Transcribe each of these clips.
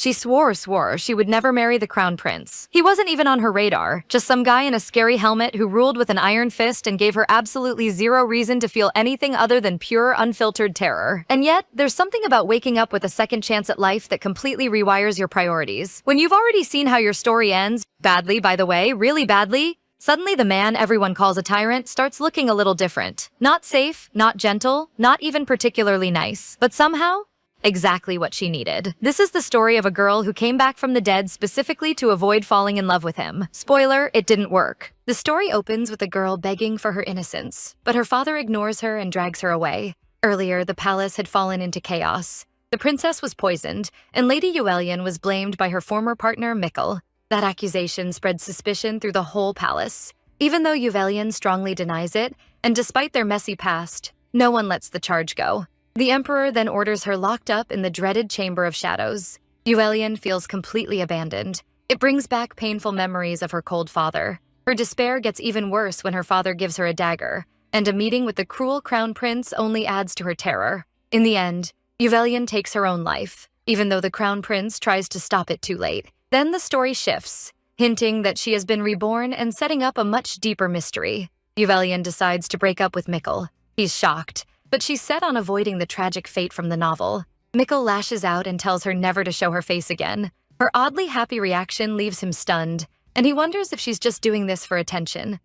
She swore she would never marry the crown prince. He wasn't even on her radar, just some guy in a scary helmet who ruled with an iron fist and gave her absolutely zero reason to feel anything other than pure, unfiltered terror. And yet, there's something about waking up with a second chance at life that completely rewires your priorities. When you've already seen how your story ends, badly by the way, really badly, suddenly the man everyone calls a tyrant starts looking a little different. Not safe, not gentle, not even particularly nice, but somehow, exactly what she needed. This is the story of a girl who came back from the dead specifically to avoid falling in love with him. Spoiler, it didn't work. The story opens with a girl begging for her innocence, but her father ignores her and drags her away. Earlier, the palace had fallen into chaos. The princess was poisoned, and Lady Yuelian was blamed by her former partner, Mikkel. That accusation spread suspicion through the whole palace. Even though Yuelian strongly denies it, and despite their messy past, no one lets the charge go. The emperor then orders her locked up in the dreaded Chamber of Shadows. Yuelian feels completely abandoned. It brings back painful memories of her cold father. Her despair gets even worse when her father gives her a dagger, and a meeting with the cruel crown prince only adds to her terror. In the end, Yuelian takes her own life, even though the crown prince tries to stop it too late. Then the story shifts, hinting that she has been reborn and setting up a much deeper mystery. Yuelian decides to break up with Mikkel. He's shocked, but she's set on avoiding the tragic fate from the novel. Mikkel lashes out and tells her never to show her face again. Her oddly happy reaction leaves him stunned, and he wonders if she's just doing this for attention.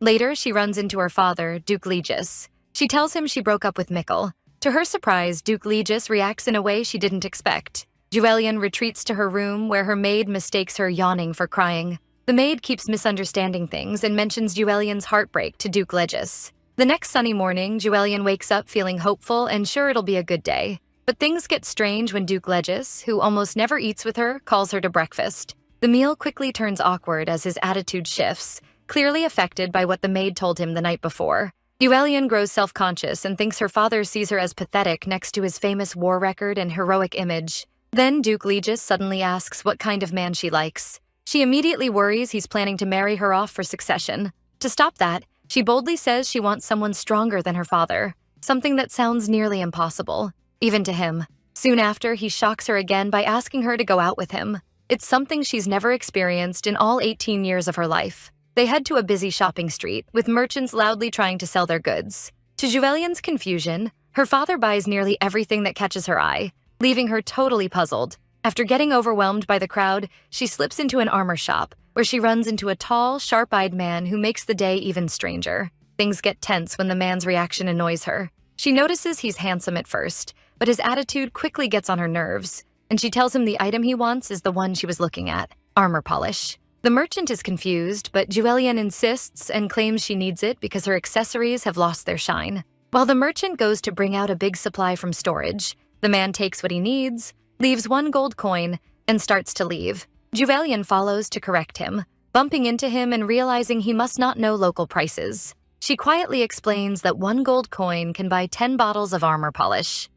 Later, she runs into her father, Duke Legis. She tells him she broke up with Mikkel. To her surprise, Duke Legis reacts in a way she didn't expect. Yuelian retreats to her room, where her maid mistakes her yawning for crying. The maid keeps misunderstanding things and mentions Yuelian's heartbreak to Duke Legis. The next sunny morning, Yuelian wakes up feeling hopeful and sure it'll be a good day. But things get strange when Duke Legis, who almost never eats with her, calls her to breakfast. The meal quickly turns awkward as his attitude shifts, clearly affected by what the maid told him the night before. Yuelian grows self-conscious and thinks her father sees her as pathetic next to his famous war record and heroic image. Then Duke Legis suddenly asks what kind of man she likes. She immediately worries he's planning to marry her off for succession. To stop that, she boldly says she wants someone stronger than her father, something that sounds nearly impossible, even to him. Soon after, he shocks her again by asking her to go out with him. It's something she's never experienced in all 18 years of her life. They head to a busy shopping street, with merchants loudly trying to sell their goods. To Yuelian's confusion, her father buys nearly everything that catches her eye, leaving her totally puzzled. After getting overwhelmed by the crowd, she slips into an armor shop, where she runs into a tall, sharp-eyed man who makes the day even stranger. Things get tense when the man's reaction annoys her. She notices he's handsome at first, but his attitude quickly gets on her nerves, and she tells him the item he wants is the one she was looking at, armor polish. The merchant is confused, but Yuelian insists and claims she needs it because her accessories have lost their shine. While the merchant goes to bring out a big supply from storage, the man takes what he needs, leaves one gold coin, and starts to leave. Yuelian follows to correct him, bumping into him and realizing he must not know local prices. She quietly explains that one gold coin can buy 10 bottles of armor polish.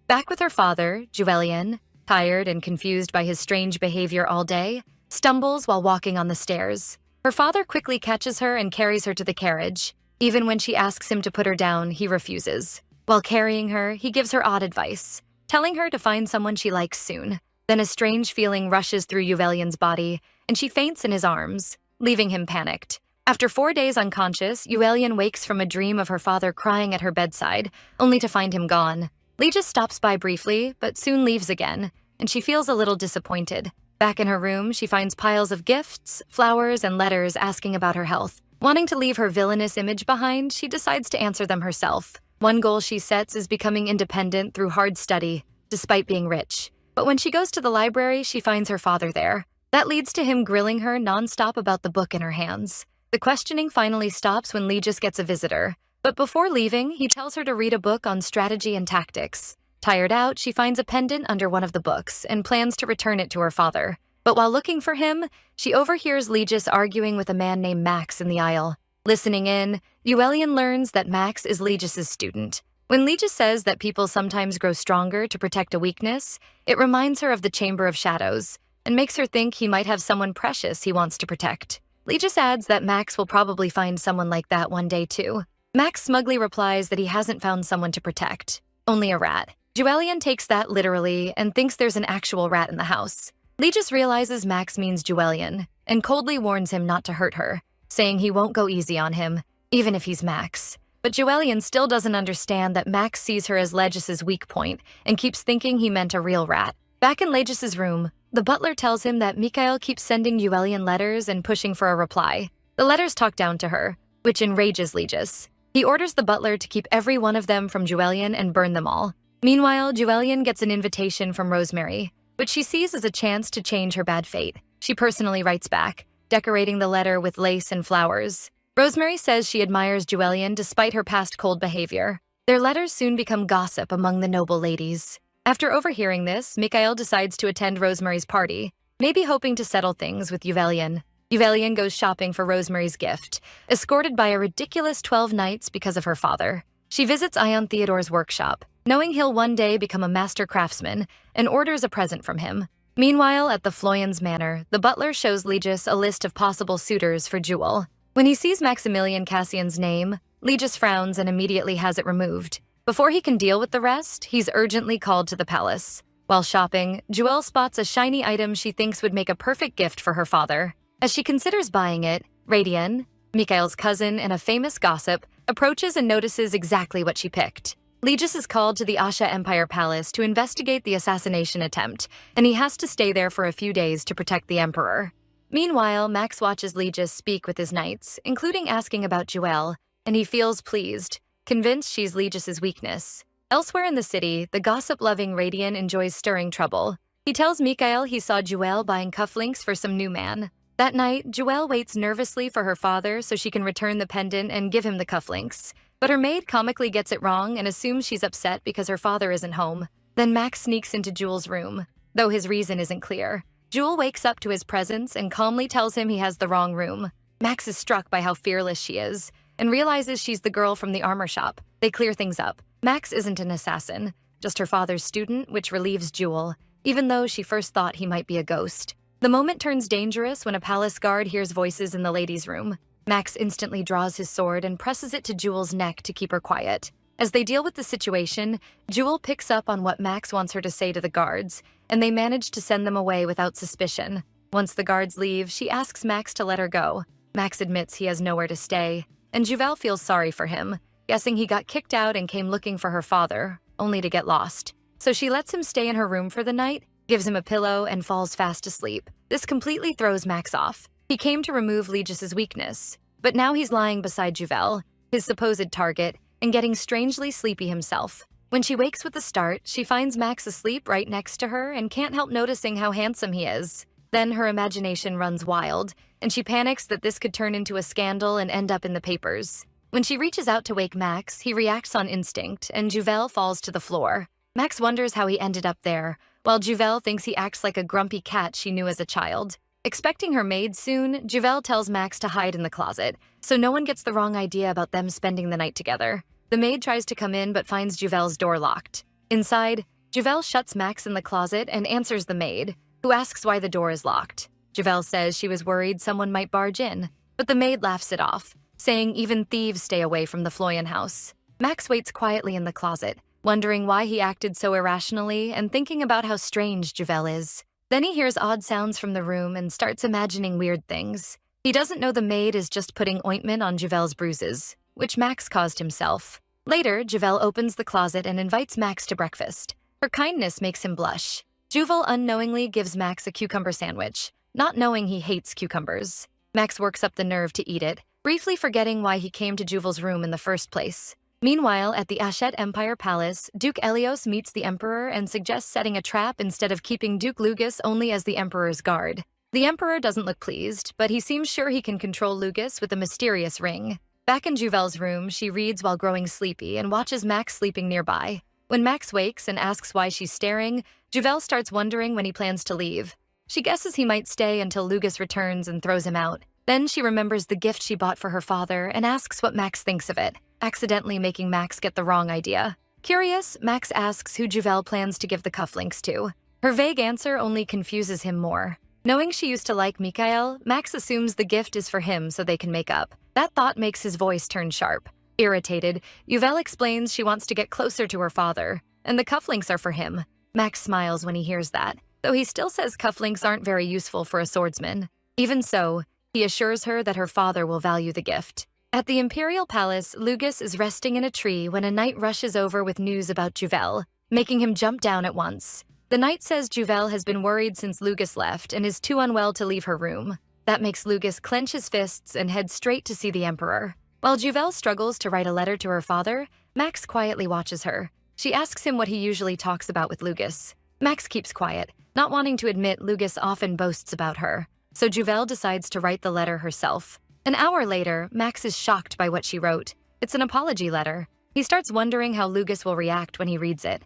Back with her father, Yuelian, tired and confused by his strange behavior all day, stumbles while walking on the stairs. Her father quickly catches her and carries her to the carriage. Even when she asks him to put her down, he refuses. While carrying her, he gives her odd advice, telling her to find someone she likes soon. Then a strange feeling rushes through Yuelian's body, and she faints in his arms, leaving him panicked. After 4 days unconscious, Yuelian wakes from a dream of her father crying at her bedside, only to find him gone. Legis stops by briefly, but soon leaves again, and she feels a little disappointed. Back in her room, she finds piles of gifts, flowers, and letters asking about her health. Wanting to leave her villainous image behind, she decides to answer them herself. One goal she sets is becoming independent through hard study, despite being rich. But when she goes to the library, she finds her father there. That leads to him grilling her nonstop about the book in her hands. The questioning finally stops when Legis gets a visitor. But before leaving, he tells her to read a book on strategy and tactics. Tired out, she finds a pendant under one of the books and plans to return it to her father. But while looking for him, she overhears Legis arguing with a man named Max in the aisle. Listening in, Yuelian learns that Max is Legis's student. When Legis says that people sometimes grow stronger to protect a weakness, it reminds her of the Chamber of Shadows and makes her think he might have someone precious he wants to protect. Legis adds that Max will probably find someone like that one day too. Max smugly replies that he hasn't found someone to protect, only a rat. Juelian takes that literally and thinks there's an actual rat in the house. Lee just realizes Max means Juelian and coldly warns him not to hurt her, saying he won't go easy on him, even if he's Max. But Juelian still doesn't understand that Max sees her as Legis's weak point and keeps thinking he meant a real rat. Back in Legis's room, the butler tells him that Mikhail keeps sending Juelian letters and pushing for a reply. The letters talk down to her, which enrages Legis. He orders the butler to keep every one of them from Juelian and burn them all. Meanwhile, Juelian gets an invitation from Rosemary, which she sees as a chance to change her bad fate. She personally writes back, decorating the letter with lace and flowers. Rosemary says she admires Juelian despite her past cold behavior. Their letters soon become gossip among the noble ladies. After overhearing this, Mikhail decides to attend Rosemary's party, maybe hoping to settle things with Juelian. Juelian goes shopping for Rosemary's gift, escorted by a ridiculous 12 knights because of her father. She visits Ion Theodore's workshop, knowing he'll one day become a master craftsman, and orders a present from him. Meanwhile, at the Floyans Manor, the butler shows Legis a list of possible suitors for Jewel. When he sees Maximilian Cassian's name, Legis frowns and immediately has it removed. Before he can deal with the rest, he's urgently called to the palace. While shopping, Jewel spots a shiny item she thinks would make a perfect gift for her father. As she considers buying it, Radian, Mikhail's cousin and a famous gossip, approaches and notices exactly what she picked. Legis is called to the Asha Empire Palace to investigate the assassination attempt, and he has to stay there for a few days to protect the Emperor. Meanwhile, Max watches Legis speak with his knights, including asking about Jewel, and he feels pleased, convinced she's Legis's weakness. Elsewhere in the city, the gossip-loving Radian enjoys stirring trouble. He tells Mikhail he saw Jewel buying cufflinks for some new man. That night, Jewel waits nervously for her father so she can return the pendant and give him the cufflinks. But her maid comically gets it wrong and assumes she's upset because her father isn't home. Then Max sneaks into Jewel's room, though his reason isn't clear. Jewel wakes up to his presence and calmly tells him he has the wrong room. Max is struck by how fearless she is and realizes she's the girl from the armor shop. They clear things up. Max isn't an assassin, just her father's student, which relieves Jewel, even though she first thought he might be a ghost. The moment turns dangerous when a palace guard hears voices in the ladies' room. Max instantly draws his sword and presses it to Jewel's neck to keep her quiet. As they deal with the situation, Jewel picks up on what Max wants her to say to the guards, and they manage to send them away without suspicion. Once the guards leave, she asks Max to let her go. Max admits he has nowhere to stay, and Juvel feels sorry for him, guessing he got kicked out and came looking for her father, only to get lost. So she lets him stay in her room for the night, gives him a pillow, and falls fast asleep. This completely throws Max off. He came to remove Legis's weakness, but now he's lying beside Juvel, his supposed target, and getting strangely sleepy himself. When she wakes with a start, she finds Max asleep right next to her and can't help noticing how handsome he is. Then her imagination runs wild, and she panics that this could turn into a scandal and end up in the papers. When she reaches out to wake Max, he reacts on instinct, and Juvel falls to the floor. Max wonders how he ended up there, while Juvel thinks he acts like a grumpy cat she knew as a child. Expecting her maid soon, Juvel tells Max to hide in the closet, so no one gets the wrong idea about them spending the night together. The maid tries to come in but finds Juvel's door locked. Inside, Juvel shuts Max in the closet and answers the maid, who asks why the door is locked. Juvel says she was worried someone might barge in, but the maid laughs it off, saying even thieves stay away from the Floyan house. Max waits quietly in the closet, wondering why he acted so irrationally and thinking about how strange Juvel is. Then he hears odd sounds from the room and starts imagining weird things. He doesn't know the maid is just putting ointment on Juvel's bruises, which Max caused himself. Later, Juvel opens the closet and invites Max to breakfast. Her kindness makes him blush. Juvel unknowingly gives Max a cucumber sandwich, not knowing he hates cucumbers. Max works up the nerve to eat it, briefly forgetting why he came to Juvel's room in the first place. Meanwhile, at the Ashet Empire Palace, Duke Elios meets the Emperor and suggests setting a trap instead of keeping Duke Lugus only as the Emperor's guard. The Emperor doesn't look pleased, but he seems sure he can control Lugus with a mysterious ring. Back in Juvel's room, she reads while growing sleepy and watches Max sleeping nearby. When Max wakes and asks why she's staring, Juvel starts wondering when he plans to leave. She guesses he might stay until Lugus returns and throws him out. Then she remembers the gift she bought for her father and asks what Max thinks of it, accidentally making Max get the wrong idea. Curious, Max asks who Juvel plans to give the cufflinks to. Her vague answer only confuses him more. Knowing she used to like Mikhail, Max assumes the gift is for him so they can make up. That thought makes his voice turn sharp. Irritated, Juvel explains she wants to get closer to her father, and the cufflinks are for him. Max smiles when he hears that, though he still says cufflinks aren't very useful for a swordsman. Even so, he assures her that her father will value the gift. At the Imperial Palace, Lugus is resting in a tree when a knight rushes over with news about Juvel, making him jump down at once. The knight says Juvel has been worried since Lugus left and is too unwell to leave her room. That makes Lugus clench his fists and head straight to see the Emperor. While Juvel struggles to write a letter to her father, Max quietly watches her. She asks him what he usually talks about with Lugus. Max keeps quiet, not wanting to admit Lugus often boasts about her. So Juvel decides to write the letter herself. An hour later, Max is shocked by what she wrote. It's an apology letter. He starts wondering how Lugus will react when he reads it.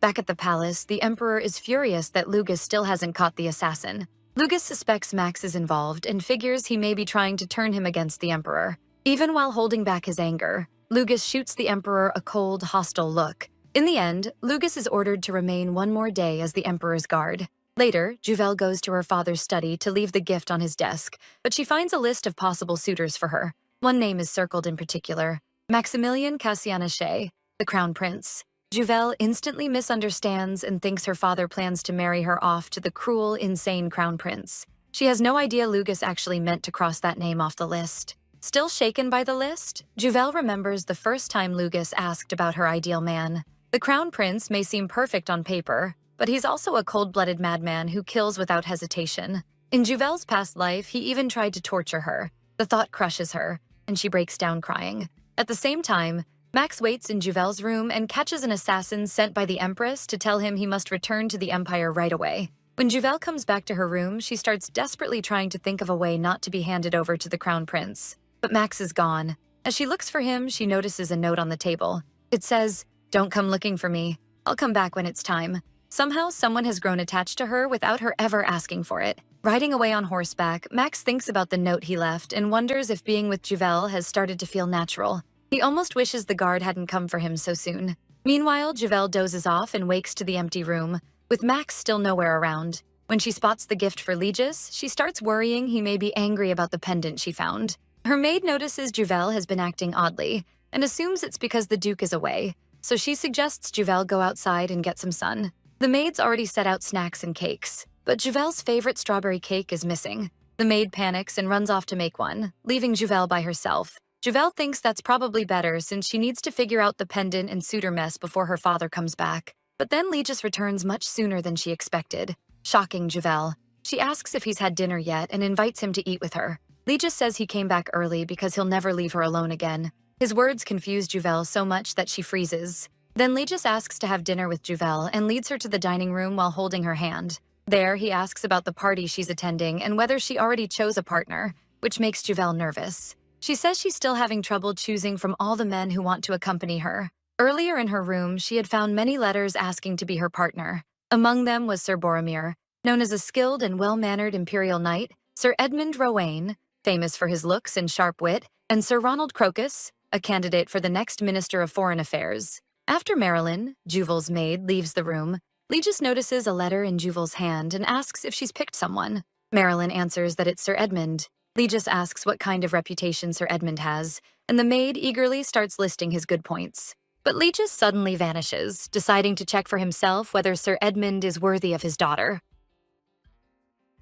Back at the palace, the Emperor is furious that Lugus still hasn't caught the assassin. Lugus suspects Max is involved and figures he may be trying to turn him against the Emperor. Even while holding back his anger, Lugus shoots the Emperor a cold, hostile look. In the end, Lugus is ordered to remain one more day as the Emperor's guard. Later, Juvel goes to her father's study to leave the gift on his desk, but she finds a list of possible suitors for her. One name is circled in particular: Maximilian Cassianachet, the Crown Prince. Juvel instantly misunderstands and thinks her father plans to marry her off to the cruel, insane Crown Prince. She has no idea Lugus actually meant to cross that name off the list. Still shaken by the list, Juvel remembers the first time Lugus asked about her ideal man. The Crown Prince may seem perfect on paper, but he's also a cold-blooded madman who kills without hesitation. In Juvel's past life, he even tried to torture her. The thought crushes her, and she breaks down crying. At the same time, Max waits in Juvel's room and catches an assassin sent by the Empress to tell him he must return to the Empire right away. When Juvel comes back to her room, she starts desperately trying to think of a way not to be handed over to the Crown Prince. But Max is gone. As she looks for him, she notices a note on the table. It says, "Don't come looking for me. I'll come back when it's time." Somehow, someone has grown attached to her without her ever asking for it. Riding away on horseback, Max thinks about the note he left and wonders if being with Juvel has started to feel natural. He almost wishes the guard hadn't come for him so soon. Meanwhile, Juvel dozes off and wakes to the empty room, with Max still nowhere around. When she spots the gift for Legis, she starts worrying he may be angry about the pendant she found. Her maid notices Juvel has been acting oddly and assumes it's because the Duke is away, so she suggests Juvel go outside and get some sun. The maid's already set out snacks and cakes, but Juvel's favorite strawberry cake is missing. The maid panics and runs off to make one, leaving Juvel by herself. Juvel thinks that's probably better since she needs to figure out the pendant and suitor mess before her father comes back. But then Legis returns much sooner than she expected, shocking Juvel. She asks if he's had dinner yet and invites him to eat with her. Legis says he came back early because he'll never leave her alone again. His words confuse Juvel so much that she freezes. Then Legis asks to have dinner with Juvel and leads her to the dining room while holding her hand. There, he asks about the party she's attending and whether she already chose a partner, which makes Juvel nervous. She says she's still having trouble choosing from all the men who want to accompany her. Earlier in her room, she had found many letters asking to be her partner. Among them was Sir Boromir, known as a skilled and well-mannered imperial knight, Sir Edmund Rowaine, famous for his looks and sharp wit, and Sir Ronald Crocus, a candidate for the next Minister of Foreign Affairs. After Marilyn, Juvel's maid, leaves the room, Legis notices a letter in Juvel's hand and asks if she's picked someone. Marilyn answers that it's Sir Edmund. Legis asks what kind of reputation Sir Edmund has, and the maid eagerly starts listing his good points. But Legis suddenly vanishes, deciding to check for himself whether Sir Edmund is worthy of his daughter.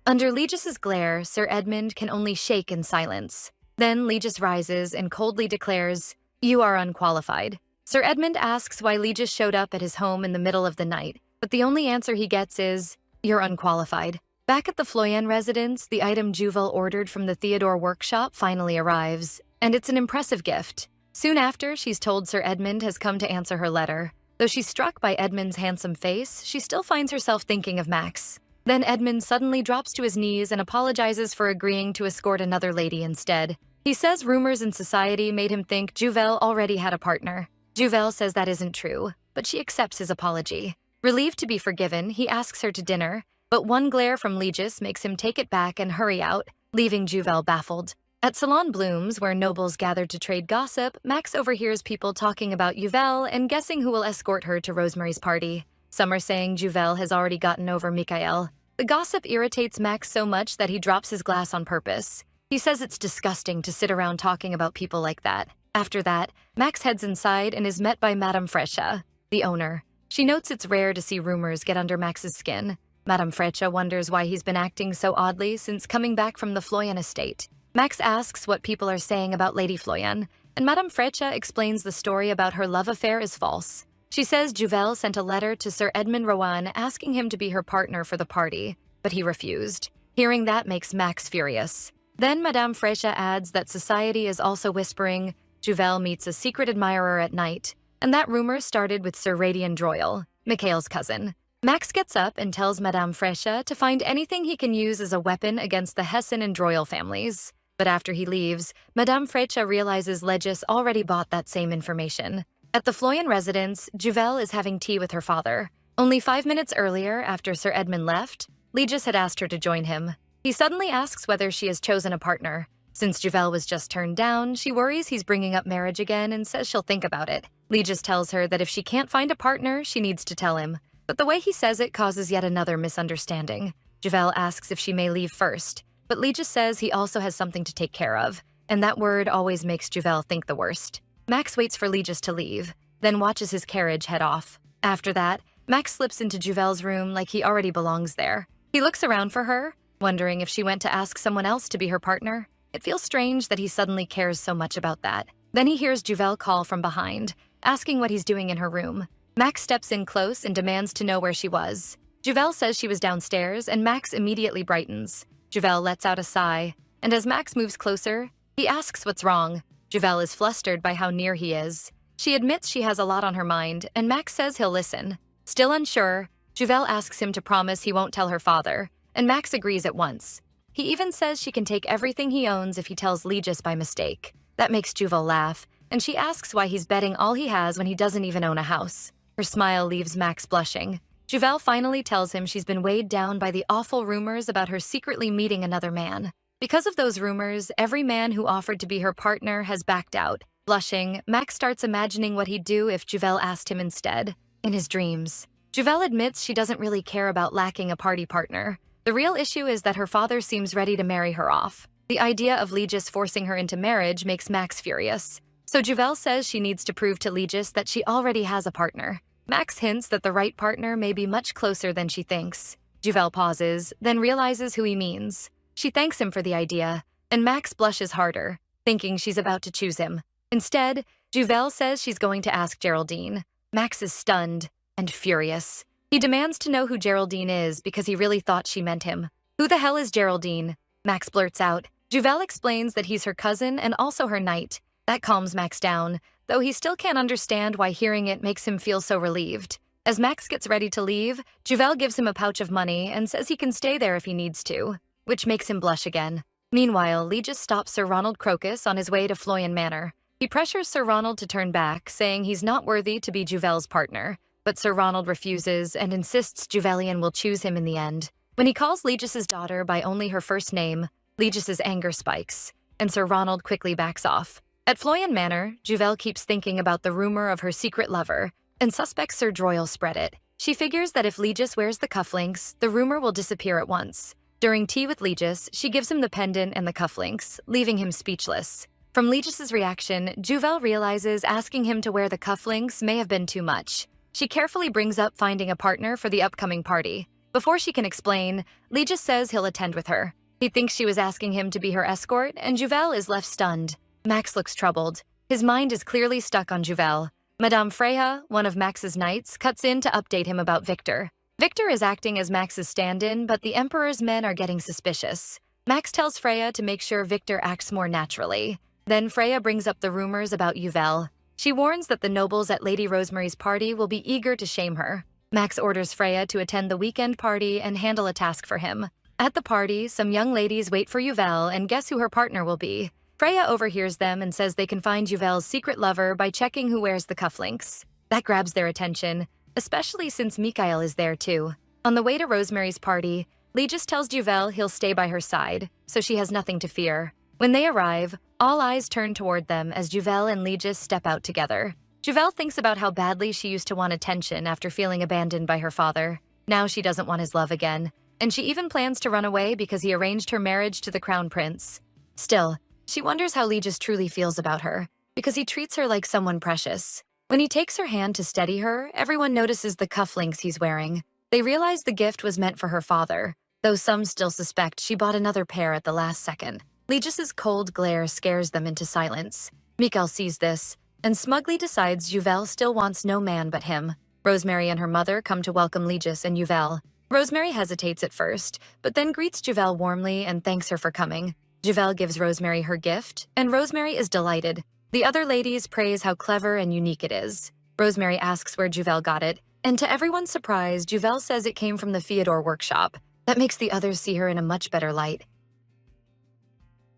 Under Legis's glare, Sir Edmund can only shake in silence. Then Legis rises and coldly declares, "You are unqualified." Sir Edmund asks why Legis showed up at his home in the middle of the night, but the only answer he gets is, "You're unqualified." Back at the Floyen residence, the item Juvel ordered from the Theodore workshop finally arrives, and it's an impressive gift. Soon after, she's told Sir Edmund has come to answer her letter. Though she's struck by Edmund's handsome face, she still finds herself thinking of Max. Then Edmund suddenly drops to his knees and apologizes for agreeing to escort another lady instead. He says rumors in society made him think Juvel already had a partner. Juvel says that isn't true, but she accepts his apology. Relieved to be forgiven, he asks her to dinner, but one glare from Legis makes him take it back and hurry out, leaving Juvel baffled. At Salon Bloom's, where nobles gathered to trade gossip, Max overhears people talking about Juvel and guessing who will escort her to Rosemary's party. Some are saying Juvel has already gotten over Mikael. The gossip irritates Max so much that he drops his glass on purpose. He says it's disgusting to sit around talking about people like that. After that, Max heads inside and is met by Madame Fresha, the owner. She notes it's rare to see rumors get under Max's skin. Madame Frecha wonders why he's been acting so oddly since coming back from the Floyan estate. Max asks what people are saying about Lady Floyan, and Madame Frecha explains the story about her love affair is false. She says Juvel sent a letter to Sir Edmund Rowan asking him to be her partner for the party, but he refused. Hearing that makes Max furious. Then Madame Frecha adds that society is also whispering Juvel meets a secret admirer at night, and that rumor started with Sir Radian Droyle, Mikhail's cousin. Max gets up and tells Madame Frecha to find anything he can use as a weapon against the Hessen and Droyle families. But after he leaves, Madame Frecha realizes Legis already bought that same information. At the Floyan residence, Juvel is having tea with her father. Only 5 minutes earlier, after Sir Edmund left, Legis had asked her to join him. He suddenly asks whether she has chosen a partner. Since Juvel was just turned down, she worries he's bringing up marriage again and says she'll think about it. Legis tells her that if she can't find a partner, she needs to tell him. But the way he says it causes yet another misunderstanding. Juvel asks if she may leave first, but Legis says he also has something to take care of, and that word always makes Juvel think the worst. Max waits for Legis to leave, then watches his carriage head off. After that, Max slips into Juvel's room like he already belongs there. He looks around for her, wondering if she went to ask someone else to be her partner. It feels strange that he suddenly cares so much about that. Then he hears Juvel call from behind, asking what he's doing in her room. Max steps in close and demands to know where she was. Juvel says she was downstairs, and Max immediately brightens. Juvel lets out a sigh, and as Max moves closer, he asks what's wrong. Juvel is flustered by how near he is. She admits she has a lot on her mind, and Max says he'll listen. Still unsure, Juvel asks him to promise he won't tell her father, and Max agrees at once. He even says she can take everything he owns if he tells Legis by mistake. That makes Juvel laugh, and she asks why he's betting all he has when he doesn't even own a house. Her smile leaves Max blushing. Juvel finally tells him she's been weighed down by the awful rumors about her secretly meeting another man. Because of those rumors, every man who offered to be her partner has backed out. Blushing, Max starts imagining what he'd do if Juvel asked him instead. In his dreams, Juvel admits she doesn't really care about lacking a party partner. The real issue is that her father seems ready to marry her off. The idea of Legis forcing her into marriage makes Max furious. So Juvel says she needs to prove to Legis that she already has a partner. Max hints that the right partner may be much closer than she thinks. Juvel pauses, then realizes who he means. She thanks him for the idea, and Max blushes harder, thinking she's about to choose him. Instead, Juvel says she's going to ask Geraldine. Max is stunned and furious. He demands to know who Geraldine is because he really thought she meant him. Who the hell is Geraldine? Max blurts out. Juvel explains that he's her cousin and also her knight. That calms Max down, though he still can't understand why hearing it makes him feel so relieved. As Max gets ready to leave, Juvel gives him a pouch of money and says he can stay there if he needs to, which makes him blush again. Meanwhile, Legis stops Sir Ronald Crocus on his way to Floyan Manor. He pressures Sir Ronald to turn back, saying he's not worthy to be Juvel's partner, but Sir Ronald refuses and insists Juvelian will choose him in the end. When he calls Legis's daughter by only her first name, Legis's anger spikes, and Sir Ronald quickly backs off. At Floyan Manor, Juvel keeps thinking about the rumor of her secret lover, and suspects Sir Droyle spread it. She figures that if Legis wears the cufflinks, the rumor will disappear at once. During tea with Legis, she gives him the pendant and the cufflinks, leaving him speechless. From Legis's reaction, Juvel realizes asking him to wear the cufflinks may have been too much. She carefully brings up finding a partner for the upcoming party. Before she can explain, Legis says he'll attend with her. He thinks she was asking him to be her escort, and Juvel is left stunned. Max looks troubled. His mind is clearly stuck on Juvel. Madame Freya, one of Max's knights, cuts in to update him about Victor. Victor is acting as Max's stand-in, but the Emperor's men are getting suspicious. Max tells Freya to make sure Victor acts more naturally. Then Freya brings up the rumors about Juvel. She warns that the nobles at Lady Rosemary's party will be eager to shame her. Max orders Freya to attend the weekend party and handle a task for him. At the party, some young ladies wait for Juvel and guess who her partner will be. Freya overhears them and says they can find Juvel's secret lover by checking who wears the cufflinks. That grabs their attention, especially since Mikhail is there too. On the way to Rosemary's party, Legis tells Juvel he'll stay by her side, so she has nothing to fear. When they arrive, all eyes turn toward them as Juvel and Legis step out together. Juvel thinks about how badly she used to want attention after feeling abandoned by her father. Now she doesn't want his love again, and she even plans to run away because he arranged her marriage to the crown prince. Still, she wonders how Legis truly feels about her, because he treats her like someone precious. When he takes her hand to steady her, everyone notices the cufflinks he's wearing. They realize the gift was meant for her father, though some still suspect she bought another pair at the last second. Legis's cold glare scares them into silence. Mikkel sees this, and smugly decides Juvel still wants no man but him. Rosemary and her mother come to welcome Legis and Juvel. Rosemary hesitates at first, but then greets Juvel warmly and thanks her for coming. Juvel gives Rosemary her gift, and Rosemary is delighted. The other ladies praise how clever and unique it is. Rosemary asks where Juvel got it, and to everyone's surprise, Juvel says it came from the Fyodor workshop. That makes the others see her in a much better light.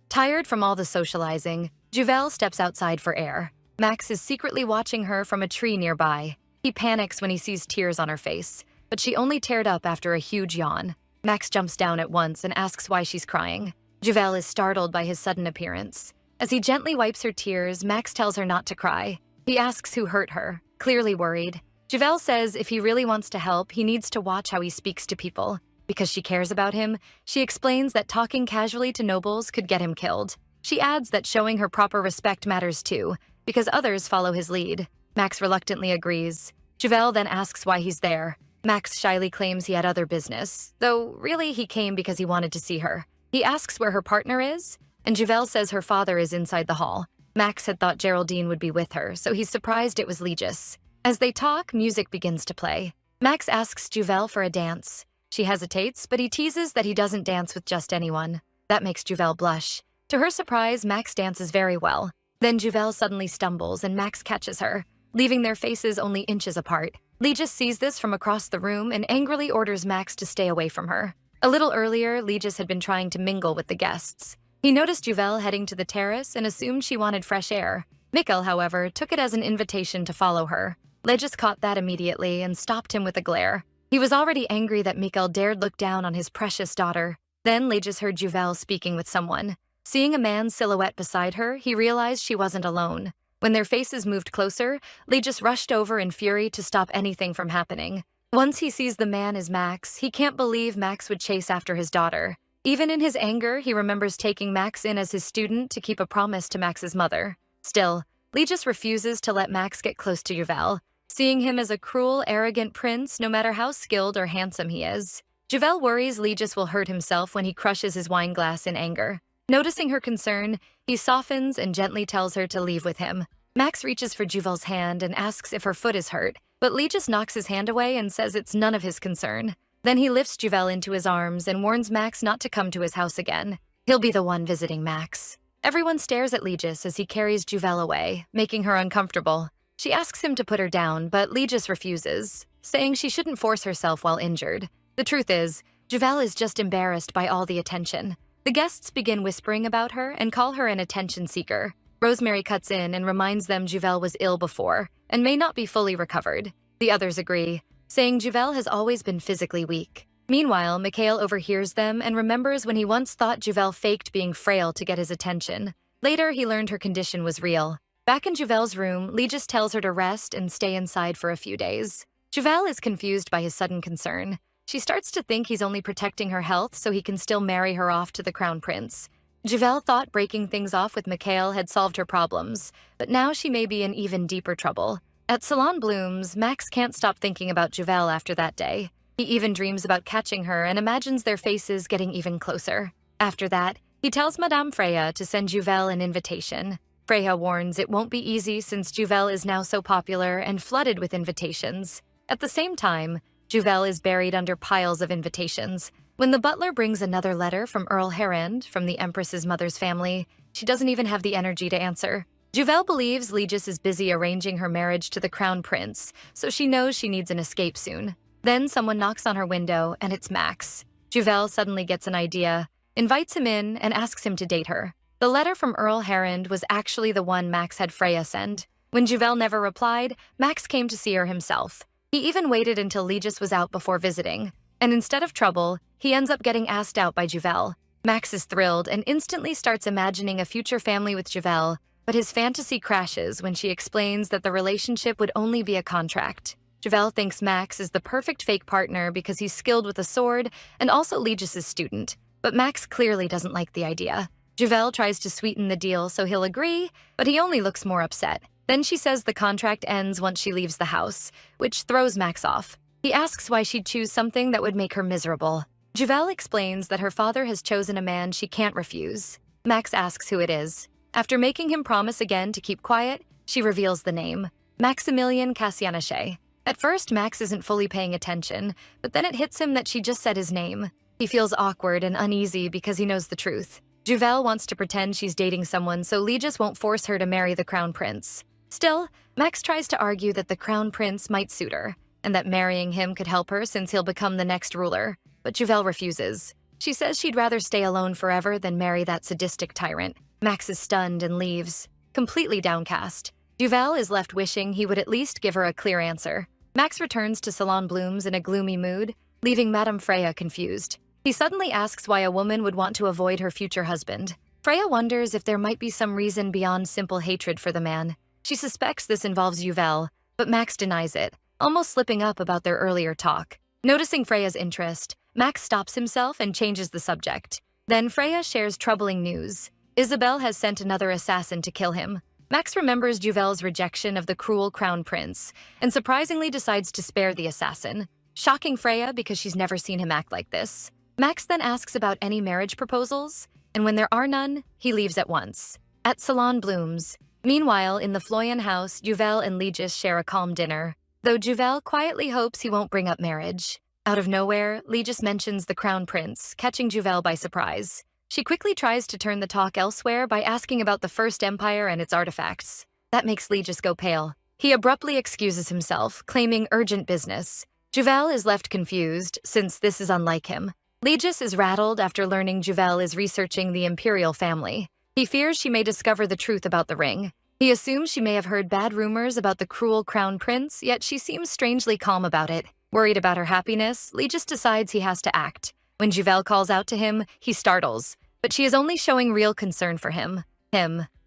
Tired from all the socializing, Juvel steps outside for air. Max is secretly watching her from a tree nearby. He panics when he sees tears on her face, but she only teared up after a huge yawn. Max jumps down at once and asks why she's crying. Juvel is startled by his sudden appearance. As he gently wipes her tears, Max tells her not to cry. He asks who hurt her, clearly worried. Juvel says if he really wants to help, he needs to watch how he speaks to people. Because she cares about him, she explains that talking casually to nobles could get him killed. She adds that showing her proper respect matters too, because others follow his lead. Max reluctantly agrees. Juvel then asks why he's there. Max shyly claims he had other business, though really he came because he wanted to see her. He asks where her partner is, and Juvel says her father is inside the hall. Max had thought Geraldine would be with her, so he's surprised it was Legis. As they talk, music begins to play. Max asks Juvel for a dance. She hesitates, but he teases that he doesn't dance with just anyone. That makes Juvel blush. To her surprise, Max dances very well. Then Juvel suddenly stumbles and Max catches her, leaving their faces only inches apart. Legis sees this from across the room and angrily orders Max to stay away from her. A little earlier, Legis had been trying to mingle with the guests. He noticed Juvel heading to the terrace and assumed she wanted fresh air. Mikkel, however, took it as an invitation to follow her. Legis caught that immediately and stopped him with a glare. He was already angry that Mikkel dared look down on his precious daughter. Then Legis heard Juvel speaking with someone. Seeing a man's silhouette beside her, he realized she wasn't alone. When their faces moved closer, Legis rushed over in fury to stop anything from happening. Once he sees the man is Max, he can't believe Max would chase after his daughter. Even in his anger, he remembers taking Max in as his student to keep a promise to Max's mother. Still, Legis refuses to let Max get close to Juvel, seeing him as a cruel, arrogant prince no matter how skilled or handsome he is. Juvel worries Legis will hurt himself when he crushes his wine glass in anger. Noticing her concern, he softens and gently tells her to leave with him. Max reaches for Juvel's hand and asks if her foot is hurt, but Legis knocks his hand away and says it's none of his concern. Then he lifts Juvel into his arms and warns Max not to come to his house again. He'll be the one visiting Max. Everyone stares at Legis as he carries Juvel away, making her uncomfortable. She asks him to put her down, but Legis refuses, saying she shouldn't force herself while injured. The truth is, Juvel is just embarrassed by all the attention. The guests begin whispering about her and call her an attention seeker. Rosemary cuts in and reminds them Juvel was ill before and may not be fully recovered. The others agree, saying Juvel has always been physically weak. Meanwhile, Mikhail overhears them and remembers when he once thought Juvel faked being frail to get his attention. Later, he learned her condition was real. Back in Juvel's room, Legis tells her to rest and stay inside for a few days. Juvel is confused by his sudden concern. She starts to think he's only protecting her health so he can still marry her off to the crown prince. Juvel thought breaking things off with Mikhail had solved her problems, but now she may be in even deeper trouble. At Salon Bloom's, Max can't stop thinking about Juvel after that day. He even dreams about catching her and imagines their faces getting even closer. After that, he tells Madame Freya to send Juvel an invitation. Freya warns it won't be easy since Juvel is now so popular and flooded with invitations. At the same time, Juvel is buried under piles of invitations. When the butler brings another letter from Earl Herand, from the Empress's mother's family, she doesn't even have the energy to answer. Juvel believes Legis is busy arranging her marriage to the crown prince, so she knows she needs an escape soon. Then someone knocks on her window, and it's Max. Juvel suddenly gets an idea, invites him in, and asks him to date her. The letter from Earl Herand was actually the one Max had Freya send. When Juvel never replied, Max came to see her himself. He even waited until Legis was out before visiting. And instead of trouble, he ends up getting asked out by Juvel. Max is thrilled and instantly starts imagining a future family with Juvel, but his fantasy crashes when she explains that the relationship would only be a contract. Juvel thinks Max is the perfect fake partner because he's skilled with a sword and also Legis's student, but Max clearly doesn't like the idea. Juvel tries to sweeten the deal so he'll agree, but he only looks more upset. Then she says the contract ends once she leaves the house, which throws Max off. He asks why she'd choose something that would make her miserable. Juvel explains that her father has chosen a man she can't refuse. Max asks who it is. After making him promise again to keep quiet, she reveals the name, Maximilian Cassianache. At first, Max isn't fully paying attention, but then it hits him that she just said his name. He feels awkward and uneasy because he knows the truth. Juvel wants to pretend she's dating someone so Lee just won't force her to marry the crown prince. Still, Max tries to argue that the crown prince might suit her, and that marrying him could help her since he'll become the next ruler. But Juvel refuses. She says she'd rather stay alone forever than marry that sadistic tyrant. Max is stunned and leaves, completely downcast. Juvel is left wishing he would at least give her a clear answer. Max returns to Salon Blooms in a gloomy mood, leaving Madame Freya confused. He suddenly asks why a woman would want to avoid her future husband. Freya wonders if there might be some reason beyond simple hatred for the man. She suspects this involves Juvel, but Max denies it, almost slipping up about their earlier talk. Noticing Freya's interest, Max stops himself and changes the subject. Then Freya shares troubling news. Isabel has sent another assassin to kill him. Max remembers Juvel's rejection of the cruel crown prince and surprisingly decides to spare the assassin, shocking Freya because she's never seen him act like this. Max then asks about any marriage proposals, and when there are none, he leaves at once. At Salon Blooms. Meanwhile, in the Floyan house, Juvel and Legis share a calm dinner, though Juvel quietly hopes he won't bring up marriage. Out of nowhere, Legis mentions the crown prince, catching Juvel by surprise. She quickly tries to turn the talk elsewhere by asking about the First Empire and its artifacts. That makes Legis go pale. He abruptly excuses himself, claiming urgent business. Juvel is left confused, since this is unlike him. Legis is rattled after learning Juvel is researching the imperial family. He fears she may discover the truth about the ring. He assumes she may have heard bad rumors about the cruel crown prince, yet she seems strangely calm about it. Worried about her happiness, Legis decides he has to act. When Juvel calls out to him, he startles, but she is only showing real concern for him.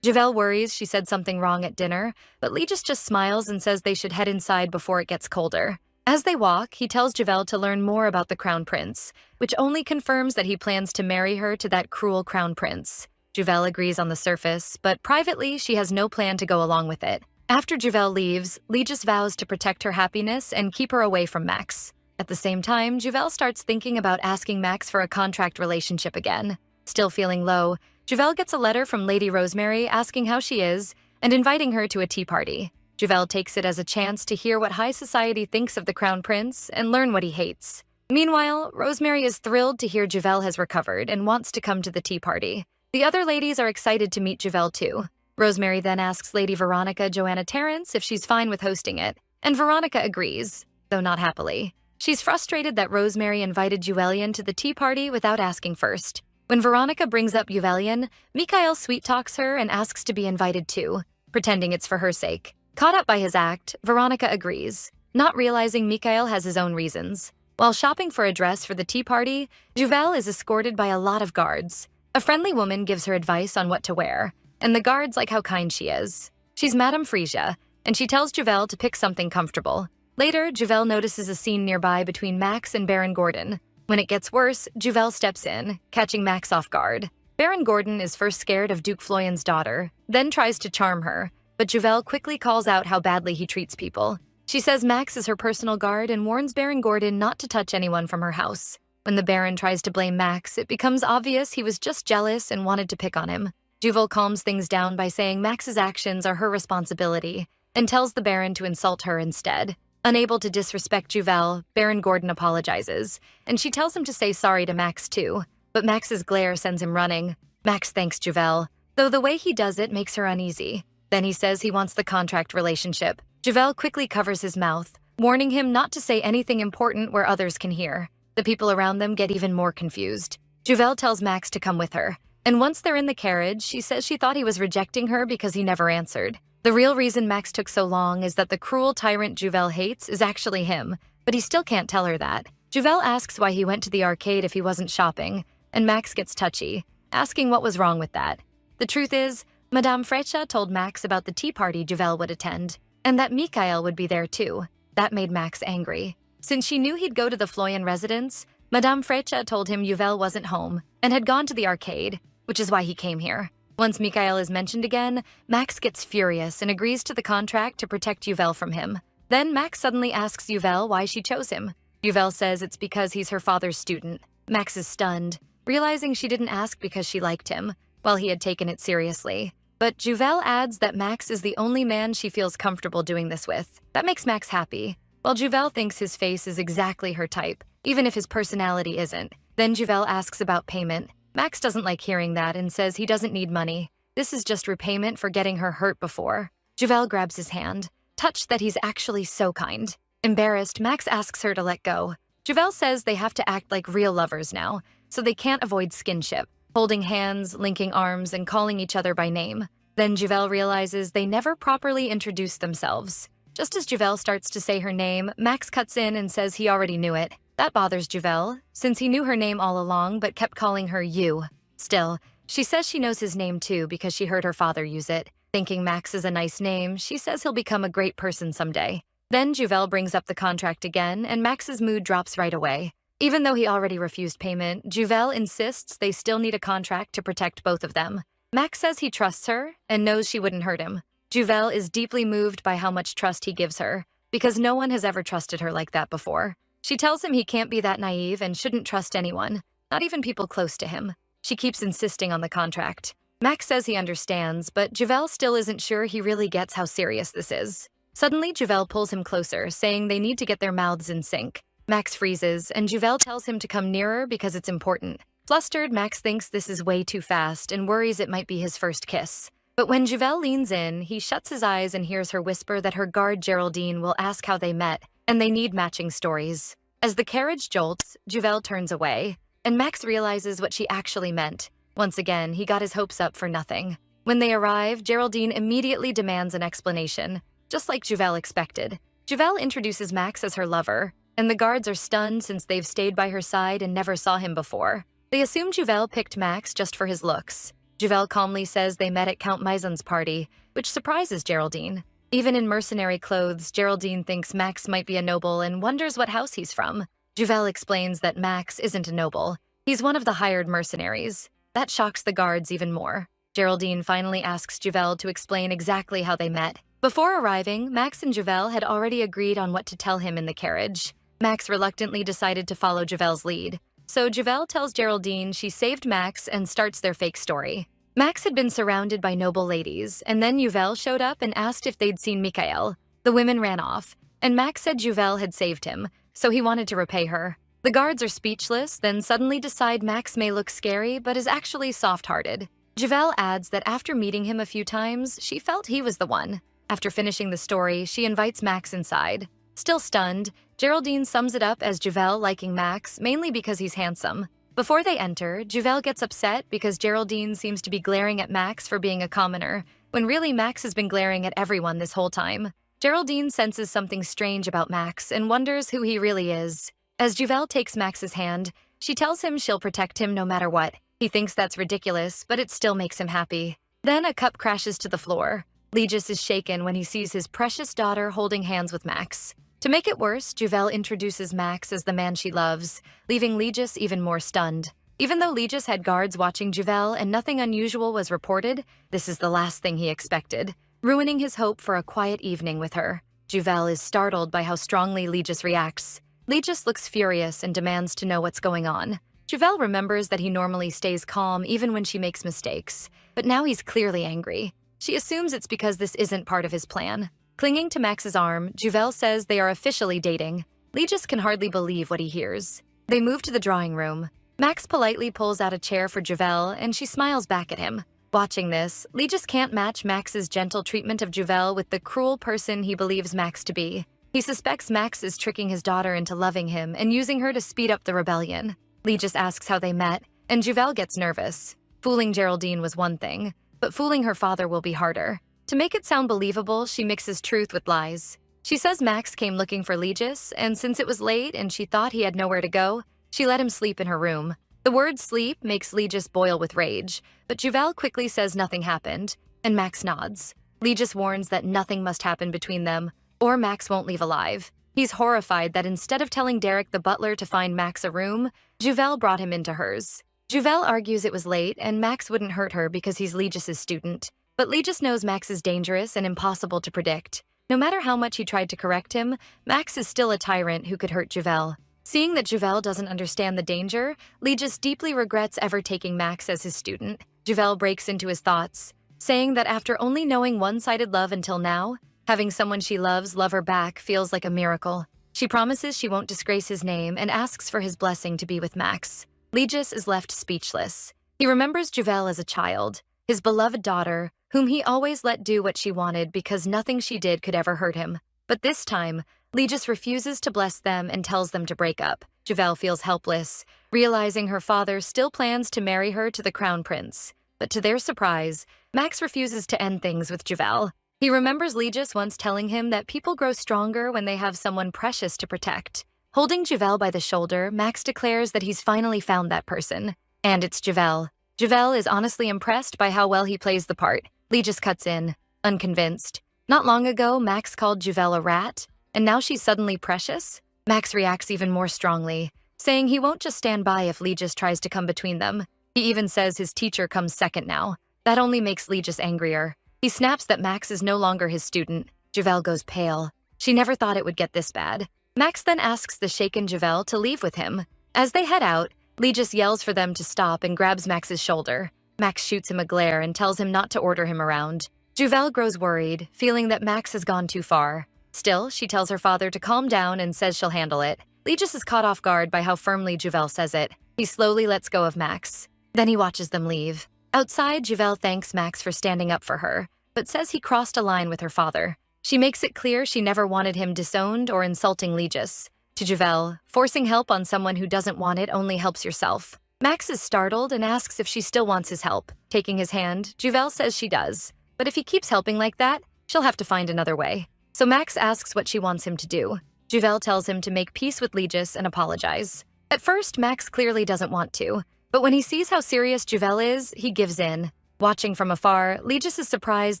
Juvel worries she said something wrong at dinner, but Legis just smiles and says they should head inside before it gets colder. As they walk, he tells Juvel to learn more about the crown prince, which only confirms that he plans to marry her to that cruel crown prince. Juvel agrees on the surface, but privately she has no plan to go along with it. After Juvel leaves, Legis vows to protect her happiness and keep her away from Max. At the same time, Juvel starts thinking about asking Max for a contract relationship again. Still feeling low, Juvel gets a letter from Lady Rosemary asking how she is and inviting her to a tea party. Juvel takes it as a chance to hear what high society thinks of the crown prince and learn what he hates. Meanwhile, Rosemary is thrilled to hear Juvel has recovered and wants to come to the tea party. The other ladies are excited to meet Juvel too. Rosemary then asks Lady Veronica Joanna Terrence if she's fine with hosting it, and Veronica agrees, though not happily. She's frustrated that Rosemary invited Juelian to the tea party without asking first. When Veronica brings up Juelian, Mikhail sweet-talks her and asks to be invited too, pretending it's for her sake. Caught up by his act, Veronica agrees, not realizing Mikhail has his own reasons. While shopping for a dress for the tea party, Juvel is escorted by a lot of guards. A friendly woman gives her advice on what to wear, and the guards like how kind she is. She's Madame Frisia, and she tells Juvel to pick something comfortable. Later, Juvel notices a scene nearby between Max and Baron Gordon. When it gets worse, Juvel steps in, catching Max off guard. Baron Gordon is first scared of Duke Floyan's daughter, then tries to charm her, but Juvel quickly calls out how badly he treats people. She says Max is her personal guard and warns Baron Gordon not to touch anyone from her house. When the Baron tries to blame Max, it becomes obvious he was just jealous and wanted to pick on him. Juvel calms things down by saying Max's actions are her responsibility and tells the Baron to insult her instead. Unable to disrespect Juvel, Baron Gordon apologizes, and she tells him to say sorry to Max too, but Max's glare sends him running. Max thanks Juvel, though the way he does it makes her uneasy. Then he says he wants the contract relationship. Juvel quickly covers his mouth, warning him not to say anything important where others can hear. The people around them get even more confused. Juvel tells Max to come with her, and once they're in the carriage, she says she thought he was rejecting her because he never answered. The real reason Max took so long is that the cruel tyrant Juvel hates is actually him, but he still can't tell her that. Juvel asks why he went to the arcade if he wasn't shopping, and Max gets touchy, asking what was wrong with that. The truth is, Madame Frecha told Max about the tea party Juvel would attend, and that Mikhail would be there too. That made Max angry. Since she knew he'd go to the Floyan residence, Madame Frecha told him Juvel wasn't home and had gone to the arcade, which is why he came here. Once Mikhail is mentioned again, Max gets furious and agrees to the contract to protect Yuval from him. Then Max suddenly asks Yuval why she chose him. Yuval says it's because he's her father's student. Max is stunned, realizing she didn't ask because she liked him, while he had taken it seriously. But Yuval adds that Max is the only man she feels comfortable doing this with. That makes Max happy, while Yuval thinks his face is exactly her type, even if his personality isn't. Then Yuval asks about payment. Max doesn't like hearing that and says he doesn't need money. This is just repayment for getting her hurt before. Yuval grabs his hand, touched that he's actually so kind. Embarrassed, Max asks her to let go. Yuval says they have to act like real lovers now, so they can't avoid skinship, holding hands, linking arms, and calling each other by name. Then Yuval realizes they never properly introduced themselves. Just as Yuval starts to say her name, Max cuts in and says he already knew it. That bothers Yuval, since he knew her name all along but kept calling her you. Still, she says she knows his name too because she heard her father use it. Thinking Max is a nice name, she says he'll become a great person someday. Then Yuval brings up the contract again, and Max's mood drops right away. Even though he already refused payment, Yuval insists they still need a contract to protect both of them. Max says he trusts her and knows she wouldn't hurt him. Yuval is deeply moved by how much trust he gives her, because no one has ever trusted her like that before. She tells him he can't be that naive and shouldn't trust anyone, not even people close to him. She keeps insisting on the contract. Max says he understands, but Yuval still isn't sure he really gets how serious this is. Suddenly, Yuval pulls him closer, saying they need to get their mouths in sync. Max freezes, and Yuval tells him to come nearer because it's important. Flustered, Max thinks this is way too fast and worries it might be his first kiss. But when Yuval leans in, he shuts his eyes and hears her whisper that her guard Geraldine will ask how they met, and they need matching stories. As the carriage jolts, Yuval turns away, and Max realizes what she actually meant. Once again, he got his hopes up for nothing. When they arrive, Geraldine immediately demands an explanation, just like Yuval expected. Yuval introduces Max as her lover, and the guards are stunned since they've stayed by her side and never saw him before. They assume Yuval picked Max just for his looks. Yuval calmly says they met at Count Maison's party, which surprises Geraldine. Even in mercenary clothes, Geraldine thinks Max might be a noble and wonders what house he's from. Yuval explains that Max isn't a noble. He's one of the hired mercenaries. That shocks the guards even more. Geraldine finally asks Yuval to explain exactly how they met. Before arriving, Max and Yuval had already agreed on what to tell him in the carriage. Max reluctantly decided to follow Yuval's lead. So Yuval tells Geraldine she saved Max and starts their fake story. Max had been surrounded by noble ladies, and then Yuval showed up and asked if they'd seen Mikhail. The women ran off, and Max said Yuval had saved him, so he wanted to repay her. The guards are speechless, then suddenly decide Max may look scary but is actually soft-hearted. Yuval adds that after meeting him a few times, she felt he was the one. After finishing the story, she invites Max inside. Still stunned, Geraldine sums it up as Yuval liking Max mainly because he's handsome. Before they enter, Yuval gets upset because Geraldine seems to be glaring at Max for being a commoner, when really Max has been glaring at everyone this whole time. Geraldine senses something strange about Max and wonders who he really is. As Yuval takes Max's hand, she tells him she'll protect him no matter what. He thinks that's ridiculous, but it still makes him happy. Then a cup crashes to the floor. Legis is shaken when he sees his precious daughter holding hands with Max. To make it worse, Yuval introduces Max as the man she loves, leaving Legis even more stunned. Even though Legis had guards watching Yuval and nothing unusual was reported, this is the last thing he expected, ruining his hope for a quiet evening with her. Yuval is startled by how strongly Legis reacts. Legis looks furious and demands to know what's going on. Yuval remembers that he normally stays calm even when she makes mistakes, but now he's clearly angry. She assumes it's because this isn't part of his plan. Clinging to Max's arm, Yuval says they are officially dating. Legis can hardly believe what he hears. They move to the drawing room. Max politely pulls out a chair for Yuval, and she smiles back at him. Watching this, Legis can't match Max's gentle treatment of Yuval with the cruel person he believes Max to be. He suspects Max is tricking his daughter into loving him and using her to speed up the rebellion. Legis asks how they met, and Yuval gets nervous. Fooling Geraldine was one thing, but fooling her father will be harder. To make it sound believable, she mixes truth with lies. She says Max came looking for Legis, and since it was late and she thought he had nowhere to go, she let him sleep in her room. The word sleep makes Legis boil with rage, but Yuval quickly says nothing happened, and Max nods. Legis warns that nothing must happen between them, or Max won't leave alive. He's horrified that instead of telling Derek the butler to find Max a room, Yuval brought him into hers. Juvel argues it was late and Max wouldn't hurt her because he's Legis's student. But Legis knows Max is dangerous and impossible to predict. No matter how much he tried to correct him, Max is still a tyrant who could hurt Juvel. Seeing that Juvel doesn't understand the danger, Legis deeply regrets ever taking Max as his student. Juvel breaks into his thoughts, saying that after only knowing one-sided love until now, having someone she loves love her back feels like a miracle. She promises she won't disgrace his name and asks for his blessing to be with Max. Legis is left speechless. He remembers Juvel as a child, his beloved daughter, whom he always let do what she wanted because nothing she did could ever hurt him. But this time, Legis refuses to bless them and tells them to break up. Juvel feels helpless, realizing her father still plans to marry her to the crown prince. But to their surprise, Max refuses to end things with Juvel. He remembers Legis once telling him that people grow stronger when they have someone precious to protect. Holding Juvel by the shoulder, Max declares that he's finally found that person. And it's Juvel. Juvel is honestly impressed by how well he plays the part. Legis cuts in, unconvinced. Not long ago, Max called Juvel a rat, and now she's suddenly precious? Max reacts even more strongly, saying he won't just stand by if Legis tries to come between them. He even says his teacher comes second now. That only makes Legis angrier. He snaps that Max is no longer his student. Juvel goes pale. She never thought it would get this bad. Max then asks the shaken Juvel to leave with him. As they head out, Legis yells for them to stop and grabs Max's shoulder. Max shoots him a glare and tells him not to order him around. Juvel grows worried, feeling that Max has gone too far. Still, she tells her father to calm down and says she'll handle it. Legis is caught off guard by how firmly Juvel says it. He slowly lets go of Max. Then he watches them leave. Outside, Juvel thanks Max for standing up for her, but says he crossed a line with her father. She makes it clear she never wanted him disowned or insulting Legis. To Juvel, forcing help on someone who doesn't want it only helps yourself. Max is startled and asks if she still wants his help. Taking his hand, Juvel says she does. But if he keeps helping like that, she'll have to find another way. So Max asks what she wants him to do. Juvel tells him to make peace with Legis and apologize. At first, Max clearly doesn't want to, but when he sees how serious Juvel is, he gives in. Watching from afar, Legis is surprised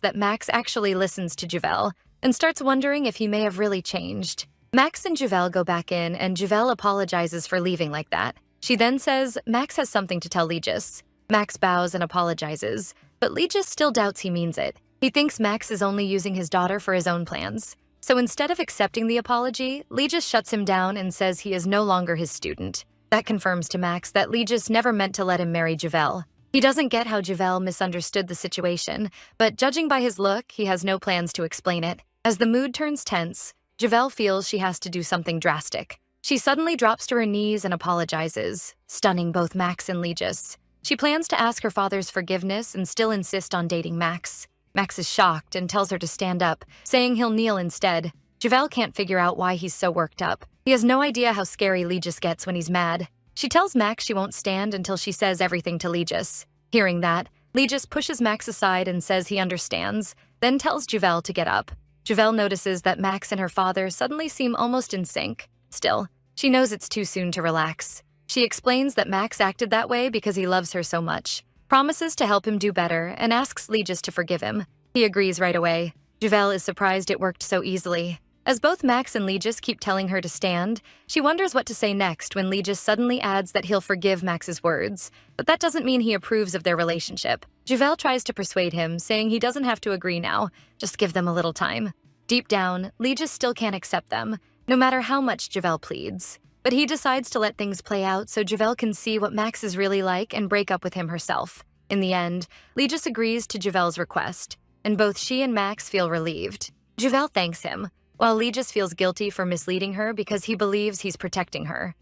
that Max actually listens to Juvel and starts wondering if he may have really changed. Max and Juvel go back in, and Juvel apologizes for leaving like that. She then says Max has something to tell Legis. Max bows and apologizes, but Legis still doubts he means it. He thinks Max is only using his daughter for his own plans. So instead of accepting the apology, Legis shuts him down and says he is no longer his student. That confirms to Max that Legis never meant to let him marry Juvel. He doesn't get how Juvel misunderstood the situation, but judging by his look, he has no plans to explain it. As the mood turns tense, Juvel feels she has to do something drastic. She suddenly drops to her knees and apologizes, stunning both Max and Legis. She plans to ask her father's forgiveness and still insist on dating Max. Max is shocked and tells her to stand up, saying he'll kneel instead. Juvel can't figure out why he's so worked up. He has no idea how scary Legis gets when he's mad. She tells Max she won't stand until she says everything to Legis. Hearing that, Legis pushes Max aside and says he understands, then tells Juvel to get up. Juvel notices that Max and her father suddenly seem almost in sync. Still, she knows it's too soon to relax. She explains that Max acted that way because he loves her so much, promises to help him do better, and asks Legis to forgive him. He agrees right away. Juvel is surprised it worked so easily. As both Max and Legis keep telling her to stand, she wonders what to say next when Legis suddenly adds that he'll forgive Max's words. But that doesn't mean he approves of their relationship. Juvel tries to persuade him, saying he doesn't have to agree now, just give them a little time. Deep down, Legis still can't accept them, no matter how much Juvel pleads. But he decides to let things play out so Juvel can see what Max is really like and break up with him herself. In the end, Legis agrees to Juvel's request, and both she and Max feel relieved. Juvel thanks him, while Legis feels guilty for misleading her because he believes he's protecting her.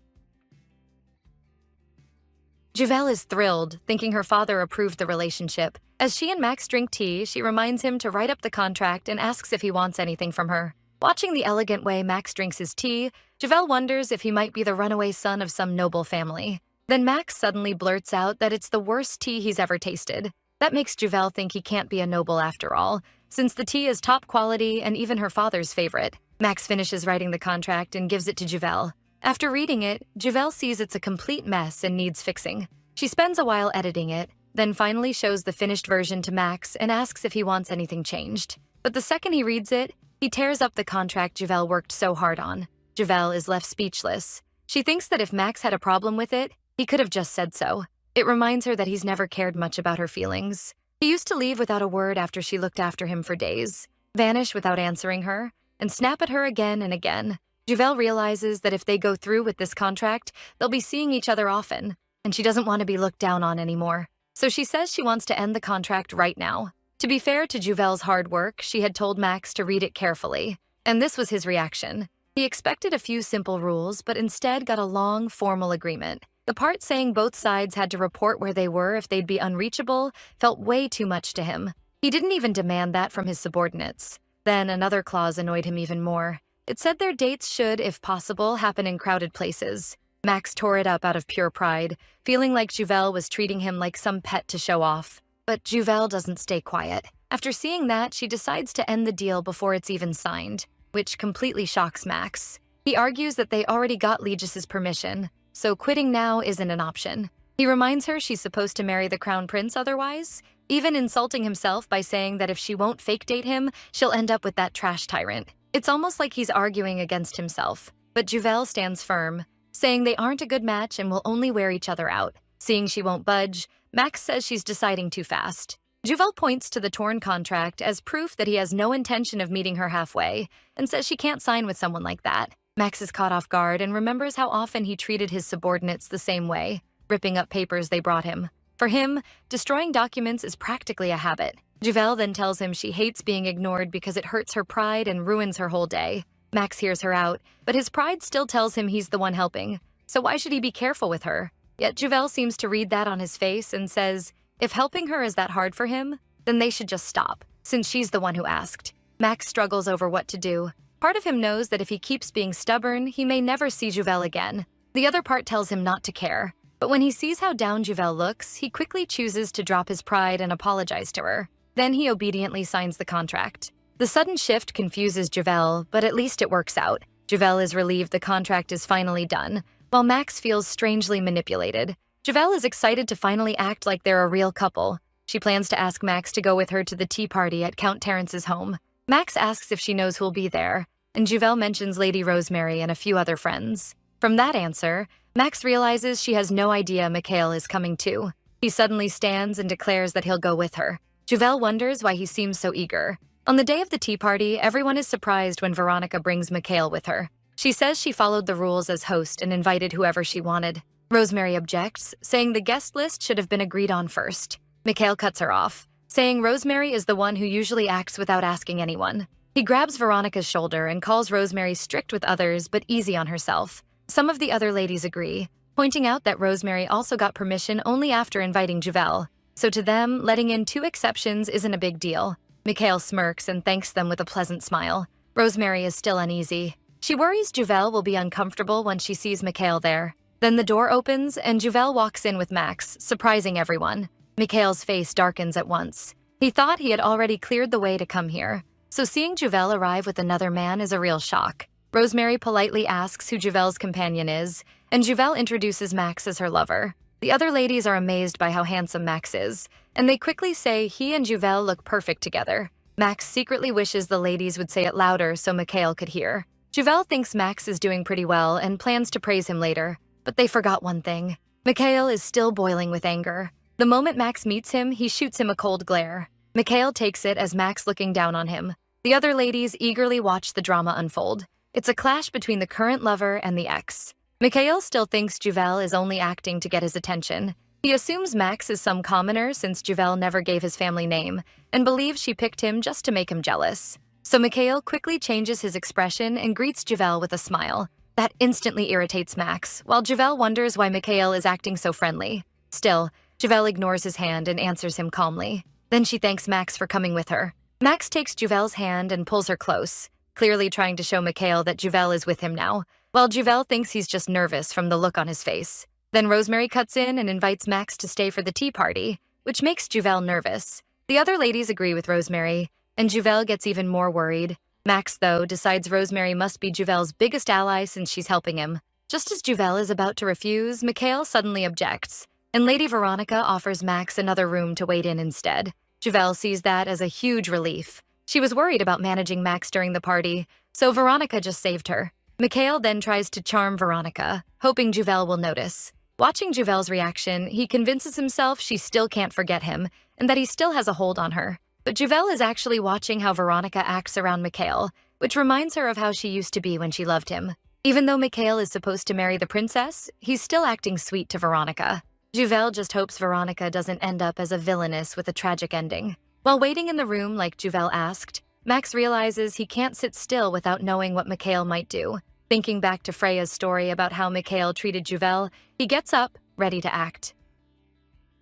Juvel is thrilled, thinking her father approved the relationship. As she and Max drink tea, she reminds him to write up the contract and asks if he wants anything from her. Watching the elegant way Max drinks his tea, Juvel wonders if he might be the runaway son of some noble family. Then Max suddenly blurts out that it's the worst tea he's ever tasted. That makes Juvel think he can't be a noble after all, since the tea is top quality and even her father's favorite. Max finishes writing the contract and gives it to Juvel. After reading it, Juvel sees it's a complete mess and needs fixing. She spends a while editing it, then finally shows the finished version to Max and asks if he wants anything changed. But the second he reads it, he tears up the contract Juvel worked so hard on. Juvel is left speechless. She thinks that if Max had a problem with it, he could have just said so. It reminds her that he's never cared much about her feelings. He used to leave without a word after she looked after him for days, vanish without answering her, and snap at her again and again. Juvel realizes that if they go through with this contract, they'll be seeing each other often, and she doesn't want to be looked down on anymore. So she says she wants to end the contract right now. To be fair to Juvel's hard work, she had told Max to read it carefully, and this was his reaction. He expected a few simple rules, but instead got a long, formal agreement. The part saying both sides had to report where they were if they'd be unreachable felt way too much to him. He didn't even demand that from his subordinates. Then another clause annoyed him even more. It said their dates should, if possible, happen in crowded places. Max tore it up out of pure pride, feeling like Juvel was treating him like some pet to show off. But Juvel doesn't stay quiet. After seeing that, she decides to end the deal before it's even signed, which completely shocks Max. He argues that they already got Legis's permission, so quitting now isn't an option. He reminds her she's supposed to marry the crown prince otherwise, even insulting himself by saying that if she won't fake date him, she'll end up with that trash tyrant. It's almost like he's arguing against himself, but Juvel stands firm, saying they aren't a good match and will only wear each other out. Seeing she won't budge, Max says she's deciding too fast. Juvel points to the torn contract as proof that he has no intention of meeting her halfway and says she can't sign with someone like that. Max is caught off guard and remembers how often he treated his subordinates the same way, ripping up papers they brought him. For him, destroying documents is practically a habit. Juvel then tells him she hates being ignored because it hurts her pride and ruins her whole day. Max hears her out, but his pride still tells him he's the one helping, so why should he be careful with her? Yet Juvel seems to read that on his face and says, if helping her is that hard for him, then they should just stop, since she's the one who asked. Max struggles over what to do. Part of him knows that if he keeps being stubborn, he may never see Juvel again. The other part tells him not to care. But when he sees how down Juvel looks, he quickly chooses to drop his pride and apologize to her. Then he obediently signs the contract. The sudden shift confuses Juvel, but at least it works out. Juvel is relieved the contract is finally done, while Max feels strangely manipulated. Juvel is excited to finally act like they're a real couple. She plans to ask Max to go with her to the tea party at Count Terrence's home. Max asks if she knows who'll be there, and Juvel mentions Lady Rosemary and a few other friends. From that answer, Max realizes she has no idea Mikhail is coming too. He suddenly stands and declares that he'll go with her. Juvel wonders why he seems so eager. On the day of the tea party, everyone is surprised when Veronica brings Mikhail with her. She says she followed the rules as host and invited whoever she wanted. Rosemary objects, saying the guest list should have been agreed on first. Mikhail cuts her off, saying Rosemary is the one who usually acts without asking anyone. He grabs Veronica's shoulder and calls Rosemary strict with others but easy on herself. Some of the other ladies agree, pointing out that Rosemary also got permission only after inviting Juvel. So to them, letting in 2 exceptions isn't a big deal. Mikhail smirks and thanks them with a pleasant smile. Rosemary is still uneasy. She worries Juvel will be uncomfortable when she sees Mikhail there. Then the door opens and Juvel walks in with Max, surprising everyone. Mikhail's face darkens at once. He thought he had already cleared the way to come here, so seeing Juvel arrive with another man is a real shock. Rosemary politely asks who Juvel's companion is, and Juvel introduces Max as her lover. The other ladies are amazed by how handsome Max is, and they quickly say he and Juvel look perfect together. Max secretly wishes the ladies would say it louder so Mikhail could hear. Juvel thinks Max is doing pretty well and plans to praise him later, but they forgot one thing. Mikhail is still boiling with anger. The moment Max meets him, he shoots him a cold glare. Mikhail takes it as Max looking down on him. The other ladies eagerly watch the drama unfold. It's a clash between the current lover and the ex. Mikhail still thinks Juvel is only acting to get his attention. He assumes Max is some commoner since Juvel never gave his family name, and believes she picked him just to make him jealous. So Mikhail quickly changes his expression and greets Juvel with a smile. That instantly irritates Max, while Juvel wonders why Mikhail is acting so friendly. Still, Juvel ignores his hand and answers him calmly. Then she thanks Max for coming with her. Max takes Juvel's hand and pulls her close, clearly trying to show Mikhail that Juvel is with him now, while Juvel thinks he's just nervous from the look on his face. Then Rosemary cuts in and invites Max to stay for the tea party, which makes Juvel nervous. The other ladies agree with Rosemary, and Juvel gets even more worried. Max, though, decides Rosemary must be Juvel's biggest ally since she's helping him. Just as Juvel is about to refuse, Mikhail suddenly objects, and Lady Veronica offers Max another room to wait in instead. Juvel sees that as a huge relief. She was worried about managing Max during the party, so Veronica just saved her. Mikhail then tries to charm Veronica, hoping Juvel will notice. Watching Juvel's reaction, he convinces himself she still can't forget him and that he still has a hold on her. But Juvel is actually watching how Veronica acts around Mikhail, which reminds her of how she used to be when she loved him. Even though Mikhail is supposed to marry the princess, he's still acting sweet to Veronica. Juvel just hopes Veronica doesn't end up as a villainess with a tragic ending. While waiting in the room like Juvel asked, Max realizes he can't sit still without knowing what Mikhail might do. Thinking back to Freya's story about how Mikhail treated Juvel, he gets up, ready to act.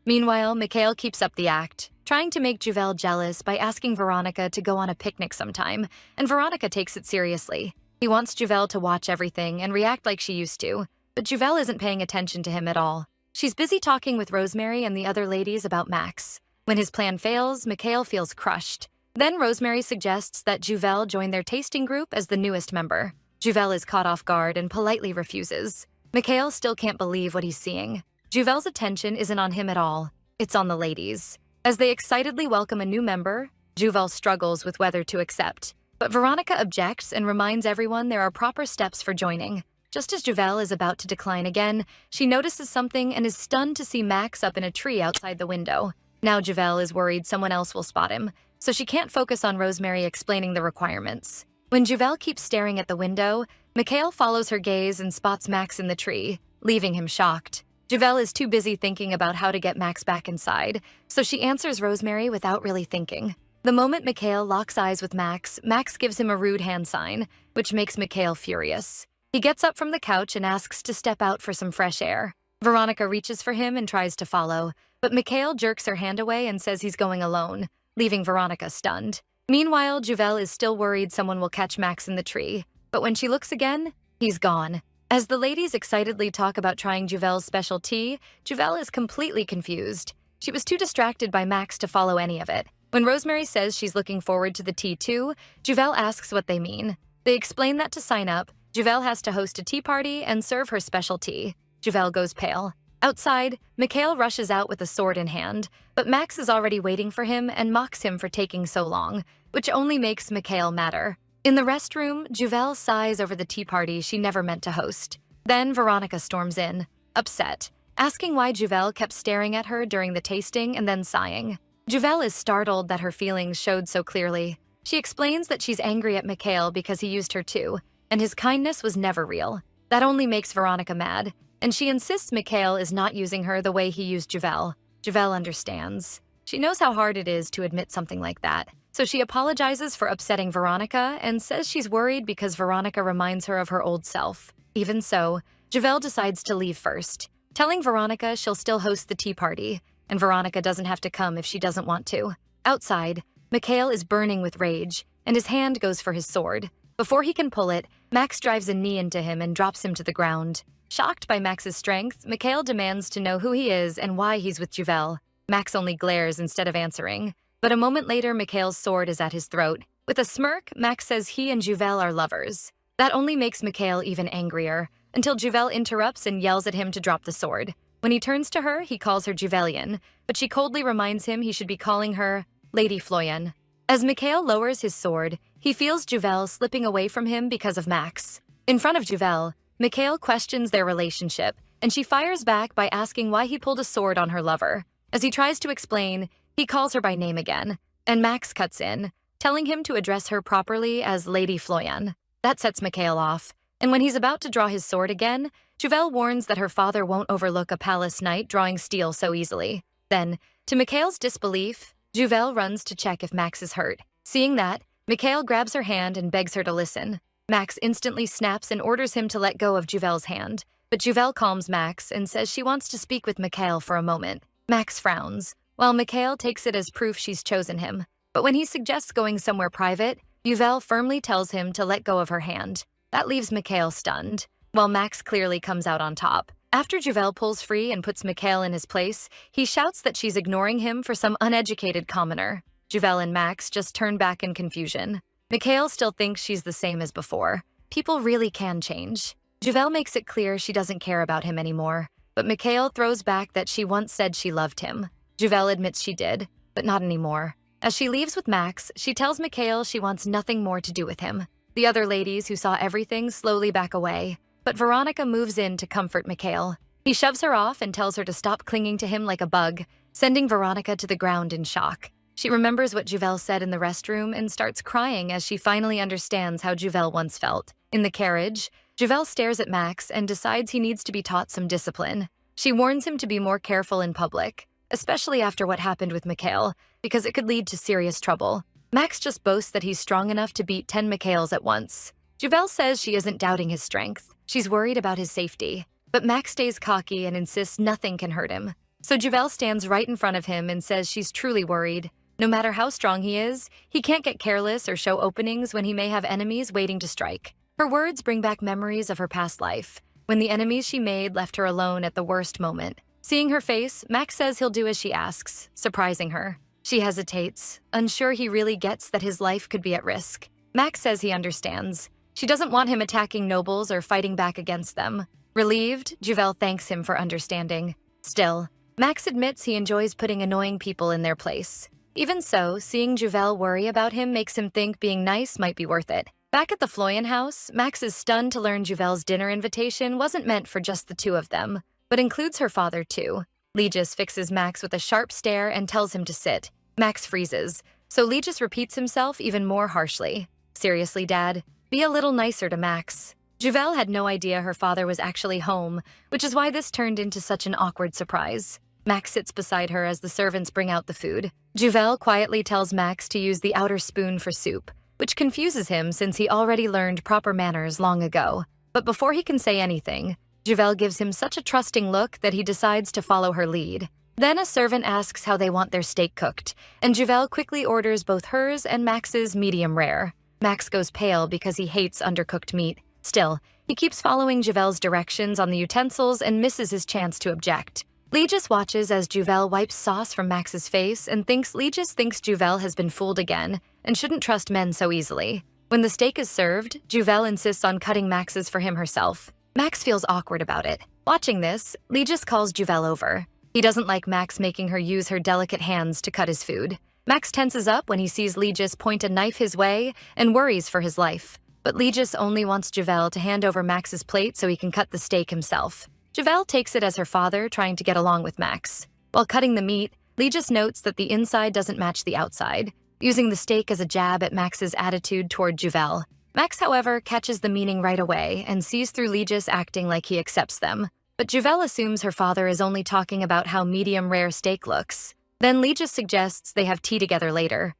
Meanwhile, Mikhail keeps up the act, trying to make Juvel jealous by asking Veronica to go on a picnic sometime, and Veronica takes it seriously. He wants Juvel to watch everything and react like she used to, but Juvel isn't paying attention to him at all. She's busy talking with Rosemary and the other ladies about Max. When his plan fails, Mikhail feels crushed. Then Rosemary suggests that Juvel join their tasting group as the newest member. Juvel is caught off guard and politely refuses. Mikhail still can't believe what he's seeing. Juvel's attention isn't on him at all. It's on the ladies. As they excitedly welcome a new member, Juvel struggles with whether to accept. But Veronica objects and reminds everyone there are proper steps for joining. Just as Juvel is about to decline again, she notices something and is stunned to see Max up in a tree outside the window. Now Juvel is worried someone else will spot him, so she can't focus on Rosemary explaining the requirements. When Juvel keeps staring at the window, Mikhail follows her gaze and spots Max in the tree, leaving him shocked. Juvel is too busy thinking about how to get Max back inside, so she answers Rosemary without really thinking. The moment Mikhail locks eyes with Max, Max gives him a rude hand sign, which makes Mikhail furious. He gets up from the couch and asks to step out for some fresh air. Veronica reaches for him and tries to follow, but Mikhail jerks her hand away and says he's going alone, leaving Veronica stunned. Meanwhile, Juvel is still worried someone will catch Max in the tree, but when she looks again, he's gone. As the ladies excitedly talk about trying Juvel's special tea, Juvel is completely confused. She was too distracted by Max to follow any of it. When Rosemary says she's looking forward to the tea too, Juvel asks what they mean. They explain that to sign up, Juvel has to host a tea party and serve her special tea. Juvel goes pale. Outside, Mikhail rushes out with a sword in hand, but Max is already waiting for him and mocks him for taking so long, which only makes Mikhail madder. In the restroom, Juvel sighs over the tea party she never meant to host. Then Veronica storms in, upset, asking why Juvel kept staring at her during the tasting and then sighing. Juvel is startled that her feelings showed so clearly. She explains that she's angry at Mikhail because he used her too, and his kindness was never real. That only makes Veronica mad, and she insists Mikhail is not using her the way he used Juvel. Juvel understands. She knows how hard it is to admit something like that, so she apologizes for upsetting Veronica and says she's worried because Veronica reminds her of her old self. Even so, Juvel decides to leave first, telling Veronica she'll still host the tea party, and Veronica doesn't have to come if she doesn't want to. Outside, Mikhail is burning with rage, and his hand goes for his sword. Before he can pull it, Max drives a knee into him and drops him to the ground. Shocked by Max's strength, Mikhail demands to know who he is and why he's with Juvel. Max only glares instead of answering, but a moment later Mikhail's sword is at his throat. With a smirk, Max says he and Juvel are lovers. That only makes Mikhail even angrier, until Juvel interrupts and yells at him to drop the sword. When he turns to her, he calls her Juvelian, but she coldly reminds him he should be calling her Lady Floyan. As Mikhail lowers his sword, he feels Juvel slipping away from him because of Max. In front of Juvel, Mikhail questions their relationship, and she fires back by asking why he pulled a sword on her lover. As he tries to explain, he calls her by name again, and Max cuts in, telling him to address her properly as Lady Floyan. That sets Mikhail off, and when he's about to draw his sword again, Juvel warns that her father won't overlook a palace knight drawing steel so easily. Then, to Mikhail's disbelief, Juvel runs to check if Max is hurt. Seeing that, Mikhail grabs her hand and begs her to listen. Max instantly snaps and orders him to let go of Juvel's hand, but Juvel calms Max and says she wants to speak with Mikhail for a moment. Max frowns, while Mikhail takes it as proof she's chosen him. But when he suggests going somewhere private, Juvel firmly tells him to let go of her hand. That leaves Mikhail stunned, while Max clearly comes out on top. After Juvel pulls free and puts Mikhail in his place, he shouts that she's ignoring him for some uneducated commoner. Juvel and Max just turn back in confusion. Mikhail still thinks she's the same as before. People really can change. Juvel makes it clear she doesn't care about him anymore, but Mikhail throws back that she once said she loved him. Juvel admits she did, but not anymore. As she leaves with Max, she tells Mikhail she wants nothing more to do with him. The other ladies who saw everything slowly back away, but Veronica moves in to comfort Mikhail. He shoves her off and tells her to stop clinging to him like a bug, sending Veronica to the ground in shock. She remembers what Juvel said in the restroom and starts crying as she finally understands how Juvel once felt. In the carriage, Juvel stares at Max and decides he needs to be taught some discipline. She warns him to be more careful in public, especially after what happened with Mikhail, because it could lead to serious trouble. Max just boasts that he's strong enough to beat 10 Mikhails at once. Juvel says she isn't doubting his strength. She's worried about his safety. But Max stays cocky and insists nothing can hurt him. So Juvel stands right in front of him and says she's truly worried. No matter how strong he is, he can't get careless or show openings when he may have enemies waiting to strike. Her words bring back memories of her past life, when the enemies she made left her alone at the worst moment. Seeing her face, Max says he'll do as she asks, surprising her. She hesitates, unsure he really gets that his life could be at risk. Max says he understands. She doesn't want him attacking nobles or fighting back against them. Relieved, Juvel thanks him for understanding. Still, Max admits he enjoys putting annoying people in their place. Even so, seeing Juvel worry about him makes him think being nice might be worth it. Back at the Floyan house, Max is stunned to learn Juvel's dinner invitation wasn't meant for just the two of them, but includes her father too. Legis fixes Max with a sharp stare and tells him to sit. Max freezes, so Legis repeats himself even more harshly. Seriously, Dad, be a little nicer to Max. Juvel had no idea her father was actually home, which is why this turned into such an awkward surprise. Max sits beside her as the servants bring out the food. Juvel quietly tells Max to use the outer spoon for soup, which confuses him since he already learned proper manners long ago. But before he can say anything, Juvel gives him such a trusting look that he decides to follow her lead. Then a servant asks how they want their steak cooked, and Juvel quickly orders both hers and Max's medium rare. Max goes pale because he hates undercooked meat. Still, he keeps following Juvel's directions on the utensils and misses his chance to object. Legis watches as Juvel wipes sauce from Max's face and thinks Legis thinks Juvel has been fooled again and shouldn't trust men so easily. When the steak is served, Juvel insists on cutting Max's for him herself. Max feels awkward about it. Watching this, Legis calls Juvel over. He doesn't like Max making her use her delicate hands to cut his food. Max tenses up when he sees Legis point a knife his way and worries for his life. But Legis only wants Juvel to hand over Max's plate so he can cut the steak himself. Juvel takes it as her father trying to get along with Max. While cutting the meat, Legis notes that the inside doesn't match the outside, using the steak as a jab at Max's attitude toward Juvel. Max, however, catches the meaning right away and sees through Legis acting like he accepts them. But Juvel assumes her father is only talking about how medium-rare steak looks. Then Legis suggests they have tea together later.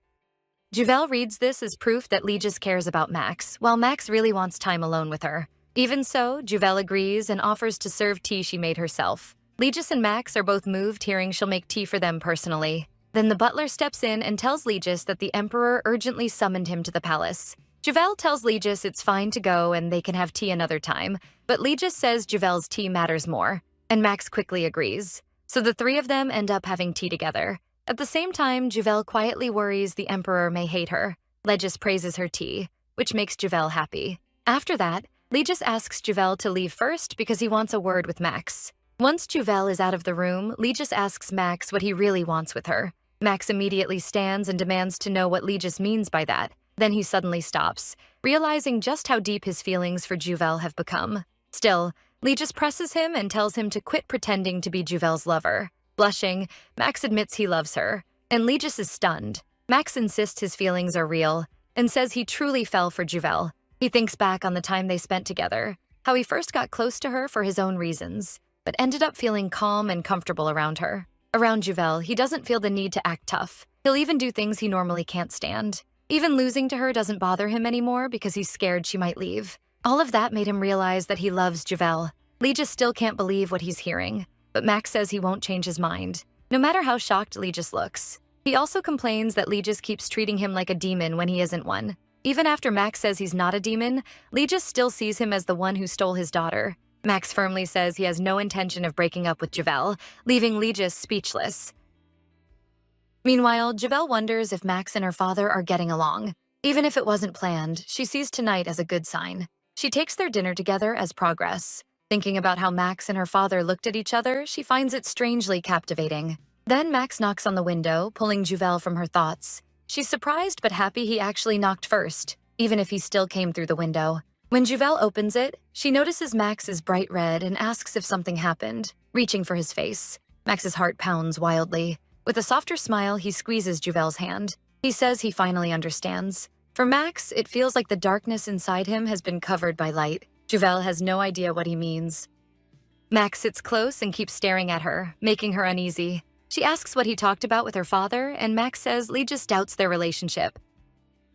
Juvel reads this as proof that Legis cares about Max, while Max really wants time alone with her. Even so, Juvel agrees and offers to serve tea she made herself. Legis and Max are both moved hearing she'll make tea for them personally. Then the butler steps in and tells Legis that the Emperor urgently summoned him to the palace. Juvel tells Legis it's fine to go and they can have tea another time, but Legis says Juvel's tea matters more, and Max quickly agrees. So the three of them end up having tea together. At the same time, Juvel quietly worries the Emperor may hate her. Legis praises her tea, which makes Juvel happy. After that, Legis asks Juvel to leave first because he wants a word with Max. Once Juvel is out of the room, Legis asks Max what he really wants with her. Max immediately stands and demands to know what Legis means by that. Then he suddenly stops, realizing just how deep his feelings for Juvel have become. Still, Legis presses him and tells him to quit pretending to be Juvel's lover. Blushing, Max admits he loves her, and Legis is stunned. Max insists his feelings are real, and says he truly fell for Juvel. He thinks back on the time they spent together, how he first got close to her for his own reasons, but ended up feeling calm and comfortable around her. Around Juvel, he doesn't feel the need to act tough. He'll even do things he normally can't stand. Even losing to her doesn't bother him anymore because he's scared she might leave. All of that made him realize that he loves Juvel. Legis still can't believe what he's hearing, but Max says he won't change his mind, no matter how shocked Legis looks. He also complains that Legis keeps treating him like a demon when he isn't one. Even after Max says he's not a demon, Legis still sees him as the one who stole his daughter. Max firmly says he has no intention of breaking up with Juvel, leaving Legis speechless. Meanwhile, Juvel wonders if Max and her father are getting along. Even if it wasn't planned, she sees tonight as a good sign. She takes their dinner together as progress. Thinking about how Max and her father looked at each other, she finds it strangely captivating. Then Max knocks on the window, pulling Juvel from her thoughts. She's surprised but happy he actually knocked first, even if he still came through the window. When Juvel opens it, she notices Max is bright red and asks if something happened, reaching for his face. Max's heart pounds wildly. With a softer smile, he squeezes Juvel's hand. He says he finally understands. For Max, it feels like the darkness inside him has been covered by light. Juvel has no idea what he means. Max sits close and keeps staring at her, making her uneasy. She asks what he talked about with her father, and Max says Lee just doubts their relationship.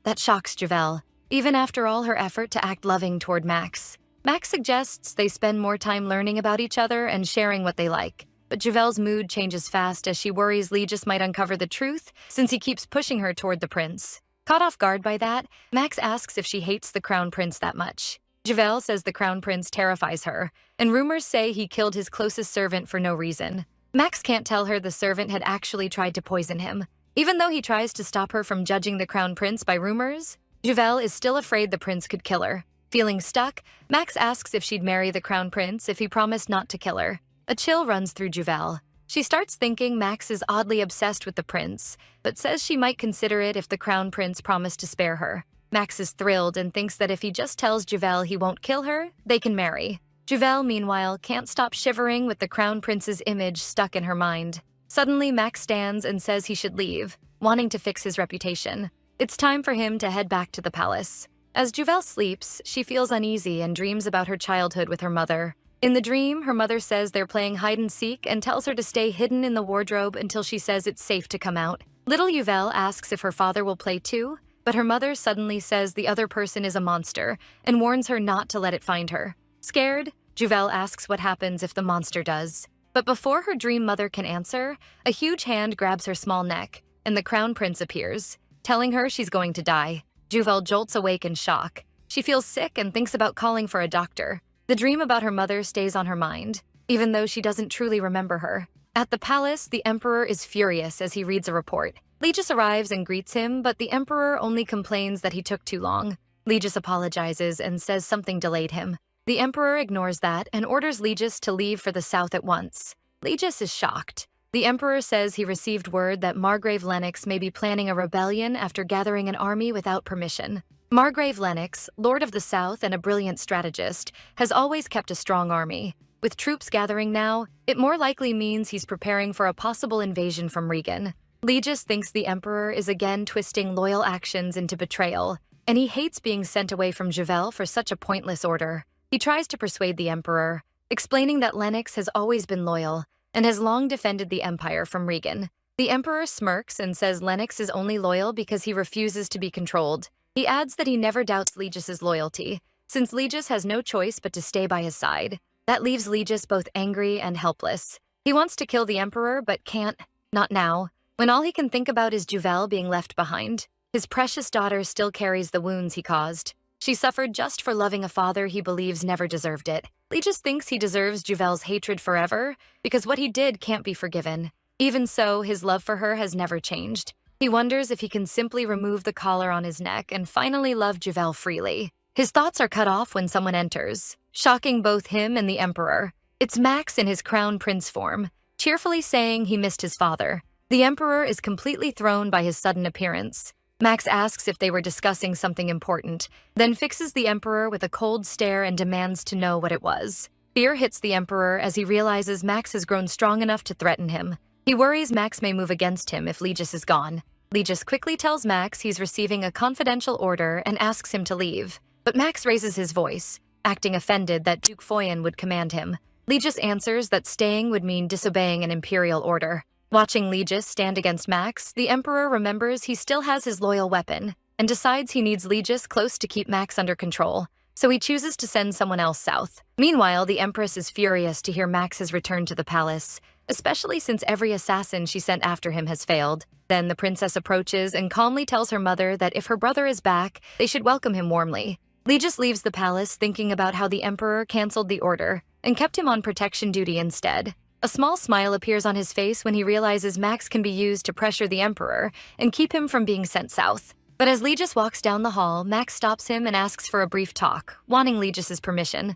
That shocks Juvel, even after all her effort to act loving toward Max. Max suggests they spend more time learning about each other and sharing what they like. But Juvel's mood changes fast as she worries Lee just might uncover the truth since he keeps pushing her toward the prince. Caught off guard by that, Max asks if she hates the crown prince that much. Juvel says the crown prince terrifies her, and rumors say he killed his closest servant for no reason. Max can't tell her the servant had actually tried to poison him. Even though he tries to stop her from judging the crown prince by rumors, Juvel is still afraid the prince could kill her. Feeling stuck, Max asks if she'd marry the crown prince if he promised not to kill her. A chill runs through Juvel. She starts thinking Max is oddly obsessed with the prince, but says she might consider it if the crown prince promised to spare her. Max is thrilled and thinks that if he just tells Juvel he won't kill her, they can marry. Juvel, meanwhile, can't stop shivering with the crown prince's image stuck in her mind. Suddenly, Max stands and says he should leave, wanting to fix his reputation. It's time for him to head back to the palace. As Juvel sleeps, she feels uneasy and dreams about her childhood with her mother. In the dream, her mother says they're playing hide-and-seek and tells her to stay hidden in the wardrobe until she says it's safe to come out. Little Juvel asks if her father will play too, but her mother suddenly says the other person is a monster and warns her not to let it find her. Scared, Juvel asks what happens if the monster does. But before her dream mother can answer, a huge hand grabs her small neck, and the crown prince appears, telling her she's going to die. Juvel jolts awake in shock. She feels sick and thinks about calling for a doctor. The dream about her mother stays on her mind, even though she doesn't truly remember her. At the palace, the emperor is furious as he reads a report. Legis arrives and greets him, but the emperor only complains that he took too long. Legis apologizes and says something delayed him. The emperor ignores that and orders Legis to leave for the south at once. Legis is shocked. The emperor says he received word that Margrave Lennox may be planning a rebellion after gathering an army without permission. Margrave Lennox, Lord of the South and a brilliant strategist, has always kept a strong army. With troops gathering now, it more likely means he's preparing for a possible invasion from Regan. Legis thinks the emperor is again twisting loyal actions into betrayal, and he hates being sent away from Juvel for such a pointless order. He tries to persuade the emperor, explaining that Lennox has always been loyal and has long defended the empire from Regan. The emperor smirks and says Lennox is only loyal because he refuses to be controlled. He adds that he never doubts Legis's loyalty, since Legis has no choice but to stay by his side. That leaves Legis both angry and helpless. He wants to kill the emperor, but can't, not now, when all he can think about is Juvel being left behind. His precious daughter still carries the wounds he caused. She suffered just for loving a father he believes never deserved it. Legis thinks he deserves Juvel's hatred forever, because what he did can't be forgiven. Even so, his love for her has never changed. He wonders if he can simply remove the collar on his neck and finally love Juvel freely. His thoughts are cut off when someone enters, shocking both him and the emperor. It's Max in his crown prince form, cheerfully saying he missed his father. The emperor is completely thrown by his sudden appearance. Max asks if they were discussing something important, then fixes the emperor with a cold stare and demands to know what it was. Fear hits the emperor as he realizes Max has grown strong enough to threaten him. He worries Max may move against him if Legis is gone. Legis quickly tells Max he's receiving a confidential order and asks him to leave. But Max raises his voice, acting offended that Duke Foyen would command him. Legis answers that staying would mean disobeying an imperial order. Watching Legis stand against Max, the emperor remembers he still has his loyal weapon and decides he needs Legis close to keep Max under control, so he chooses to send someone else south. Meanwhile, the empress is furious to hear Max has returned to the palace, especially since every assassin she sent after him has failed. Then the princess approaches and calmly tells her mother that if her brother is back, they should welcome him warmly. Legis leaves the palace thinking about how the emperor canceled the order and kept him on protection duty instead. A small smile appears on his face when he realizes Max can be used to pressure the emperor and keep him from being sent south. But as Legis walks down the hall, Max stops him and asks for a brief talk, wanting Legis's permission.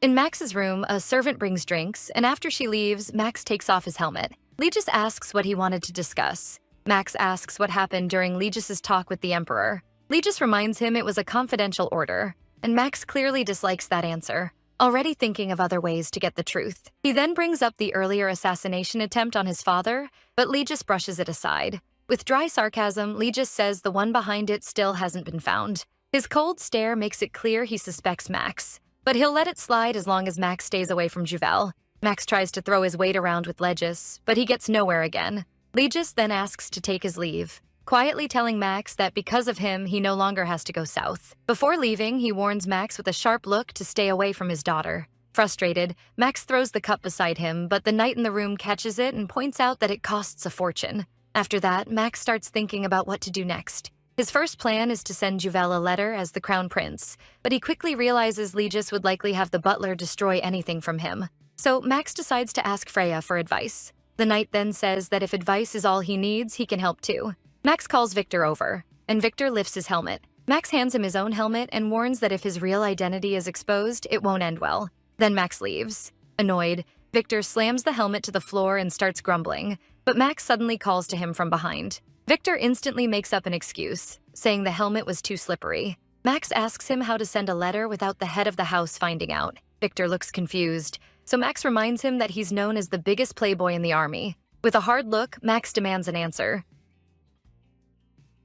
In Max's room, a servant brings drinks, and after she leaves, Max takes off his helmet. Legis asks what he wanted to discuss. Max asks what happened during Legis's talk with the emperor. Legis reminds him it was a confidential order, and Max clearly dislikes that answer, already thinking of other ways to get the truth. He then brings up the earlier assassination attempt on his father, but Legis brushes it aside. With dry sarcasm, Legis says the one behind it still hasn't been found. His cold stare makes it clear he suspects Max, but he'll let it slide as long as Max stays away from Juvel. Max tries to throw his weight around with Legis, but he gets nowhere again. Legis then asks to take his leave, quietly telling Max that because of him, he no longer has to go south. Before leaving, he warns Max with a sharp look to stay away from his daughter. Frustrated, Max throws the cup beside him, but the knight in the room catches it and points out that it costs a fortune. After that, Max starts thinking about what to do next. His first plan is to send Juvel a letter as the crown prince, but he quickly realizes Legis would likely have the butler destroy anything from him. So Max decides to ask Freya for advice. The knight then says that if advice is all he needs, he can help too. Max calls Victor over, and Victor lifts his helmet. Max hands him his own helmet and warns that if his real identity is exposed, it won't end well. Then Max leaves. Annoyed, Victor slams the helmet to the floor and starts grumbling, but Max suddenly calls to him from behind. Victor instantly makes up an excuse, saying the helmet was too slippery. Max asks him how to send a letter without the head of the house finding out. Victor looks confused, so Max reminds him that he's known as the biggest playboy in the army. With a hard look, Max demands an answer.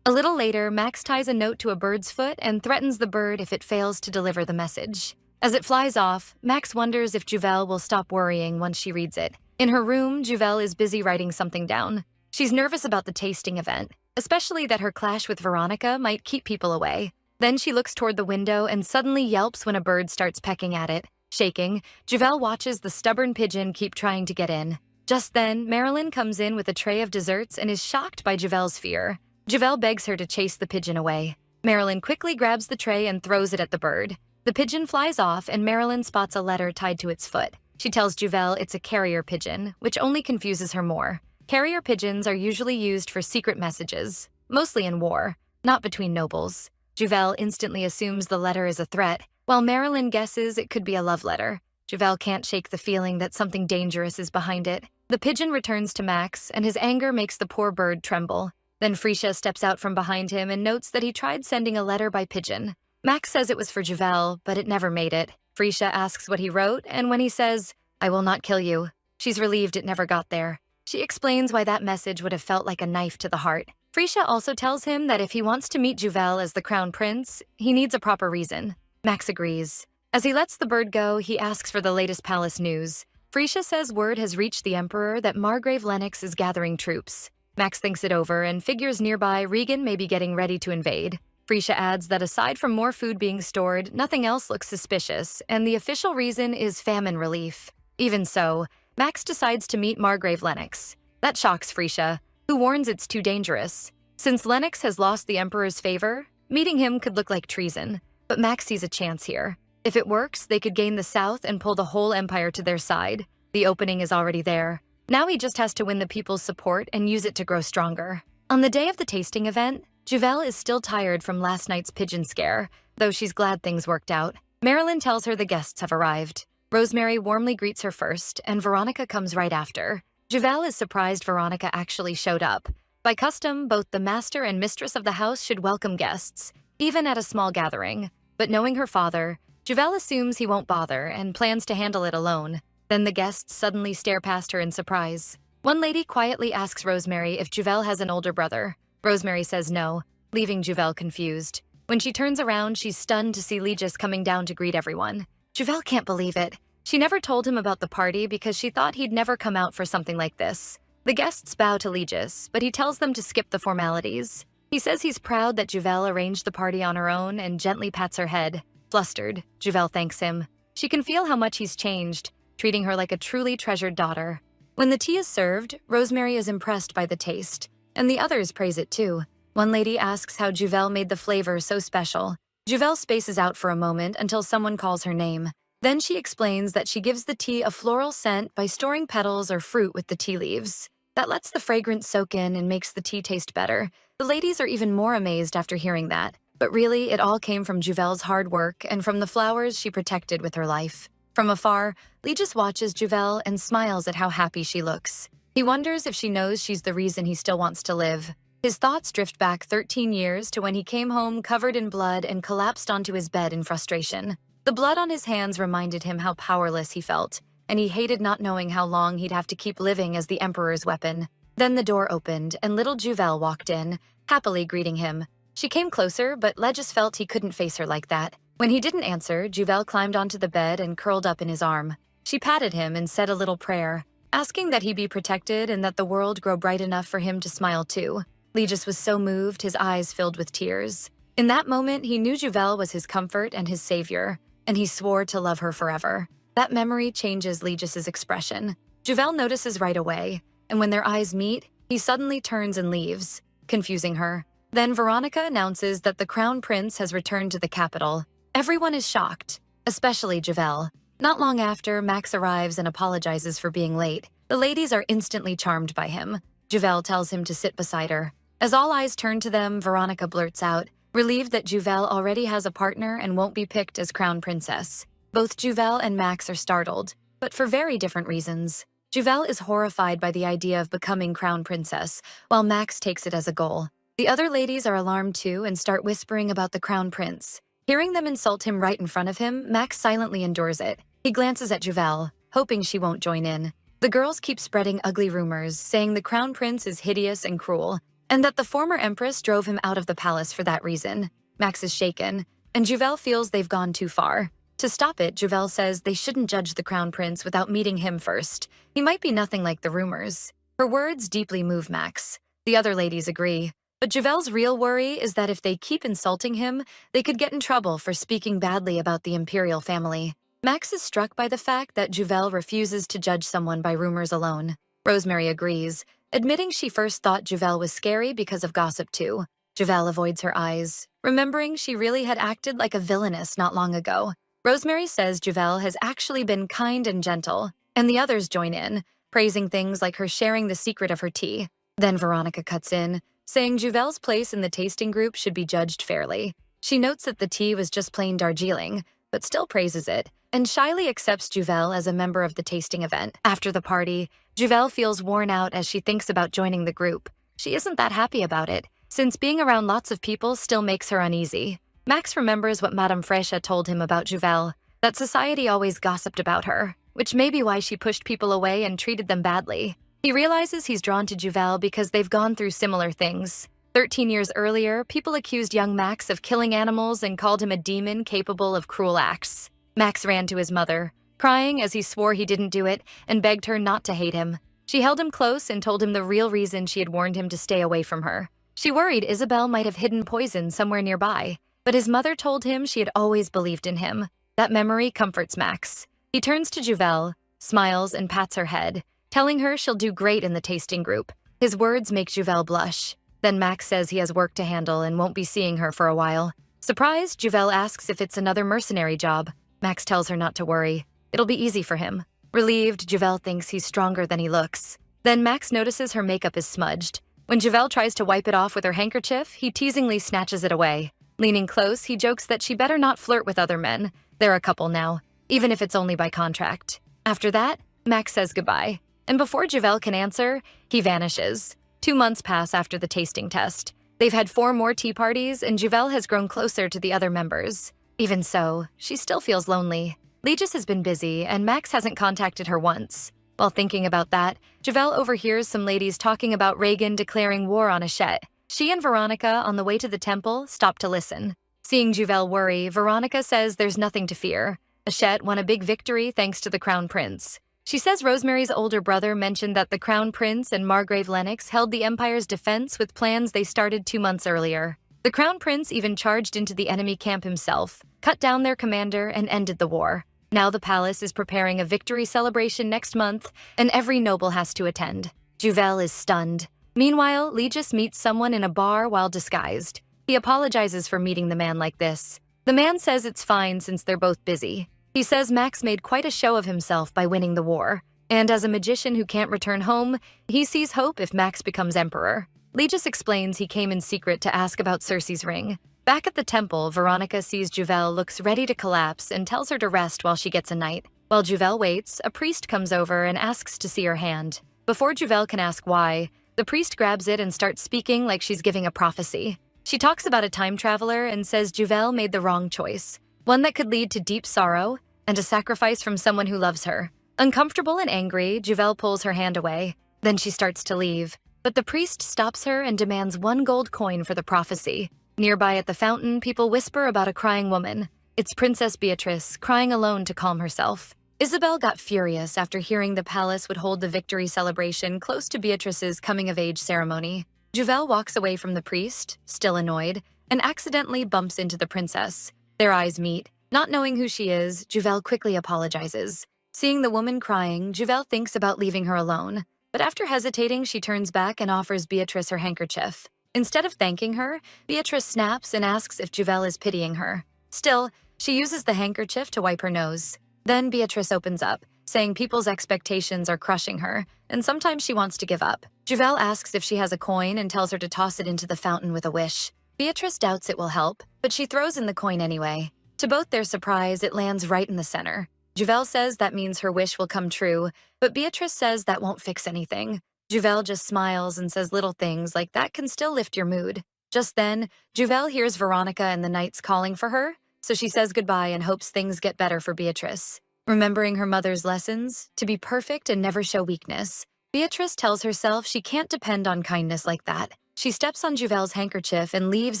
A little later, Max ties a note to a bird's foot and threatens the bird if it fails to deliver the message. As it flies off, Max wonders if Juvel will stop worrying once she reads it. In her room, Juvel is busy writing something down. She's nervous about the tasting event, especially that her clash with Veronica might keep people away. Then she looks toward the window and suddenly yelps when a bird starts pecking at it. Shaking, Juvel watches the stubborn pigeon keep trying to get in. Just then, Marilyn comes in with a tray of desserts and is shocked by Juvel's fear. Juvel begs her to chase the pigeon away. Marilyn quickly grabs the tray and throws it at the bird. The pigeon flies off and Marilyn spots a letter tied to its foot. She tells Juvel it's a carrier pigeon, which only confuses her more. Carrier pigeons are usually used for secret messages, mostly in war, not between nobles. Juvel instantly assumes the letter is a threat, while Marilyn guesses it could be a love letter. Juvel can't shake the feeling that something dangerous is behind it. The pigeon returns to Max, and his anger makes the poor bird tremble. Then Freya steps out from behind him and notes that he tried sending a letter by pigeon. Max says it was for Juvel, but it never made it. Freya asks what he wrote, and when he says, "I will not kill you," she's relieved it never got there. She explains why that message would have felt like a knife to the heart. Freya also tells him that if he wants to meet Juvel as the crown prince, he needs a proper reason. Max agrees. As he lets the bird go, he asks for the latest palace news. Freya says word has reached the emperor that Margrave Lennox is gathering troops. Max thinks it over and figures nearby Regan may be getting ready to invade. Freya adds that aside from more food being stored, nothing else looks suspicious, and the official reason is famine relief. Even so, Max decides to meet Margrave Lennox. That shocks Freya, who warns it's too dangerous. Since Lennox has lost the Emperor's favor, meeting him could look like treason, but Max sees a chance here. If it works, they could gain the south and pull the whole empire to their side. The opening is already there. Now he just has to win the people's support and use it to grow stronger. On the day of the tasting event, Juvel is still tired from last night's pigeon scare, though she's glad things worked out. Marilyn tells her the guests have arrived. Rosemary warmly greets her first, and Veronica comes right after. Juvel is surprised Veronica actually showed up. By custom, both the master and mistress of the house should welcome guests, even at a small gathering. But knowing her father, Juvel assumes he won't bother and plans to handle it alone. Then the guests suddenly stare past her in surprise. One lady quietly asks Rosemary if Juvel has an older brother. Rosemary says no, leaving Juvel confused. When she turns around, she's stunned to see Legis coming down to greet everyone. Juvel can't believe it. She never told him about the party because she thought he'd never come out for something like this. The guests bow to Legis, but he tells them to skip the formalities. He says he's proud that Juvel arranged the party on her own and gently pats her head. Flustered, Juvel thanks him. She can feel how much he's changed, treating her like a truly treasured daughter. When the tea is served, Rosemary is impressed by the taste, and the others praise it too. One lady asks how Juvel made the flavor so special. Juvel spaces out for a moment until someone calls her name. Then she explains that she gives the tea a floral scent by storing petals or fruit with the tea leaves. That lets the fragrance soak in and makes the tea taste better. The ladies are even more amazed after hearing that. But really, it all came from Juvel's hard work and from the flowers she protected with her life. From afar, Legis watches Juvel and smiles at how happy she looks. He wonders if she knows she's the reason he still wants to live. His thoughts drift back 13 years to when he came home covered in blood and collapsed onto his bed in frustration. The blood on his hands reminded him how powerless he felt, and he hated not knowing how long he'd have to keep living as the Emperor's weapon. Then the door opened, and little Juvel walked in, happily greeting him. She came closer, but Legis felt he couldn't face her like that. When he didn't answer, Juvel climbed onto the bed and curled up in his arm. She patted him and said a little prayer, asking that he be protected and that the world grow bright enough for him to smile too. Legis was so moved, his eyes filled with tears. In that moment, he knew Juvel was his comfort and his savior, and he swore to love her forever. That memory changes Legis's expression. Juvel notices right away, and when their eyes meet, he suddenly turns and leaves, confusing her. Then Veronica announces that the Crown Prince has returned to the capital. Everyone is shocked, especially Juvel. Not long after, Max arrives and apologizes for being late. The ladies are instantly charmed by him. Juvel tells him to sit beside her. As all eyes turn to them, Veronica blurts out, relieved that Juvel already has a partner and won't be picked as Crown Princess. Both Juvel and Max are startled, but for very different reasons. Juvel is horrified by the idea of becoming Crown Princess, while Max takes it as a goal. The other ladies are alarmed too and start whispering about the Crown Prince. Hearing them insult him right in front of him, Max silently endures it. He glances at Juvel, hoping she won't join in. The girls keep spreading ugly rumors, saying the Crown Prince is hideous and cruel, and that the former Empress drove him out of the palace for that reason. Max is shaken, and Juvel feels they've gone too far. To stop it, Juvel says they shouldn't judge the Crown Prince without meeting him first. He might be nothing like the rumors. Her words deeply move Max. The other ladies agree. But Juvel's real worry is that if they keep insulting him, they could get in trouble for speaking badly about the imperial family. Max is struck by the fact that Juvel refuses to judge someone by rumors alone. Rosemary agrees, admitting she first thought Juvel was scary because of gossip too. Juvel avoids her eyes, remembering she really had acted like a villainess not long ago. Rosemary says Juvel has actually been kind and gentle, and the others join in, praising things like her sharing the secret of her tea. Then Veronica cuts in, saying Juvel's place in the tasting group should be judged fairly. She notes that the tea was just plain Darjeeling, but still praises it, and shyly accepts Juvel as a member of the tasting event. After the party, Juvel feels worn out as she thinks about joining the group. She isn't that happy about it, since being around lots of people still makes her uneasy. Max remembers what Madame Fresha told him about Juvel, that society always gossiped about her, which may be why she pushed people away and treated them badly. He realizes he's drawn to Juvel because they've gone through similar things. 13 years earlier, people accused young Max of killing animals and called him a demon capable of cruel acts. Max ran to his mother, crying as he swore he didn't do it and begged her not to hate him. She held him close and told him the real reason she had warned him to stay away from her. She worried Isabel might have hidden poison somewhere nearby, but his mother told him she had always believed in him. That memory comforts Max. He turns to Juvel, smiles and pats her head, telling her she'll do great in the tasting group. His words make Juvel blush. Then Max says he has work to handle and won't be seeing her for a while. Surprised, Juvel asks if it's another mercenary job. Max tells her not to worry. It'll be easy for him. Relieved, Juvel thinks he's stronger than he looks. Then Max notices her makeup is smudged. When Juvel tries to wipe it off with her handkerchief, he teasingly snatches it away. Leaning close, he jokes that she better not flirt with other men. They're a couple now, even if it's only by contract. After that, Max says goodbye. And before Juvel can answer, he vanishes. 2 months pass after the tasting test. They've had 4 more tea parties, and Juvel has grown closer to the other members. Even so, she still feels lonely. Legis has been busy, and Max hasn't contacted her once. While thinking about that, Juvel overhears some ladies talking about Reagan declaring war on Hachette. She and Veronica, on the way to the temple, stop to listen. Seeing Juvel worry, Veronica says there's nothing to fear. Hachette won a big victory thanks to the Crown Prince. She says Rosemary's older brother mentioned that the Crown Prince and Margrave Lennox held the Empire's defense with plans they started 2 months earlier. The Crown Prince even charged into the enemy camp himself, cut down their commander, and ended the war. Now the palace is preparing a victory celebration next month, and every noble has to attend. Juvel is stunned. Meanwhile, Legis meets someone in a bar while disguised. He apologizes for meeting the man like this. The man says it's fine since they're both busy. He says Max made quite a show of himself by winning the war, and as a magician who can't return home, he sees hope if Max becomes emperor. Legis explains he came in secret to ask about Cersei's ring. Back at the temple, Veronica sees Juvel looks ready to collapse and tells her to rest while she gets a night. While Juvel waits, a priest comes over and asks to see her hand. Before Juvel can ask why, the The priest grabs it and starts speaking like she's giving a prophecy. She talks about a time traveler and says Juvel made the wrong choice, one that could lead to deep sorrow and a sacrifice from someone who loves her. Uncomfortable and angry, Juvel pulls her hand away. Then she starts to leave, but the priest stops her and demands 1 gold coin for the prophecy. Nearby at the fountain, people whisper about a crying woman. It's Princess Beatrice, crying alone to calm herself. Isabel got furious after hearing the palace would hold the victory celebration close to Beatrice's coming-of-age ceremony. Juvel walks away from the priest, still annoyed, and accidentally bumps into the princess. Their eyes meet. Not knowing who she is, Juvel quickly apologizes. Seeing the woman crying, Juvel thinks about leaving her alone. But after hesitating, she turns back and offers Beatrice her handkerchief. Instead of thanking her, Beatrice snaps and asks if Juvel is pitying her. Still, she uses the handkerchief to wipe her nose. Then Beatrice opens up, saying people's expectations are crushing her, and sometimes she wants to give up. Juvel asks if she has a coin and tells her to toss it into the fountain with a wish. Beatrice doubts it will help, but she throws in the coin anyway. To both their surprise, it lands right in the center. Juvel says that means her wish will come true, but Beatrice says that won't fix anything. Juvel just smiles and says little things like that can still lift your mood. Just then, Juvel hears Veronica and the knights calling for her, so she says goodbye and hopes things get better for Beatrice. Remembering her mother's lessons, to be perfect and never show weakness, Beatrice tells herself she can't depend on kindness like that. She steps on Juvel's handkerchief and leaves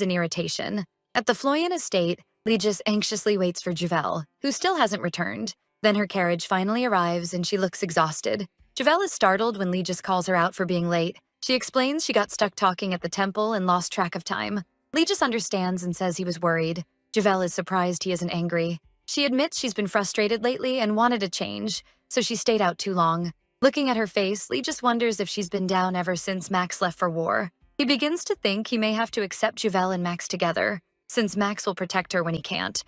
in irritation. At the Floyan estate, Legis anxiously waits for Juvel, who still hasn't returned. Then her carriage finally arrives and she looks exhausted. Juvel is startled when Legis calls her out for being late. She explains she got stuck talking at the temple and lost track of time. Legis understands and says he was worried. Juvel is surprised he isn't angry. She admits she's been frustrated lately and wanted a change, so she stayed out too long. Looking at her face, Legis wonders if she's been down ever since Max left for war. He begins to think he may have to accept Juvel and Max together, since Max will protect her when he can't.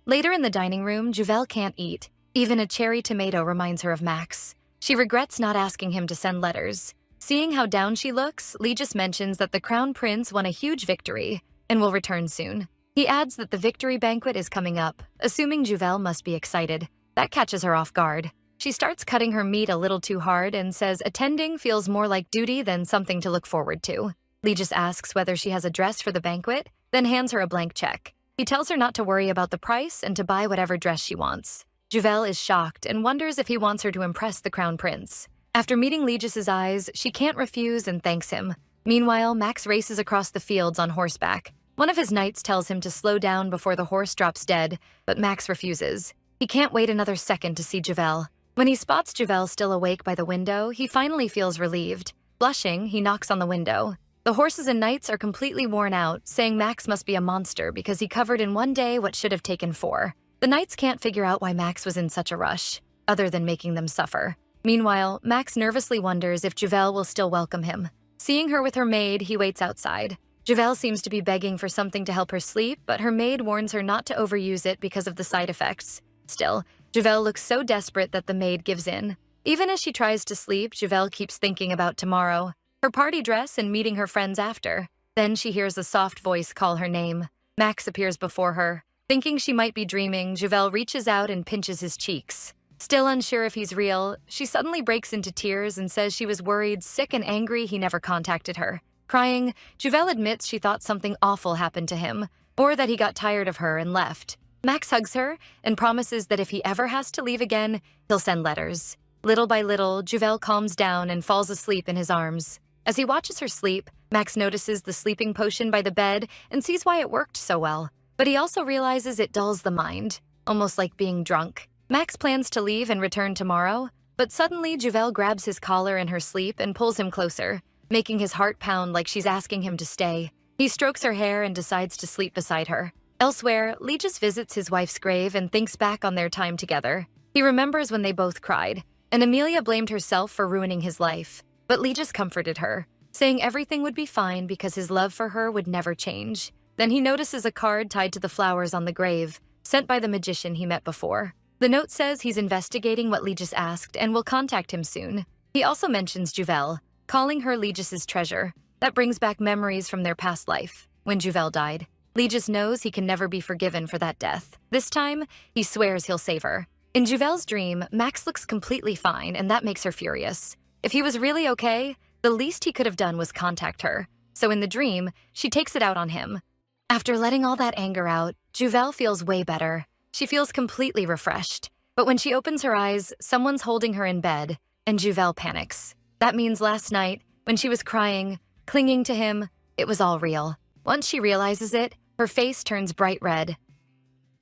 Later in the dining room, Juvel can't eat. Even a cherry tomato reminds her of Max. She regrets not asking him to send letters. Seeing how down she looks, Legis mentions that the Crown Prince won a huge victory and will return soon. He adds that the victory banquet is coming up, assuming Juvel must be excited. That catches her off guard. She starts cutting her meat a little too hard and says attending feels more like duty than something to look forward to. Legis asks whether she has a dress for the banquet, then hands her a blank check. He tells her not to worry about the price and to buy whatever dress she wants. Juvel is shocked and wonders if he wants her to impress the Crown Prince. After meeting Legis's eyes, she can't refuse and thanks him. Meanwhile, Max races across the fields on horseback. One of his knights tells him to slow down before the horse drops dead, but Max refuses. He can't wait another second to see Juvel. When he spots Juvel still awake by the window, he finally feels relieved. Blushing, he knocks on the window. The horses and knights are completely worn out, saying Max must be a monster because he covered in one day what should have taken 4. The knights can't figure out why Max was in such a rush, other than making them suffer. Meanwhile, Max nervously wonders if Juvel will still welcome him. Seeing her with her maid, he waits outside. Juvel seems to be begging for something to help her sleep, but her maid warns her not to overuse it because of the side effects. Still, Juvel looks so desperate that the maid gives in. Even as she tries to sleep, Juvel keeps thinking about tomorrow, her party dress and meeting her friends after. Then she hears a soft voice call her name. Max appears before her. Thinking she might be dreaming, Juvel reaches out and pinches his cheeks. Still unsure if he's real, she suddenly breaks into tears and says she was worried, sick and angry he never contacted her. Crying, Juvel admits she thought something awful happened to him, or that he got tired of her and left. Max hugs her and promises that if he ever has to leave again, he'll send letters. Little by little, Juvel calms down and falls asleep in his arms. As he watches her sleep, Max notices the sleeping potion by the bed and sees why it worked so well. But he also realizes it dulls the mind, almost like being drunk. Max plans to leave and return tomorrow, but suddenly Juvel grabs his collar in her sleep and pulls him closer, making his heart pound like she's asking him to stay. He strokes her hair and decides to sleep beside her. Elsewhere, Legis visits his wife's grave and thinks back on their time together. He remembers when they both cried, and Amelia blamed herself for ruining his life. But Legis comforted her, saying everything would be fine because his love for her would never change. Then he notices a card tied to the flowers on the grave, sent by the magician he met before. The note says he's investigating what Legis asked and will contact him soon. He also mentions Juvel, calling her Legis's treasure. That brings back memories from their past life, when Juvel died. Legis knows he can never be forgiven for that death. This time, he swears he'll save her. In Juvel's dream, Max looks completely fine, and that makes her furious. If he was really okay, The least he could have done was contact her, so in the dream, she takes it out on him. After letting all that anger out, Juvel feels way better. She feels completely refreshed. But when she opens her eyes, someone's holding her in bed, and Juvel panics. That means last night, when she was crying, clinging to him, it was all real. Once she realizes it, her face turns bright red.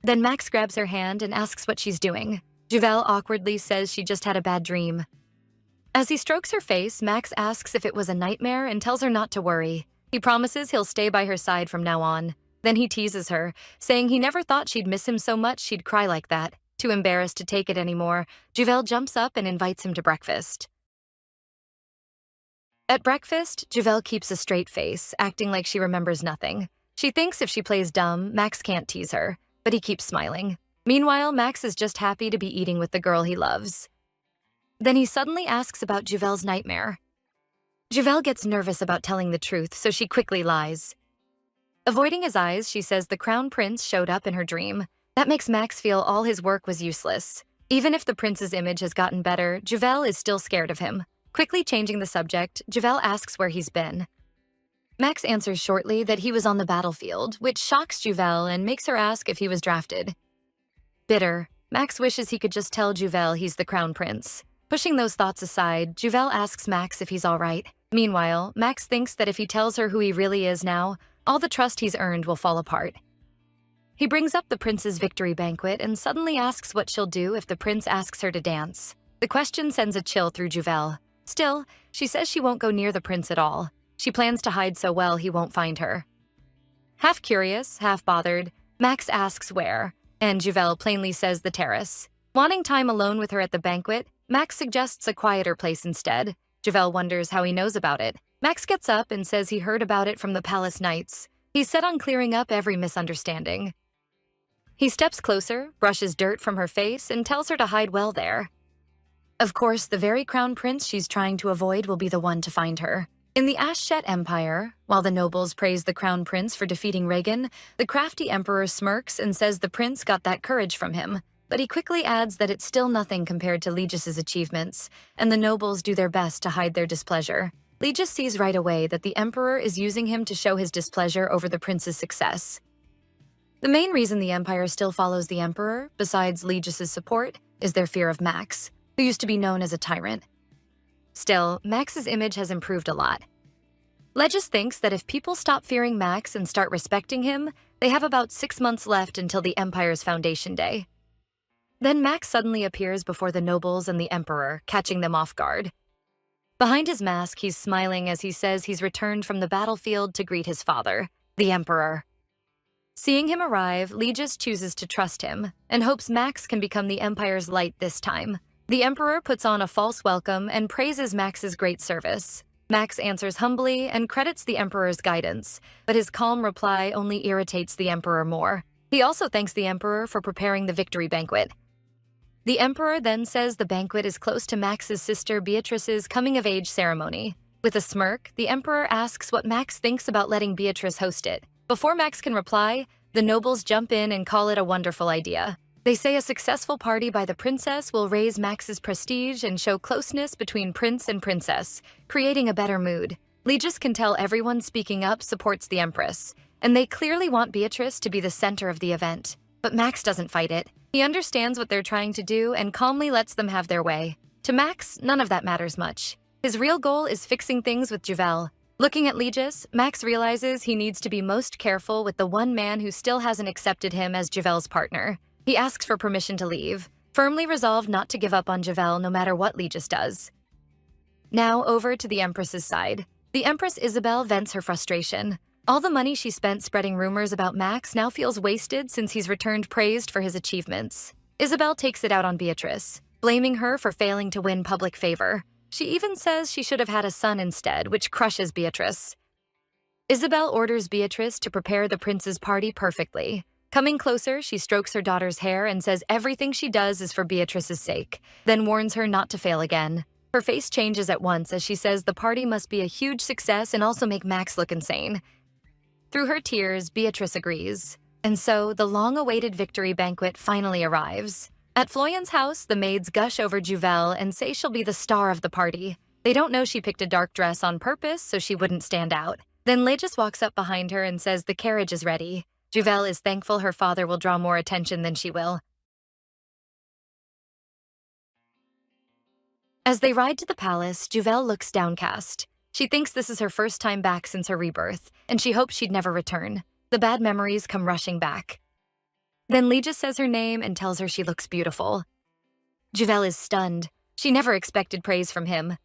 Then Max grabs her hand and asks what she's doing. Juvel awkwardly says she just had a bad dream. As he strokes her face, Max asks if it was a nightmare and tells her not to worry. He promises he'll stay by her side from now on. Then he teases her, saying he never thought she'd miss him so much she'd cry like that. Too embarrassed to take it anymore, Juvel jumps up and invites him to breakfast. At breakfast, Juvel keeps a straight face, acting like she remembers nothing. She thinks if she plays dumb, Max can't tease her, but he keeps smiling. Meanwhile, Max is just happy to be eating with the girl he loves. Then he suddenly asks about Juvel's nightmare. Juvel gets nervous about telling the truth, so she quickly lies. Avoiding his eyes, she says the crown prince showed up in her dream. That makes Max feel all his work was useless. Even if the prince's image has gotten better, Juvel is still scared of him. Quickly changing the subject, Juvel asks where he's been. Max answers shortly that he was on the battlefield, which shocks Juvel and makes her ask if he was drafted. Bitter, Max wishes he could just tell Juvel he's the crown prince. Pushing those thoughts aside, Juvel asks Max if he's all right. Meanwhile, Max thinks that if he tells her who he really is now, all the trust he's earned will fall apart. He brings up the prince's victory banquet and suddenly asks what she'll do if the prince asks her to dance. The question sends a chill through Juvel. Still, she says she won't go near the prince at all. She plans to hide so well he won't find her. Half curious, half bothered, Max asks where, and Juvel plainly says the terrace. Wanting time alone with her at the banquet, Max suggests a quieter place instead. Juvel wonders how he knows about it. Max gets up and says he heard about it from the palace knights. He's set on clearing up every misunderstanding. He steps closer, brushes dirt from her face, and tells her to hide well there. Of course, the very crown prince she's trying to avoid will be the one to find her. In the Ashtet Empire, while the nobles praise the crown prince for defeating Reagan, the crafty emperor smirks and says the prince got that courage from him. But he quickly adds that it's still nothing compared to Legis's achievements, and the nobles do their best to hide their displeasure. Legis sees right away that the emperor is using him to show his displeasure over the prince's success. The main reason the empire still follows the emperor, besides Legis's support, is their fear of Max, who used to be known as a tyrant. Still, Max's image has improved a lot. Legis thinks that if people stop fearing Max and start respecting him, they have about 6 months left until the empire's foundation day. Then Max suddenly appears before the nobles and the emperor, catching them off guard. Behind his mask, he's smiling as he says he's returned from the battlefield to greet his father, the emperor. Seeing him arrive, Legis chooses to trust him and hopes Max can become the empire's light this time. The emperor puts on a false welcome and praises Max's great service. Max answers humbly and credits the emperor's guidance, but his calm reply only irritates the emperor more. He also thanks the emperor for preparing the victory banquet. The emperor then says the banquet is close to Max's sister Beatrice's coming-of-age ceremony. With a smirk, the emperor asks what Max thinks about letting Beatrice host it. Before Max can reply, the nobles jump in and call it a wonderful idea. They say a successful party by the princess will raise Max's prestige and show closeness between prince and princess, creating a better mood. Legis can tell everyone speaking up supports the empress, and they clearly want Beatrice to be the center of the event. But Max doesn't fight it. He understands what they're trying to do and calmly lets them have their way. To Max, none of that matters much. His real goal is fixing things with Juvel. Looking at Legis, Max realizes he needs to be most careful with the one man who still hasn't accepted him as Juvel's partner. He asks for permission to leave, firmly resolved not to give up on Juvel no matter what Legis does. Now over to the Empress's side. The Empress Isabel vents her frustration. All the money she spent spreading rumors about Max now feels wasted since he's returned praised for his achievements. Isabel takes it out on Beatrice, blaming her for failing to win public favor. She even says she should have had a son instead, which crushes Beatrice. Isabel orders Beatrice to prepare the prince's party perfectly. Coming closer, she strokes her daughter's hair and says everything she does is for Beatrice's sake, then warns her not to fail again. Her face changes at once as she says the party must be a huge success and also make Max look insane. Through her tears, Beatrice agrees. And so, the long-awaited victory banquet finally arrives. At Florian's house, the maids gush over Juvel and say she'll be the star of the party. They don't know she picked a dark dress on purpose so she wouldn't stand out. Then Lei just walks up behind her and says the carriage is ready. Juvel is thankful her father will draw more attention than she will. As they ride to the palace, Juvel looks downcast. She thinks this is her first time back since her rebirth, and she hopes she'd never return. The bad memories come rushing back. Then Lee just says her name and tells her she looks beautiful. Juvel is stunned. She never expected praise from him.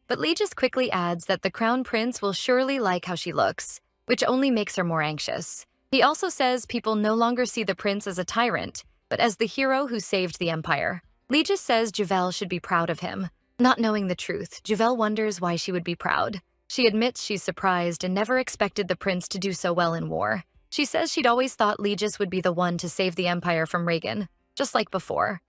But Lee just quickly adds that the crown prince will surely like how she looks, which only makes her more anxious. He also says people no longer see the prince as a tyrant, but as the hero who saved the empire. Lee just says Juvel should be proud of him. Not knowing the truth, Juvel wonders why she would be proud. She admits she's surprised and never expected the prince to do so well in war. She says she'd always thought Legis would be the one to save the empire from Reagan, just like before.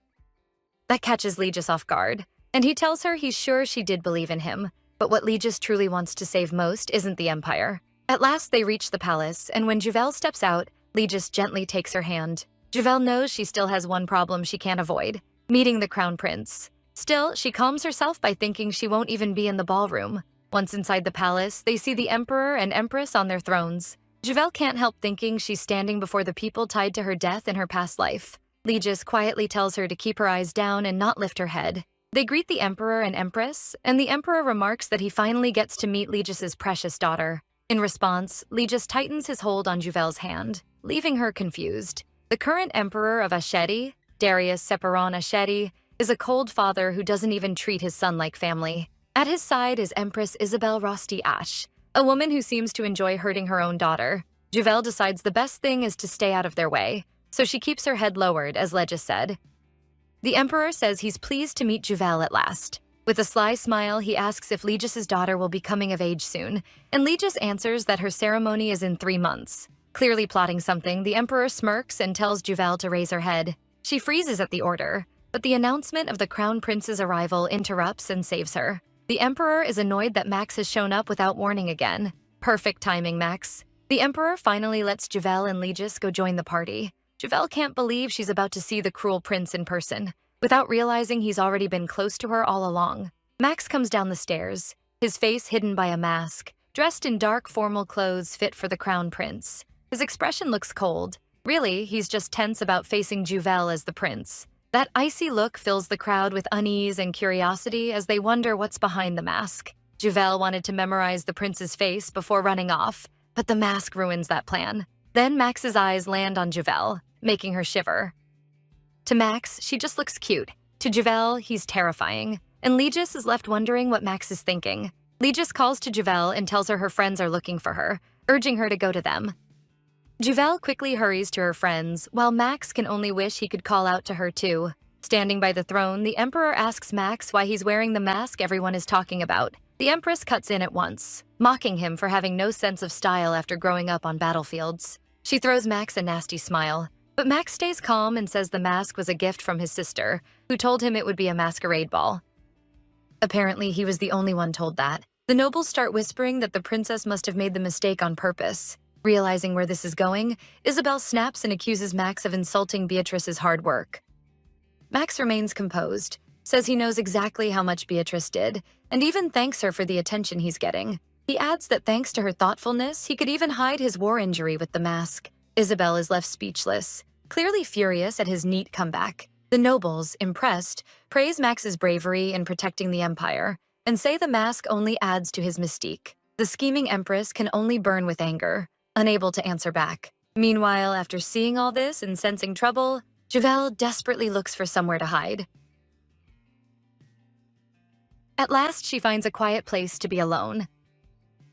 That catches Legis off guard, and he tells her he's sure she did believe in him, but what Legis truly wants to save most isn't the empire. At last they reach the palace, and when Juvel steps out, Legis gently takes her hand. Juvel knows she still has one problem she can't avoid: meeting the crown prince. Still, she calms herself by thinking she won't even be in the ballroom. Once inside the palace, they see the emperor and empress on their thrones. Juvel can't help thinking she's standing before the people tied to her death in her past life. Legis quietly tells her to keep her eyes down and not lift her head. They greet the emperor and empress, and the emperor remarks that he finally gets to meet Legis's precious daughter. In response, Legis tightens his hold on Juvel's hand, leaving her confused. The current emperor of Asheti, Darius Separon Asheti, is a cold father who doesn't even treat his son like family. At his side is Empress Isabel Rosti Ash, a woman who seems to enjoy hurting her own daughter. Juvel decides the best thing is to stay out of their way, so she keeps her head lowered, as Legis said. The emperor says he's pleased to meet Juvel at last. With a sly smile, he asks if Legis's daughter will be coming of age soon, and Legis answers that her ceremony is in 3 months. Clearly plotting something, the emperor smirks and tells Juvel to raise her head. She freezes at the order, but the announcement of the crown prince's arrival interrupts and saves her. The emperor is annoyed that Max has shown up without warning again. Perfect timing, Max. The emperor finally lets Juvel and Legis go join the party. Juvel can't believe she's about to see the cruel prince in person, without realizing he's already been close to her all along. Max comes down the stairs, his face hidden by a mask, dressed in dark formal clothes fit for the crown prince. His expression looks cold. Really, he's just tense about facing Juvel as the prince. That icy look fills the crowd with unease and curiosity as they wonder what's behind the mask. Juvel wanted to memorize the prince's face before running off, but the mask ruins that plan. Then Max's eyes land on Juvel, making her shiver. To Max, she just looks cute. To Juvel, he's terrifying. And Legis is left wondering what Max is thinking. Legis calls to Juvel and tells her friends are looking for her, urging her to go to them. Juvel quickly hurries to her friends, while Max can only wish he could call out to her too. Standing by the throne, the emperor asks Max why he's wearing the mask everyone is talking about. The empress cuts in at once, mocking him for having no sense of style after growing up on battlefields. She throws Max a nasty smile, but Max stays calm and says the mask was a gift from his sister, who told him it would be a masquerade ball. Apparently, he was the only one told that. The nobles start whispering that the princess must have made the mistake on purpose. Realizing where this is going, Isabel snaps and accuses Max of insulting Beatrice's hard work. Max remains composed, says he knows exactly how much Beatrice did, and even thanks her for the attention he's getting. He adds that thanks to her thoughtfulness, he could even hide his war injury with the mask. Isabel is left speechless, clearly furious at his neat comeback. The nobles, impressed, praise Max's bravery in protecting the empire, and say the mask only adds to his mystique. The scheming empress can only burn with anger, unable to answer back. Meanwhile, after seeing all this and sensing trouble, Juvel desperately looks for somewhere to hide. At last, she finds a quiet place to be alone.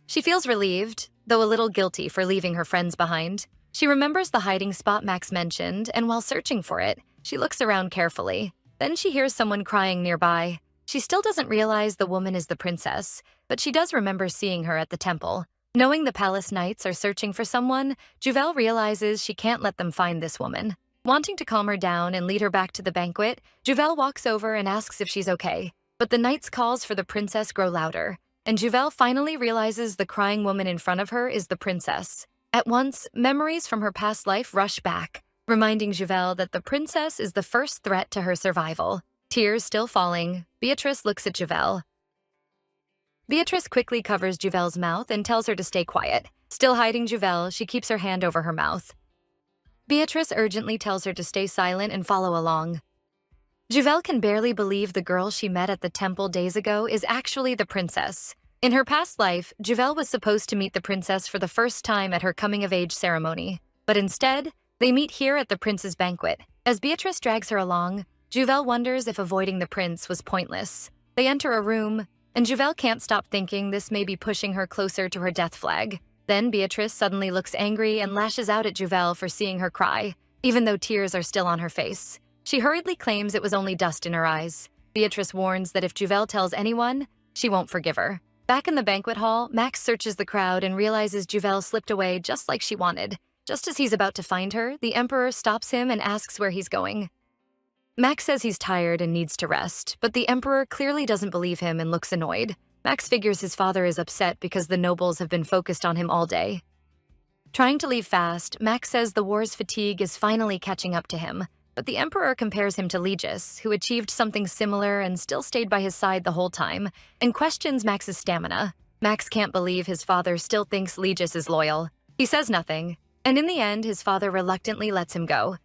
She feels relieved, though a little guilty for leaving her friends behind. She remembers the hiding spot Max mentioned, and while searching for it, she looks around carefully. Then she hears someone crying nearby. She still doesn't realize the woman is the princess, but she does remember seeing her at the temple. Knowing the palace knights are searching for someone, Juvel realizes she can't let them find this woman. Wanting to calm her down and lead her back to the banquet, Juvel walks over and asks if she's okay. But the knights' calls for the princess grow louder, and Juvel finally realizes the crying woman in front of her is the princess. At once, memories from her past life rush back, reminding Juvel that the princess is the first threat to her survival. Tears still falling, Beatrice looks at Juvel. Beatrice quickly covers Juvel's mouth and tells her to stay quiet. Still hiding Juvel, she keeps her hand over her mouth. Beatrice urgently tells her to stay silent and follow along. Juvel can barely believe the girl she met at the temple days ago is actually the princess. In her past life, Juvel was supposed to meet the princess for the first time at her coming-of-age ceremony. But instead, they meet here at the prince's banquet. As Beatrice drags her along, Juvel wonders if avoiding the prince was pointless. They enter a room, and Juvel can't stop thinking this may be pushing her closer to her death flag. Then Beatrice suddenly looks angry and lashes out at Juvel for seeing her cry, even though tears are still on her face. She hurriedly claims it was only dust in her eyes. Beatrice warns that if Juvel tells anyone, she won't forgive her. Back in the banquet hall, Max searches the crowd and realizes Juvel slipped away just like she wanted. Just as he's about to find her, the Emperor stops him and asks where he's going. Max says he's tired and needs to rest, but the Emperor clearly doesn't believe him and looks annoyed. Max figures his father is upset because the nobles have been focused on him all day. Trying to leave fast, Max says the war's fatigue is finally catching up to him, but the Emperor compares him to Legis, who achieved something similar and still stayed by his side the whole time, and questions Max's stamina. Max can't believe his father still thinks Legis is loyal. He says nothing, and in the end, his father reluctantly lets him go.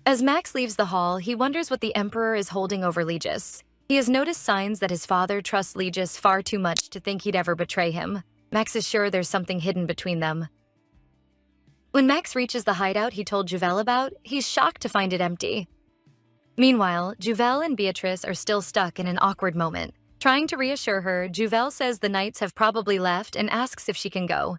As Max leaves the hall, he wonders what the Emperor is holding over Legis. He has noticed signs that his father trusts Legis far too much to think he'd ever betray him. Max is sure there's something hidden between them. When Max reaches the hideout he told Juvel about, he's shocked to find it empty. Meanwhile, Juvel and Beatrice are still stuck in an awkward moment. Trying to reassure her, Juvel says the knights have probably left and asks if she can go.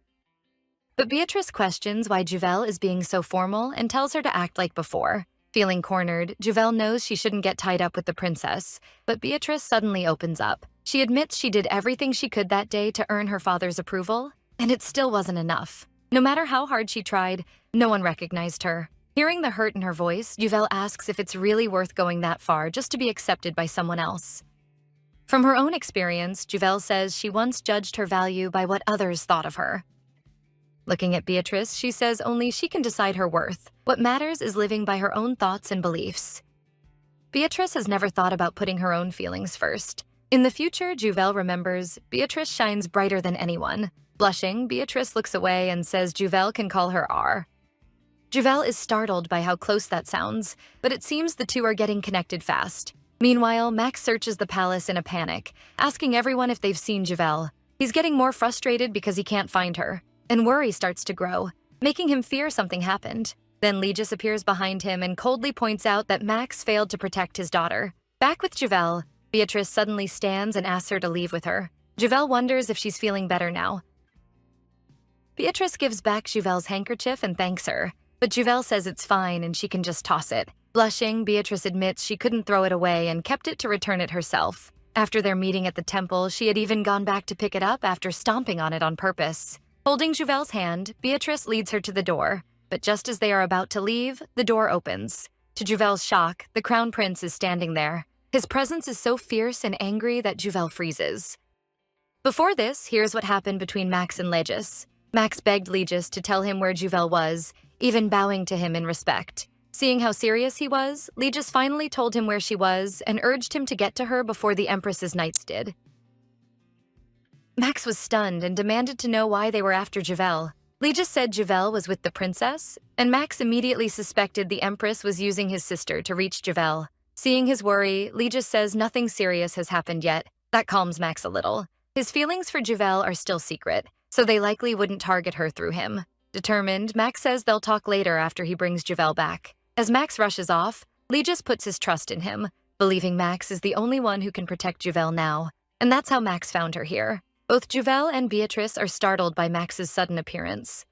But Beatrice questions why Juvel is being so formal and tells her to act like before. Feeling cornered, Juvel knows she shouldn't get tied up with the princess, but Beatrice suddenly opens up. She admits she did everything she could that day to earn her father's approval, and it still wasn't enough. No matter how hard she tried, no one recognized her. Hearing the hurt in her voice, Juvel asks if it's really worth going that far just to be accepted by someone else. From her own experience, Juvel says she once judged her value by what others thought of her. Looking at Beatrice, she says only she can decide her worth. What matters is living by her own thoughts and beliefs. Beatrice has never thought about putting her own feelings first. In the future, Juvel remembers, Beatrice shines brighter than anyone. Blushing, Beatrice looks away and says Juvel can call her R. Juvel is startled by how close that sounds, but it seems the two are getting connected fast. Meanwhile, Max searches the palace in a panic, asking everyone if they've seen Juvel. He's getting more frustrated because he can't find her, and worry starts to grow, making him fear something happened. Then Legis appears behind him and coldly points out that Max failed to protect his daughter. Back with Juvel, Beatrice suddenly stands and asks her to leave with her. Juvel wonders if she's feeling better now. Beatrice gives back Juvel's handkerchief and thanks her, but Juvel says it's fine and she can just toss it. Blushing, Beatrice admits she couldn't throw it away and kept it to return it herself. After their meeting at the temple, she had even gone back to pick it up after stomping on it on purpose. Holding Juvel's hand, Beatrice leads her to the door, but just as they are about to leave, the door opens. To Juvel's shock, the crown prince is standing there. His presence is so fierce and angry that Juvel freezes. Before this, here's what happened between Max and Legis. Max begged Legis to tell him where Juvel was, even bowing to him in respect. Seeing how serious he was, Legis finally told him where she was and urged him to get to her before the Empress's knights did. Max was stunned and demanded to know why they were after Juvel. Legis said Juvel was with the princess, and Max immediately suspected the Empress was using his sister to reach Juvel. Seeing his worry, Legis says nothing serious has happened yet. That calms Max a little. His feelings for Juvel are still secret, so they likely wouldn't target her through him. Determined, Max says they'll talk later after he brings Juvel back. As Max rushes off, Legis puts his trust in him, believing Max is the only one who can protect Juvel now. And that's how Max found her here. Both Juvel and Beatrice are startled by Max's sudden appearance.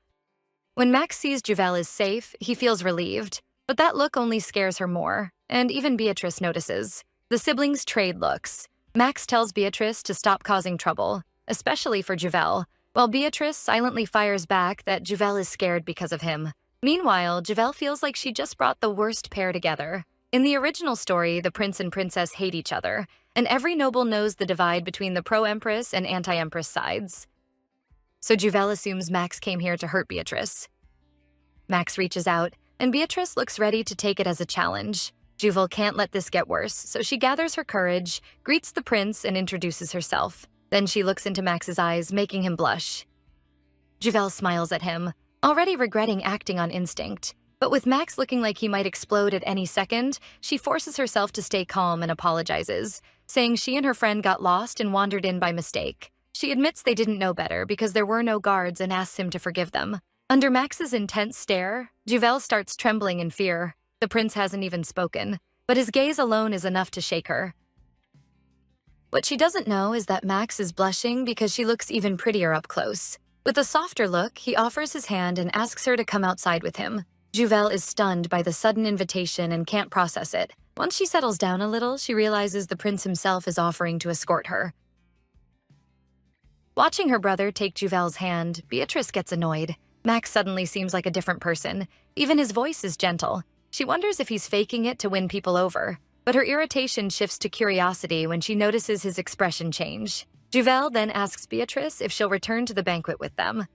When Max sees Juvel is safe, he feels relieved, but that look only scares her more, and even Beatrice notices. The siblings trade looks. Max tells Beatrice to stop causing trouble, especially for Juvel, while Beatrice silently fires back that Juvel is scared because of him. Meanwhile, Juvel feels like she just brought the worst pair together. In the original story, the prince and princess hate each other, and every noble knows the divide between the pro-empress and anti-empress sides. So Juvel assumes Max came here to hurt Beatrice. Max reaches out, and Beatrice looks ready to take it as a challenge. Juvel can't let this get worse, so she gathers her courage, greets the prince, and introduces herself. Then she looks into Max's eyes, making him blush. Juvel smiles at him, already regretting acting on instinct. But with Max looking like he might explode at any second, she forces herself to stay calm and apologizes, saying she and her friend got lost and wandered in by mistake. She admits they didn't know better because there were no guards and asks him to forgive them. Under Max's intense stare, Juvel starts trembling in fear. The prince hasn't even spoken, but his gaze alone is enough to shake her. What she doesn't know is that Max is blushing because she looks even prettier up close. With a softer look, he offers his hand and asks her to come outside with him. Juvel is stunned by the sudden invitation and can't process it. Once she settles down a little, she realizes the prince himself is offering to escort her. Watching her brother take Juvel's hand, Beatrice gets annoyed. Max suddenly seems like a different person. Even his voice is gentle. She wonders if he's faking it to win people over. But her irritation shifts to curiosity when she notices his expression change. Juvel then asks Beatrice if she'll return to the banquet with them.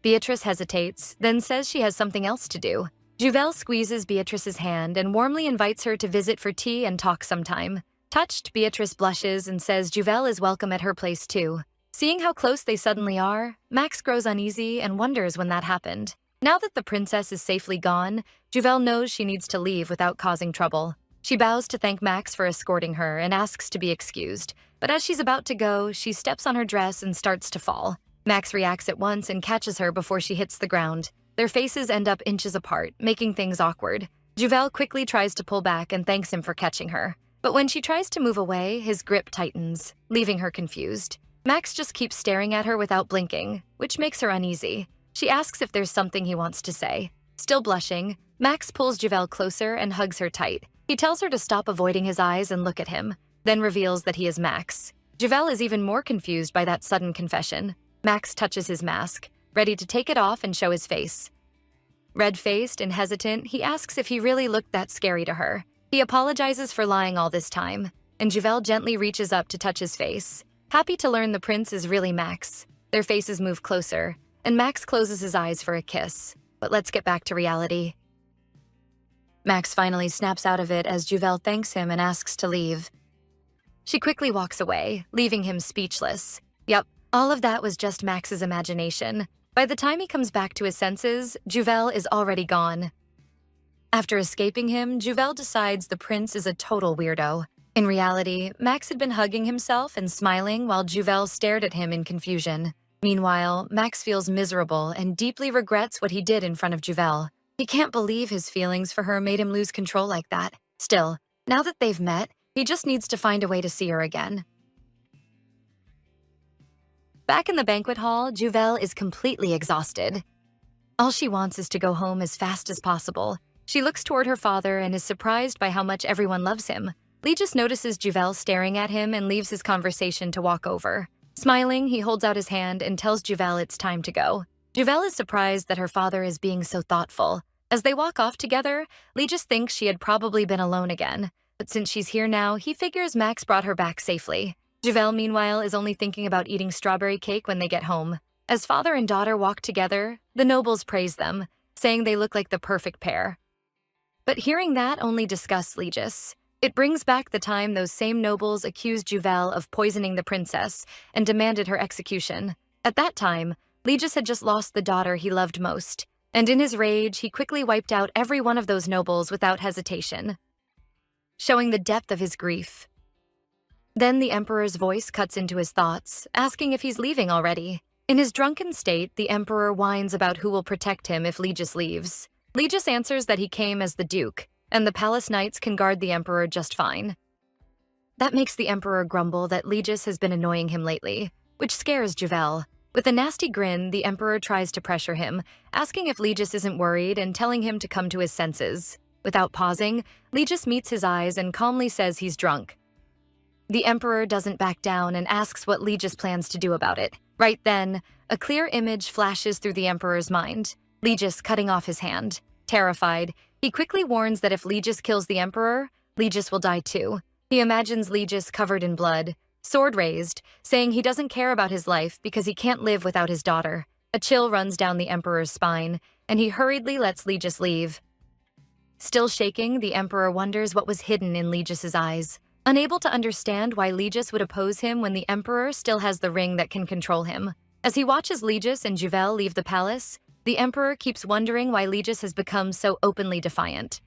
Beatrice hesitates, then says she has something else to do. Juvel squeezes Beatrice's hand and warmly invites her to visit for tea and talk sometime. Touched, Beatrice blushes and says Juvel is welcome at her place too. Seeing how close they suddenly are, Max grows uneasy and wonders when that happened. Now that the princess is safely gone, Juvel knows she needs to leave without causing trouble. She bows to thank Max for escorting her and asks to be excused. But as she's about to go, she steps on her dress and starts to fall. Max reacts at once and catches her before she hits the ground. Their faces end up inches apart, making things awkward. Juvel quickly tries to pull back and thanks him for catching her. But when she tries to move away, his grip tightens, leaving her confused. Max just keeps staring at her without blinking, which makes her uneasy. She asks if there's something he wants to say. Still blushing, Max pulls Juvel closer and hugs her tight. He tells her to stop avoiding his eyes and look at him, then reveals that he is Max. Juvel is even more confused by that sudden confession. Max touches his mask, ready to take it off and show his face. Red-faced and hesitant, he asks if he really looked that scary to her. He apologizes for lying all this time, and Juvel gently reaches up to touch his face. Happy to learn the prince is really Max. Their faces move closer, and Max closes his eyes for a kiss. But let's get back to reality. Max finally snaps out of it as Juvel thanks him and asks to leave. She quickly walks away, leaving him speechless. Yup, all of that was just Max's imagination. By the time he comes back to his senses, Juvel is already gone. After escaping him, Juvel decides the prince is a total weirdo. In reality, Max had been hugging himself and smiling while Juvel stared at him in confusion. Meanwhile, Max feels miserable and deeply regrets what he did in front of Juvel. He can't believe his feelings for her made him lose control like that. Still, now that they've met, he just needs to find a way to see her again. Back in the banquet hall, Juvel is completely exhausted. All she wants is to go home as fast as possible. She looks toward her father and is surprised by how much everyone loves him. Lee just notices Juvel staring at him and leaves his conversation to walk over. Smiling, he holds out his hand and tells Juvel it's time to go. Juvel is surprised that her father is being so thoughtful. As they walk off together, Lee just thinks she had probably been alone again. But since she's here now, he figures Max brought her back safely. Juvel, meanwhile, is only thinking about eating strawberry cake when they get home. As father and daughter walk together, the nobles praise them, saying they look like the perfect pair. But hearing that only disgusts Legis. It brings back the time those same nobles accused Juvel of poisoning the princess and demanded her execution. At that time, Legis had just lost the daughter he loved most, and in his rage, he quickly wiped out every one of those nobles without hesitation, showing the depth of his grief. Then the Emperor's voice cuts into his thoughts, asking if he's leaving already. In his drunken state, the Emperor whines about who will protect him if Legis leaves. Legis answers that he came as the Duke, and the palace knights can guard the Emperor just fine. That makes the Emperor grumble that Legis has been annoying him lately, which scares Juvel. With a nasty grin, the Emperor tries to pressure him, asking if Legis isn't worried and telling him to come to his senses. Without pausing, Legis meets his eyes and calmly says he's drunk. The Emperor doesn't back down and asks what Legis plans to do about it. Right then, a clear image flashes through the Emperor's mind, Legis cutting off his hand. Terrified, he quickly warns that if Legis kills the Emperor, Legis will die too. He imagines Legis covered in blood, sword raised, saying he doesn't care about his life because he can't live without his daughter. A chill runs down the Emperor's spine, and he hurriedly lets Legis leave. Still shaking, the Emperor wonders what was hidden in Legis's eyes. unable to understand why Legis would oppose him when the Emperor still has the ring that can control him. As he watches Legis and Juvel leave the palace, the Emperor keeps wondering why Legis has become so openly defiant.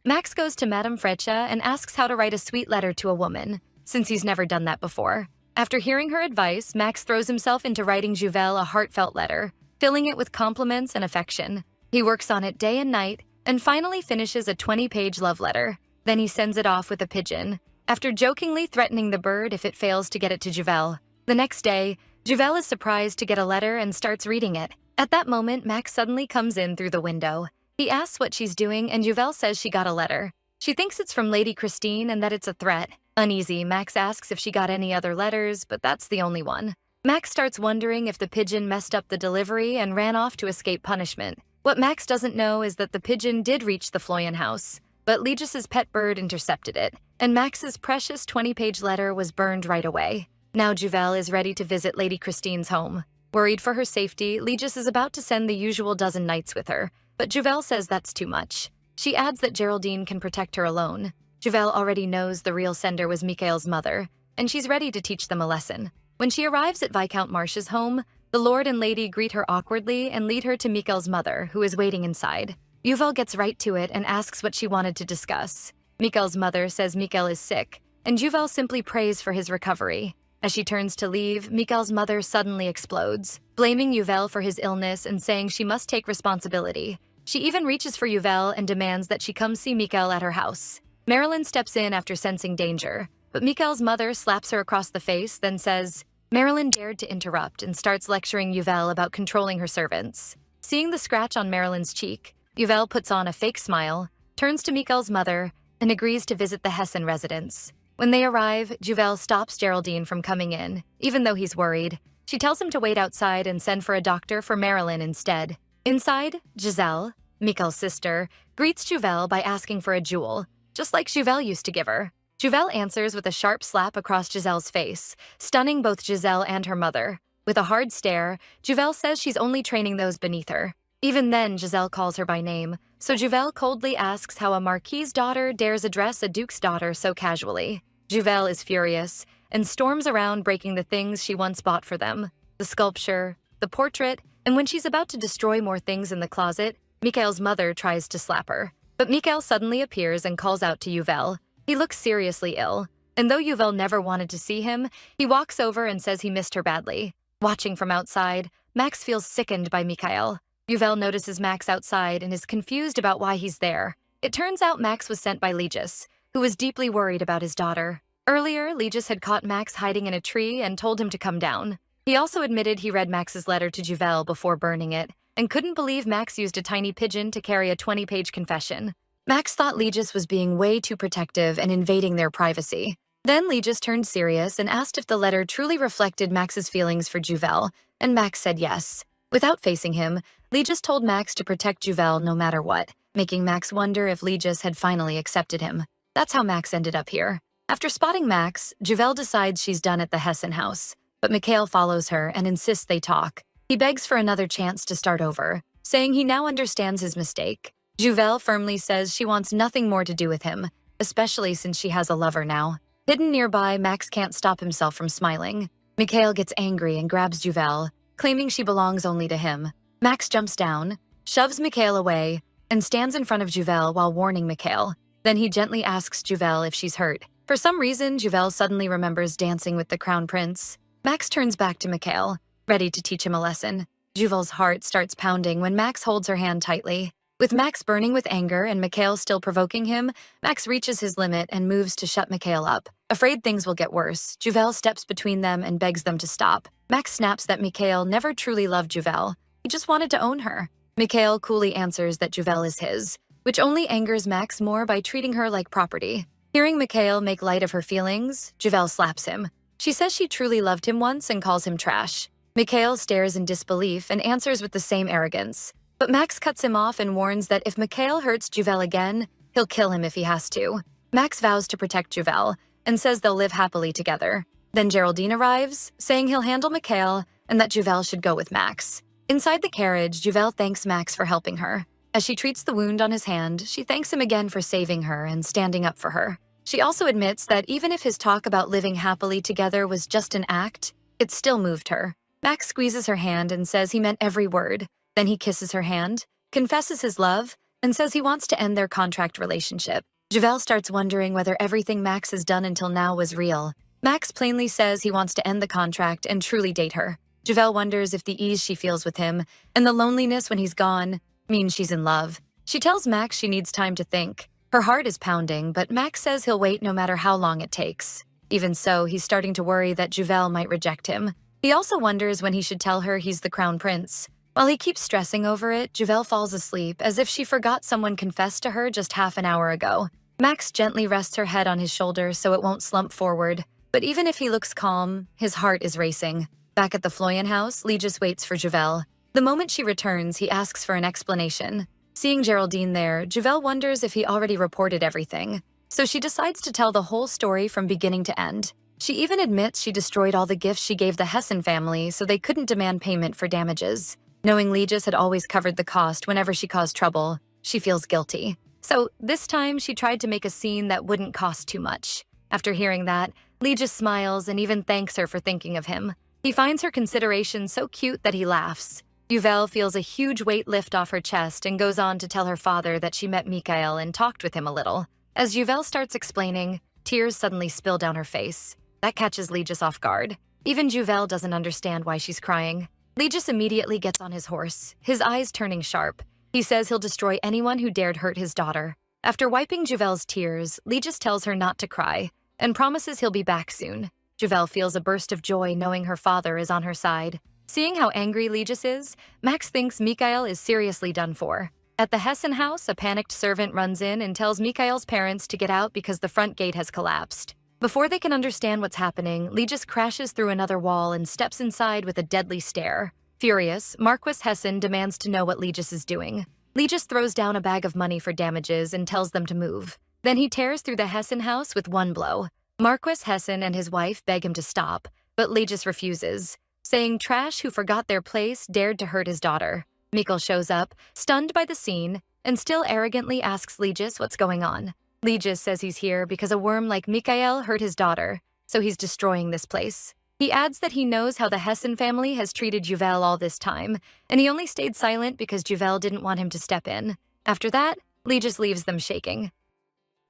Max goes to Madame Freccia and asks how to write a sweet letter to a woman, since he's never done that before. After hearing her advice, Max throws himself into writing Juvel a heartfelt letter, filling it with compliments and affection. He works on it day and night, and finally finishes a 20-page love letter. Then he sends it off with a pigeon, after jokingly threatening the bird if it fails to get it to Juvel. The next day, Juvel is surprised to get a letter and starts reading it. At that moment, Max suddenly comes in through the window. He asks what she's doing, and Juvel says she got a letter. She thinks it's from Lady Christine and that it's a threat. Uneasy, Max asks if she got any other letters, but that's the only one. Max starts wondering if the pigeon messed up the delivery and ran off to escape punishment. What Max doesn't know is that the pigeon did reach the Floyan house, but Legis's pet bird intercepted it, and Max's precious 20-page letter was burned right away. Now Juvel is ready to visit Lady Christine's home. Worried for her safety, Legis is about to send the usual dozen knights with her, but Juvel says that's too much. She adds that Geraldine can protect her alone. Juvel already knows the real sender was Mikhail's mother, and she's ready to teach them a lesson. When she arrives at Viscount Marsh's home, the Lord and Lady greet her awkwardly and lead her to Mikhail's mother, who is waiting inside. Juvel gets right to it and asks what she wanted to discuss. Mikhail's mother says Mikhail is sick, and Juvel simply prays for his recovery. As she turns to leave, Mikhail's mother suddenly explodes, blaming Juvel for his illness and saying she must take responsibility. She even reaches for Juvel and demands that she come see Mikhail at her house. Marilyn steps in after sensing danger, but Mikhail's mother slaps her across the face, then says, Marilyn dared to interrupt and starts lecturing Juvel about controlling her servants. Seeing the scratch on Marilyn's cheek, Juvel puts on a fake smile, turns to Mikhail's mother, and agrees to visit the Hessen residence. When they arrive, Juvel stops Geraldine from coming in, even though he's worried. She tells him to wait outside and send for a doctor for Marilyn instead. Inside, Giselle, Mikhail's sister, greets Juvel by asking for a jewel, just like Juvel used to give her. Juvel answers with a sharp slap across Giselle's face, stunning both Giselle and her mother. With a hard stare, Juvel says she's only training those beneath her. Even then, Giselle calls her by name, so Juvel coldly asks how a marquis's daughter dares address a duke's daughter so casually. Juvel is furious and storms around breaking the things she once bought for them, the sculpture, the portrait, and when she's about to destroy more things in the closet, Mikhail's mother tries to slap her. But Mikhail suddenly appears and calls out to Juvel. He looks seriously ill, and though Juvel never wanted to see him, he walks over and says he missed her badly. Watching from outside, Max feels sickened by Mikhail. Juvel notices Max outside and is confused about why he's there. It turns out Max was sent by Legis, who was deeply worried about his daughter. Earlier, Legis had caught Max hiding in a tree and told him to come down. He also admitted he read Max's letter to Juvel before burning it, and couldn't believe Max used a tiny pigeon to carry a 20-page confession. Max thought Legis was being way too protective and invading their privacy. Then Legis turned serious and asked if the letter truly reflected Max's feelings for Juvel, and Max said yes. Without facing him, Legis told Max to protect Juvel no matter what, making Max wonder if Legis had finally accepted him. That's how Max ended up here. After spotting Max, Juvel decides she's done at the Hessen house, but Mikhail follows her and insists they talk. He begs for another chance to start over, saying he now understands his mistake. Juvel firmly says she wants nothing more to do with him, especially since she has a lover now. Hidden nearby, Max can't stop himself from smiling. Mikhail gets angry and grabs Juvel, claiming she belongs only to him. Max jumps down, shoves Mikhail away, and stands in front of Juvel while warning Mikhail. Then he gently asks Juvel if she's hurt. For some reason, Juvel suddenly remembers dancing with the crown prince. Max turns back to Mikhail, ready to teach him a lesson. Juvel's heart starts pounding when Max holds her hand tightly. With Max burning with anger and Mikhail still provoking him, Max reaches his limit and moves to shut Mikhail up. Afraid things will get worse, Juvel steps between them and begs them to stop. Max snaps that Mikhail never truly loved Juvel. He just wanted to own her. Mikhail coolly answers that Juvel is his, which only angers Max more by treating her like property. Hearing Mikhail make light of her feelings, Juvel slaps him. She says she truly loved him once and calls him trash. Mikhail stares in disbelief and answers with the same arrogance. But Max cuts him off and warns that if Mikhail hurts Juvel again, he'll kill him if he has to. Max vows to protect Juvel and says they'll live happily together. Then Geraldine arrives, saying he'll handle Mikhail and that Juvel should go with Max. Inside the carriage, Juvel thanks Max for helping her. As she treats the wound on his hand, she thanks him again for saving her and standing up for her. She also admits that even if his talk about living happily together was just an act, it still moved her. Max squeezes her hand and says he meant every word. Then he kisses her hand, confesses his love, and says he wants to end their contract relationship. Javel starts wondering whether everything Max has done until now was real. Max plainly says he wants to end the contract and truly date her. Javel wonders if the ease she feels with him and the loneliness when he's gone means she's in love. She tells Max she needs time to think. Her heart is pounding, but Max says he'll wait no matter how long it takes. Even so, he's starting to worry that Javel might reject him. He also wonders when he should tell her he's the crown prince. While he keeps stressing over it, Javel falls asleep as if she forgot someone confessed to her just half an hour ago. Max gently rests her head on his shoulder so it won't slump forward. But even if he looks calm, his heart is racing. Back at the Floyan house, Lee just waits for Javel. The moment she returns, he asks for an explanation. Seeing Geraldine there, Javel wonders if he already reported everything. So she decides to tell the whole story from beginning to end. She even admits she destroyed all the gifts she gave the Hessen family so they couldn't demand payment for damages. Knowing Legis had always covered the cost whenever she caused trouble, she feels guilty. So this time she tried to make a scene that wouldn't cost too much. After hearing that, Legis smiles and even thanks her for thinking of him. He finds her consideration so cute that he laughs. Yuvel feels a huge weight lift off her chest and goes on to tell her father that she met Mikhail and talked with him a little. As Yuvel starts explaining, tears suddenly spill down her face. That catches Legis off guard. Even Juvel doesn't understand why she's crying. Legis immediately gets on his horse, his eyes turning sharp. He says he'll destroy anyone who dared hurt his daughter. After wiping Juvel's tears, Legis tells her not to cry and promises he'll be back soon. Juvel feels a burst of joy knowing her father is on her side. Seeing how angry Legis is, Max thinks Mikhail is seriously done for. At the Hessen house, a panicked servant runs in and tells Mikhail's parents to get out because the front gate has collapsed. Before they can understand what's happening, Legis crashes through another wall and steps inside with a deadly stare. Furious, Marquis Hessen demands to know what Legis is doing. Legis throws down a bag of money for damages and tells them to move. Then he tears through the Hessen house with one blow. Marquis Hessen and his wife beg him to stop, but Legis refuses, saying trash who forgot their place dared to hurt his daughter. Mikkel shows up, stunned by the scene, and still arrogantly asks Legis what's going on. Legis says he's here because a worm like Mikhail hurt his daughter, so he's destroying this place. He adds that he knows how the Hessen family has treated Juvel all this time, and he only stayed silent because Juvel didn't want him to step in. After that, Legis leaves them shaking.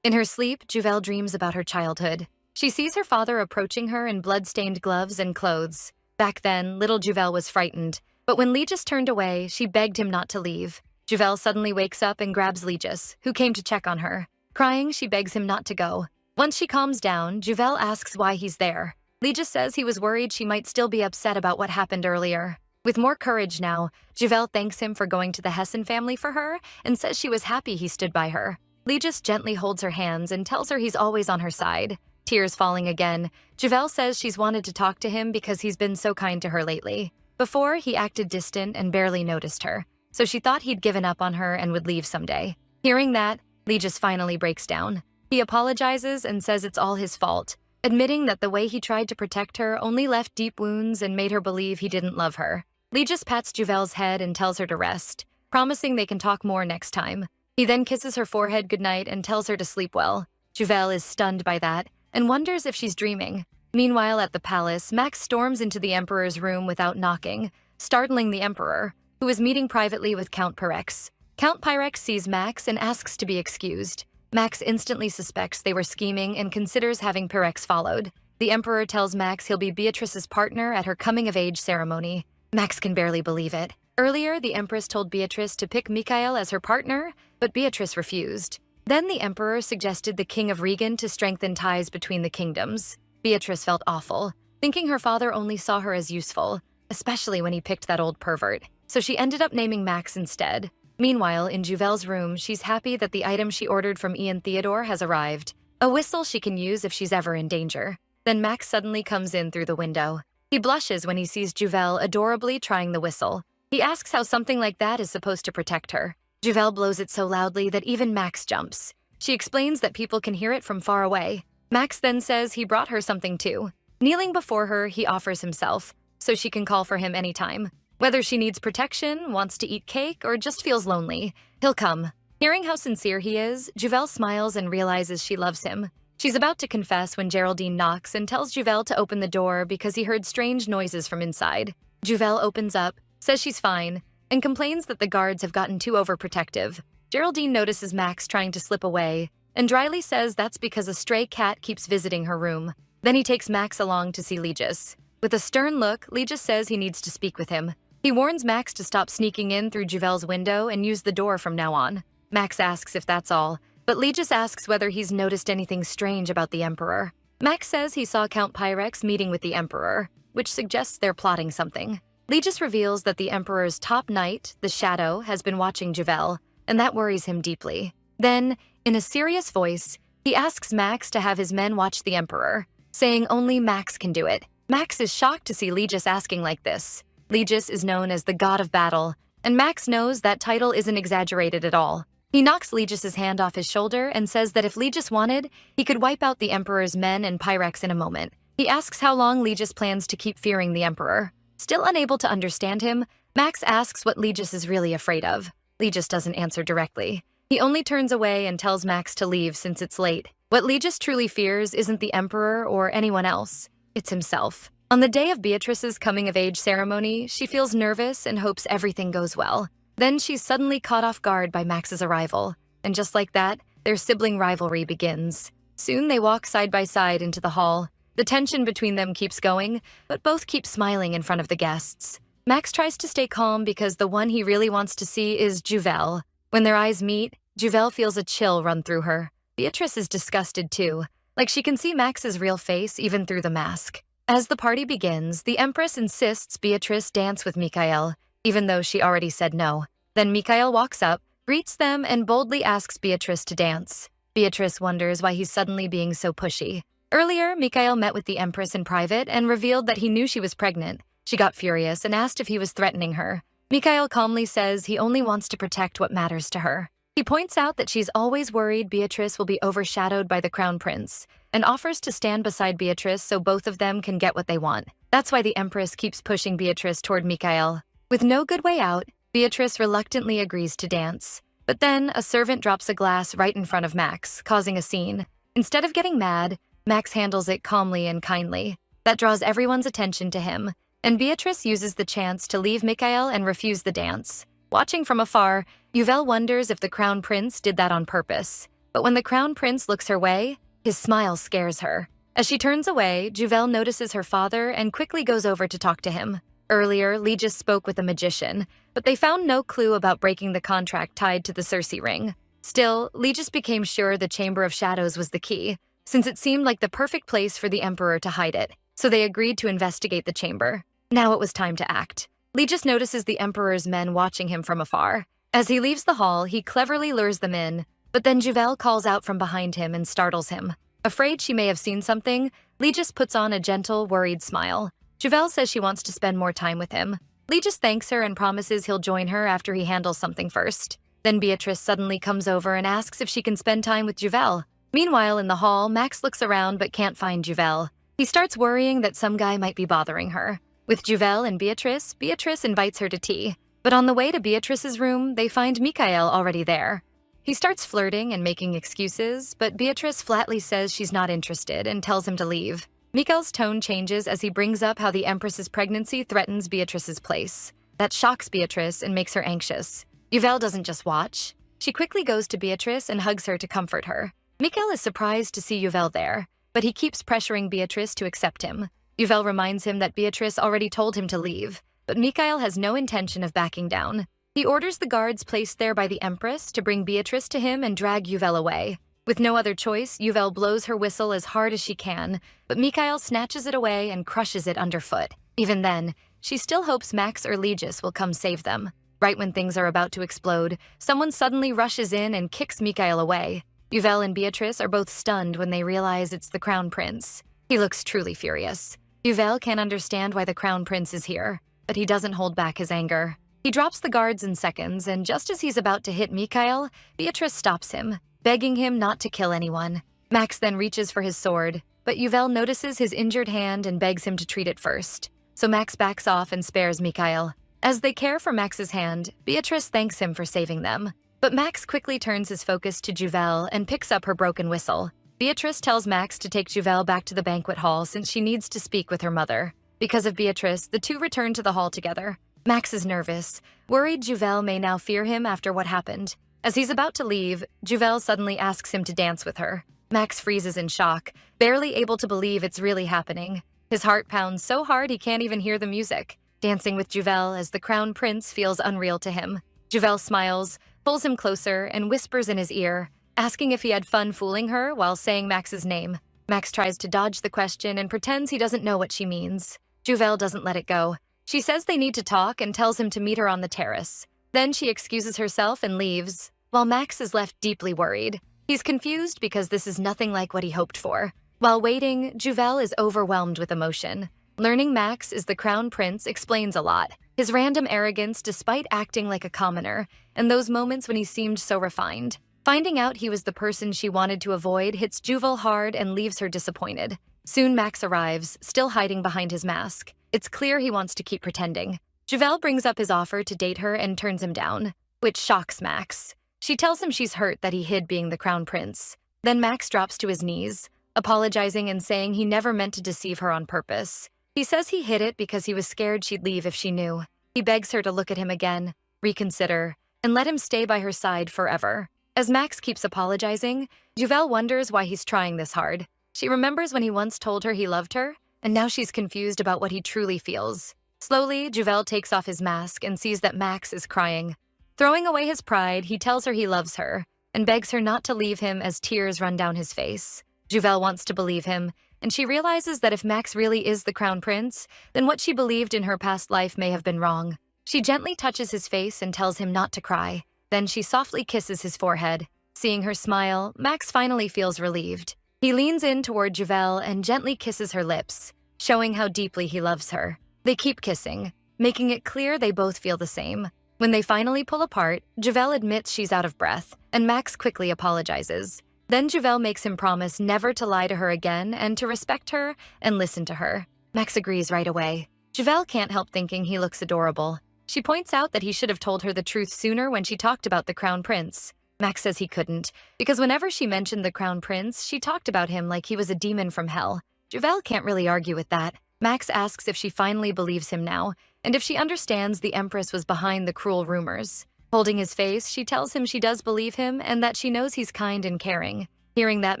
In her sleep, Juvel dreams about her childhood. She sees her father approaching her in blood-stained gloves and clothes. Back then, little Juvel was frightened, but when Legis turned away, she begged him not to leave. Juvel suddenly wakes up and grabs Legis, who came to check on her. Crying, she begs him not to go. Once she calms down, Juvel asks why he's there. Legis says he was worried she might still be upset about what happened earlier. With more courage now, Juvel thanks him for going to the Hessen family for her and says she was happy he stood by her. Legis gently holds her hands and tells her he's always on her side. Tears falling again, Juvel says she's wanted to talk to him because he's been so kind to her lately. Before, he acted distant and barely noticed her, so she thought he'd given up on her and would leave someday. Hearing that, Legis finally breaks down. He apologizes and says it's all his fault, admitting that the way he tried to protect her only left deep wounds and made her believe he didn't love her. Legis pats Juvel's head and tells her to rest, promising they can talk more next time. He then kisses her forehead goodnight and tells her to sleep well. Juvel is stunned by that and wonders if she's dreaming. Meanwhile, at the palace, Max storms into the Emperor's room without knocking, startling the Emperor, who is meeting privately with Count Pyrex. Count Pyrex sees Max and asks to be excused. Max instantly suspects they were scheming and considers having Pyrex followed. The Emperor tells Max he'll be Beatrice's partner at her coming-of-age ceremony. Max can barely believe it. Earlier, the Empress told Beatrice to pick Mikhail as her partner, but Beatrice refused. Then the Emperor suggested the King of Regan to strengthen ties between the kingdoms. Beatrice felt awful, thinking her father only saw her as useful, especially when he picked that old pervert. So she ended up naming Max instead. Meanwhile, in Juvel's room, she's happy that the item she ordered from Ian Theodore has arrived. A whistle she can use if she's ever in danger. Then Max suddenly comes in through the window. He blushes when he sees Juvel adorably trying the whistle. He asks how something like that is supposed to protect her. Juvel blows it so loudly that even Max jumps. She explains that people can hear it from far away. Max then says he brought her something too. Kneeling before her, he offers himself, so she can call for him anytime. Whether she needs protection, wants to eat cake, or just feels lonely, he'll come. Hearing how sincere he is, Juvel smiles and realizes she loves him. She's about to confess when Geraldine knocks and tells Juvel to open the door because he heard strange noises from inside. Juvel opens up, says she's fine, and complains that the guards have gotten too overprotective. Geraldine notices Max trying to slip away, and dryly says that's because a stray cat keeps visiting her room. Then he takes Max along to see Legis. With a stern look, Legis says he needs to speak with him. He warns Max to stop sneaking in through Juvel's window and use the door from now on. Max asks if that's all, but Legis asks whether he's noticed anything strange about the Emperor. Max says he saw Count Pyrex meeting with the Emperor, which suggests they're plotting something. Legis reveals that the Emperor's top knight, the Shadow, has been watching Juvel, and that worries him deeply. Then, in a serious voice, he asks Max to have his men watch the Emperor, saying only Max can do it. Max is shocked to see Legis asking like this. Legis is known as the God of Battle, and Max knows that title isn't exaggerated at all. He knocks Legis's hand off his shoulder and says that if Legis wanted, he could wipe out the Emperor's men and Pyrex in a moment. He asks how long Legis plans to keep fearing the Emperor. Still unable to understand him, Max asks what Legis is really afraid of. Legis doesn't answer directly. He only turns away and tells Max to leave since it's late. What Legis truly fears isn't the Emperor or anyone else. It's himself. On the day of Beatrice's coming-of-age ceremony, she feels nervous and hopes everything goes well. Then she's suddenly caught off guard by Max's arrival. And just like that, their sibling rivalry begins. Soon they walk side by side into the hall. The tension between them keeps going, but both keep smiling in front of the guests. Max tries to stay calm because the one he really wants to see is Juvel. When their eyes meet, Juvel feels a chill run through her. Beatrice is disgusted too, like she can see Max's real face even through the mask. As the party begins, the Empress insists Beatrice dance with Mikhail, even though she already said no. Then Mikhail walks up, greets them, and boldly asks Beatrice to dance. Beatrice wonders why he's suddenly being so pushy. Earlier, Mikhail met with the Empress in private and revealed that he knew she was pregnant. She got furious and asked if he was threatening her. Mikhail calmly says he only wants to protect what matters to her. He points out that she's always worried Beatrice will be overshadowed by the Crown Prince, and offers to stand beside Beatrice so both of them can get what they want. That's why the Empress keeps pushing Beatrice toward Mikhail. With no good way out, Beatrice reluctantly agrees to dance. But then, a servant drops a glass right in front of Max, causing a scene. Instead of getting mad, Max handles it calmly and kindly. That draws everyone's attention to him, and Beatrice uses the chance to leave Mikhail and refuse the dance. Watching from afar, Juvel wonders if the Crown Prince did that on purpose. But when the Crown Prince looks her way, his smile scares her. As she turns away, Juvel notices her father and quickly goes over to talk to him. Earlier, Legis spoke with a magician, but they found no clue about breaking the contract tied to the Circe ring. Still, Legis became sure the Chamber of Shadows was the key, since it seemed like the perfect place for the Emperor to hide it, so they agreed to investigate the chamber. Now it was time to act. Legis notices the Emperor's men watching him from afar. As he leaves the hall, he cleverly lures them in, but then Juvel calls out from behind him and startles him. Afraid she may have seen something, Legis puts on a gentle, worried smile. Juvel says she wants to spend more time with him. Legis thanks her and promises he'll join her after he handles something first. Then Beatrice suddenly comes over and asks if she can spend time with Juvel. Meanwhile, in the hall, Max looks around but can't find Juvel. He starts worrying that some guy might be bothering her. With Juvel and Beatrice, Beatrice invites her to tea. But on the way to Beatrice's room, they find Mikhail already there. He starts flirting and making excuses, but Beatrice flatly says she's not interested and tells him to leave. Mikhail's tone changes as he brings up how the Empress's pregnancy threatens Beatrice's place. That shocks Beatrice and makes her anxious. Juvel doesn't just watch. She quickly goes to Beatrice and hugs her to comfort her. Mikhail is surprised to see Juvel there, but he keeps pressuring Beatrice to accept him. Juvel reminds him that Beatrice already told him to leave, but Mikhail has no intention of backing down. He orders the guards placed there by the Empress to bring Beatrice to him and drag Juvel away. With no other choice, Juvel blows her whistle as hard as she can, but Mikhail snatches it away and crushes it underfoot. Even then, she still hopes Max or Legis will come save them. Right when things are about to explode, someone suddenly rushes in and kicks Mikhail away. Juvel and Beatrice are both stunned when they realize it's the Crown Prince. He looks truly furious. Juvel can't understand why the Crown Prince is here, but he doesn't hold back his anger. He drops the guards in seconds, and just as he's about to hit Mikhail, Beatrice stops him, begging him not to kill anyone. Max then reaches for his sword, but Juvel notices his injured hand and begs him to treat it first. So Max backs off and spares Mikhail. As they care for Max's hand, Beatrice thanks him for saving them. But Max quickly turns his focus to Juvel and picks up her broken whistle. Beatrice tells Max to take Juvel back to the banquet hall since she needs to speak with her mother. Because of Beatrice, the two return to the hall together. Max is nervous, worried Juvel may now fear him after what happened. As he's about to leave, Juvel suddenly asks him to dance with her. Max freezes in shock, barely able to believe it's really happening. His heart pounds so hard he can't even hear the music. Dancing with Juvel as the crown prince feels unreal to him. Juvel smiles, pulls him closer, and whispers in his ear, asking if he had fun fooling her while saying Max's name. Max tries to dodge the question and pretends he doesn't know what she means. Juvel doesn't let it go. She says they need to talk and tells him to meet her on the terrace. Then she excuses herself and leaves, while Max is left deeply worried. He's confused because this is nothing like what he hoped for. While waiting, Juvel is overwhelmed with emotion. Learning Max is the crown prince explains a lot. His random arrogance despite acting like a commoner, and those moments when he seemed so refined. Finding out he was the person she wanted to avoid hits Juvel hard and leaves her disappointed. Soon Max arrives, still hiding behind his mask. It's clear he wants to keep pretending. Juvel brings up his offer to date her and turns him down, which shocks Max. She tells him she's hurt that he hid being the crown prince. Then Max drops to his knees, apologizing and saying he never meant to deceive her on purpose. He says he hid it because he was scared she'd leave if she knew. He begs her to look at him again, reconsider, and let him stay by her side forever. As Max keeps apologizing, Juvel wonders why he's trying this hard. She remembers when he once told her he loved her, and now she's confused about what he truly feels. Slowly, Juvel takes off his mask and sees that Max is crying. Throwing away his pride, he tells her he loves her, and begs her not to leave him as tears run down his face. Juvel wants to believe him, and she realizes that if Max really is the crown prince, then what she believed in her past life may have been wrong. She gently touches his face and tells him not to cry. Then she softly kisses his forehead. Seeing her smile, Max finally feels relieved. He leans in toward Juvel and gently kisses her lips, showing how deeply he loves her. They keep kissing, making it clear they both feel the same. When they finally pull apart, Juvel admits she's out of breath, and Max quickly apologizes. Then Juvel makes him promise never to lie to her again and to respect her and listen to her. Max agrees right away. Juvel can't help thinking he looks adorable. She points out that he should have told her the truth sooner when she talked about the crown prince. Max says he couldn't, because whenever she mentioned the crown prince, she talked about him like he was a demon from hell. Juvel can't really argue with that. Max asks if she finally believes him now, and if she understands the Empress was behind the cruel rumors. Holding his face, she tells him she does believe him and that she knows he's kind and caring. Hearing that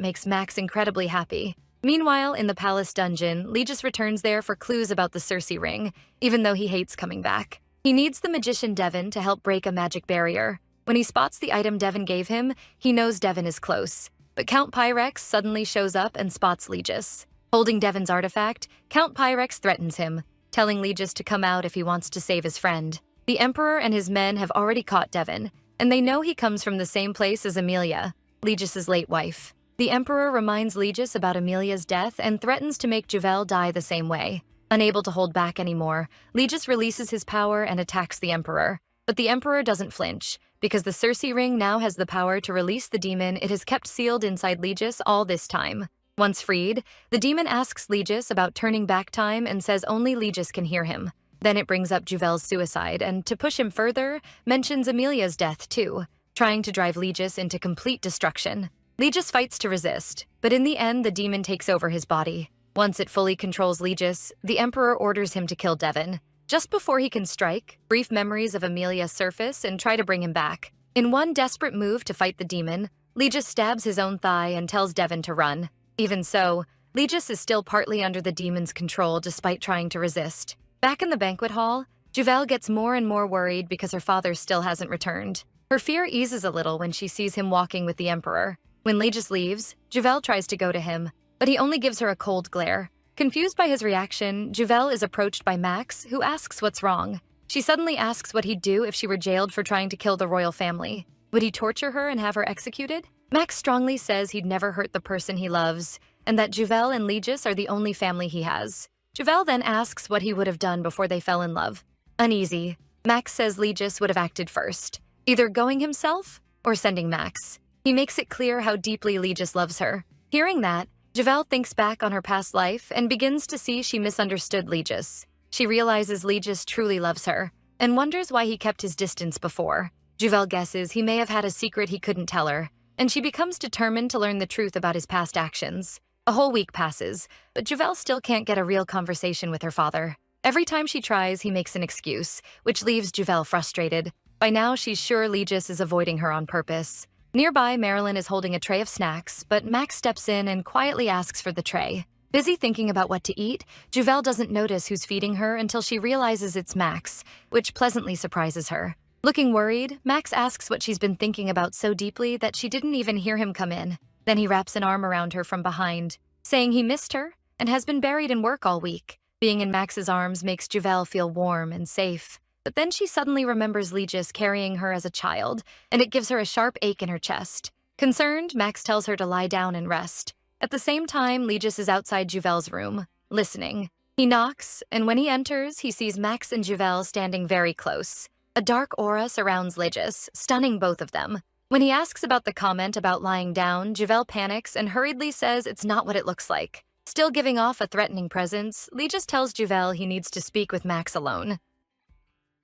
makes Max incredibly happy. Meanwhile, in the palace dungeon, Legis returns there for clues about the Circe ring, even though he hates coming back. He needs the magician Devon to help break a magic barrier. When he spots the item Devon gave him, he knows Devon is close. But Count Pyrex suddenly shows up and spots Legis. Holding Devon's artifact, Count Pyrex threatens him, telling Legis to come out if he wants to save his friend. The Emperor and his men have already caught Devon, and they know he comes from the same place as Amelia, Legis's late wife. The Emperor reminds Legis about Amelia's death and threatens to make Juvel die the same way. Unable to hold back anymore, Legis releases his power and attacks the Emperor. But the Emperor doesn't flinch, because the Circe ring now has the power to release the demon it has kept sealed inside Legis all this time. Once freed, the demon asks Legis about turning back time and says only Legis can hear him. Then it brings up Juvel's suicide and, to push him further, mentions Amelia's death too, trying to drive Legis into complete destruction. Legis fights to resist, but in the end the demon takes over his body. Once it fully controls Legis, the Emperor orders him to kill Devon. Just before he can strike, brief memories of Amelia surface and try to bring him back. In one desperate move to fight the demon, Legis stabs his own thigh and tells Devon to run. Even so, Legis is still partly under the demon's control despite trying to resist. Back in the banquet hall, Juvel gets more and more worried because her father still hasn't returned. Her fear eases a little when she sees him walking with the Emperor. When Legis leaves, Juvel tries to go to him, but he only gives her a cold glare. Confused by his reaction, Juvel is approached by Max, who asks what's wrong. She suddenly asks what he'd do if she were jailed for trying to kill the royal family. Would he torture her and have her executed? Max strongly says he'd never hurt the person he loves, and that Juvel and Legis are the only family he has. Juvel then asks what he would have done before they fell in love. Uneasy, Max says Legis would have acted first, either going himself or sending Max. He makes it clear how deeply Legis loves her. Hearing that, Juvel thinks back on her past life and begins to see she misunderstood Legis. She realizes Legis truly loves her, and wonders why he kept his distance before. Juvel guesses he may have had a secret he couldn't tell her, and she becomes determined to learn the truth about his past actions. A whole week passes, but Juvel still can't get a real conversation with her father. Every time she tries, he makes an excuse, which leaves Juvel frustrated. By now, she's sure Legis is avoiding her on purpose. Nearby, Marilyn is holding a tray of snacks, but Max steps in and quietly asks for the tray. Busy thinking about what to eat, Juvel doesn't notice who's feeding her until she realizes it's Max, which pleasantly surprises her. Looking worried, Max asks what she's been thinking about so deeply that she didn't even hear him come in. Then he wraps an arm around her from behind, saying he missed her and has been buried in work all week. Being in Max's arms makes Juvel feel warm and safe. But then she suddenly remembers Legis carrying her as a child, and it gives her a sharp ache in her chest. Concerned, Max tells her to lie down and rest. At the same time, Legis is outside Juvel's room, listening. He knocks, and when he enters, he sees Max and Juvel standing very close. A dark aura surrounds Legis, stunning both of them. When he asks about the comment about lying down, Juvel panics and hurriedly says it's not what it looks like. Still giving off a threatening presence, Legis tells Juvel he needs to speak with Max alone.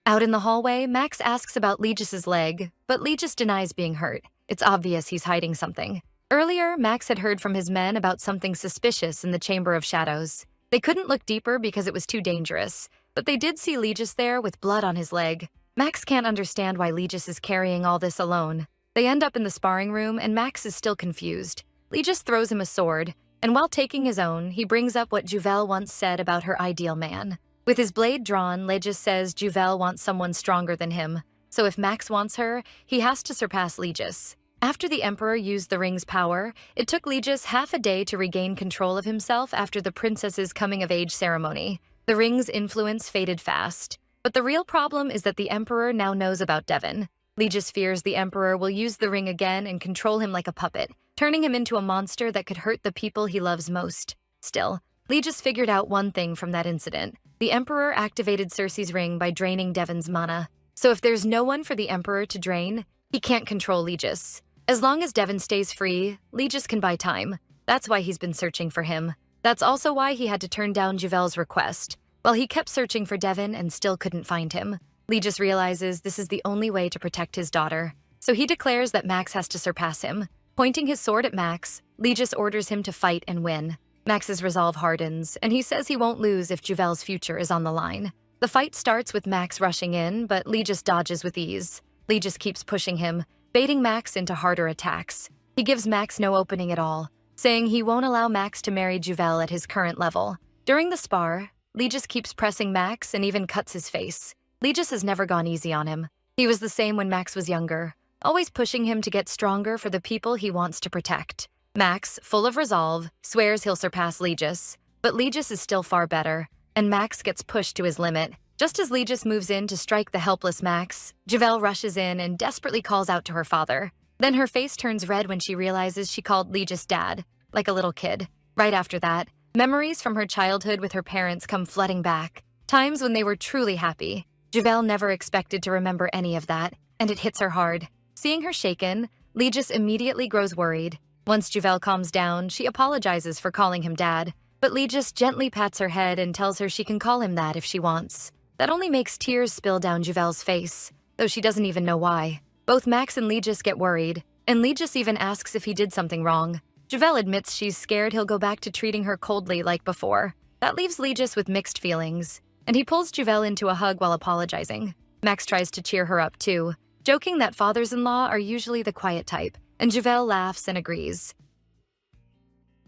Out in the hallway, Max asks about Legis's leg, but Legis denies being hurt. It's obvious he's hiding something. Earlier, Max had heard from his men about something suspicious in the Chamber of Shadows. They couldn't look deeper because it was too dangerous, but they did see Legis there with blood on his leg. Max can't understand why Legis is carrying all this alone. They end up in the sparring room, and Max is still confused. Legis throws him a sword, and while taking his own, he brings up what Juvel once said about her ideal man. With his blade drawn, Legis says Juvel wants someone stronger than him, so if Max wants her, he has to surpass Legis. After the Emperor used the ring's power, it took Legis half a day to regain control of himself after the princess's coming-of-age ceremony. The ring's influence faded fast. But the real problem is that the Emperor now knows about Devon. Legis fears the Emperor will use the ring again and control him like a puppet, turning him into a monster that could hurt the people he loves most. Still, Legis figured out one thing from that incident. The Emperor activated Cersei's ring by draining Devon's mana. So if there's no one for the Emperor to drain, he can't control Legis. As long as Devon stays free, Legis can buy time. That's why he's been searching for him. That's also why he had to turn down Juvel's request. While he kept searching for Devon and still couldn't find him, Legis realizes this is the only way to protect his daughter. So he declares that Max has to surpass him. Pointing his sword at Max, Legis orders him to fight and win. Max's resolve hardens, and he says he won't lose if Juvel's future is on the line. The fight starts with Max rushing in, but Legis dodges with ease. Legis keeps pushing him, baiting Max into harder attacks. He gives Max no opening at all, saying he won't allow Max to marry Juvel at his current level. During the spar, Legis keeps pressing Max and even cuts his face. Legis has never gone easy on him. He was the same when Max was younger, always pushing him to get stronger for the people he wants to protect. Max, full of resolve, swears he'll surpass Legis, but Legis is still far better, and Max gets pushed to his limit. Just as Legis moves in to strike the helpless Max, Juvel rushes in and desperately calls out to her father. Then her face turns red when she realizes she called Legis dad, like a little kid. Right after that, memories from her childhood with her parents come flooding back, times when they were truly happy. Juvel never expected to remember any of that, and it hits her hard. Seeing her shaken, Legis immediately grows worried. Once Juvel calms down, she apologizes for calling him dad, but Legis gently pats her head and tells her she can call him that if she wants. That only makes tears spill down Juvel's face, though she doesn't even know why. Both Max and Legis get worried, and Legis even asks if he did something wrong. Juvel admits she's scared he'll go back to treating her coldly like before. That leaves Legis with mixed feelings, and he pulls Juvel into a hug while apologizing. Max tries to cheer her up too, joking that fathers-in-law are usually the quiet type, and Juvel laughs and agrees.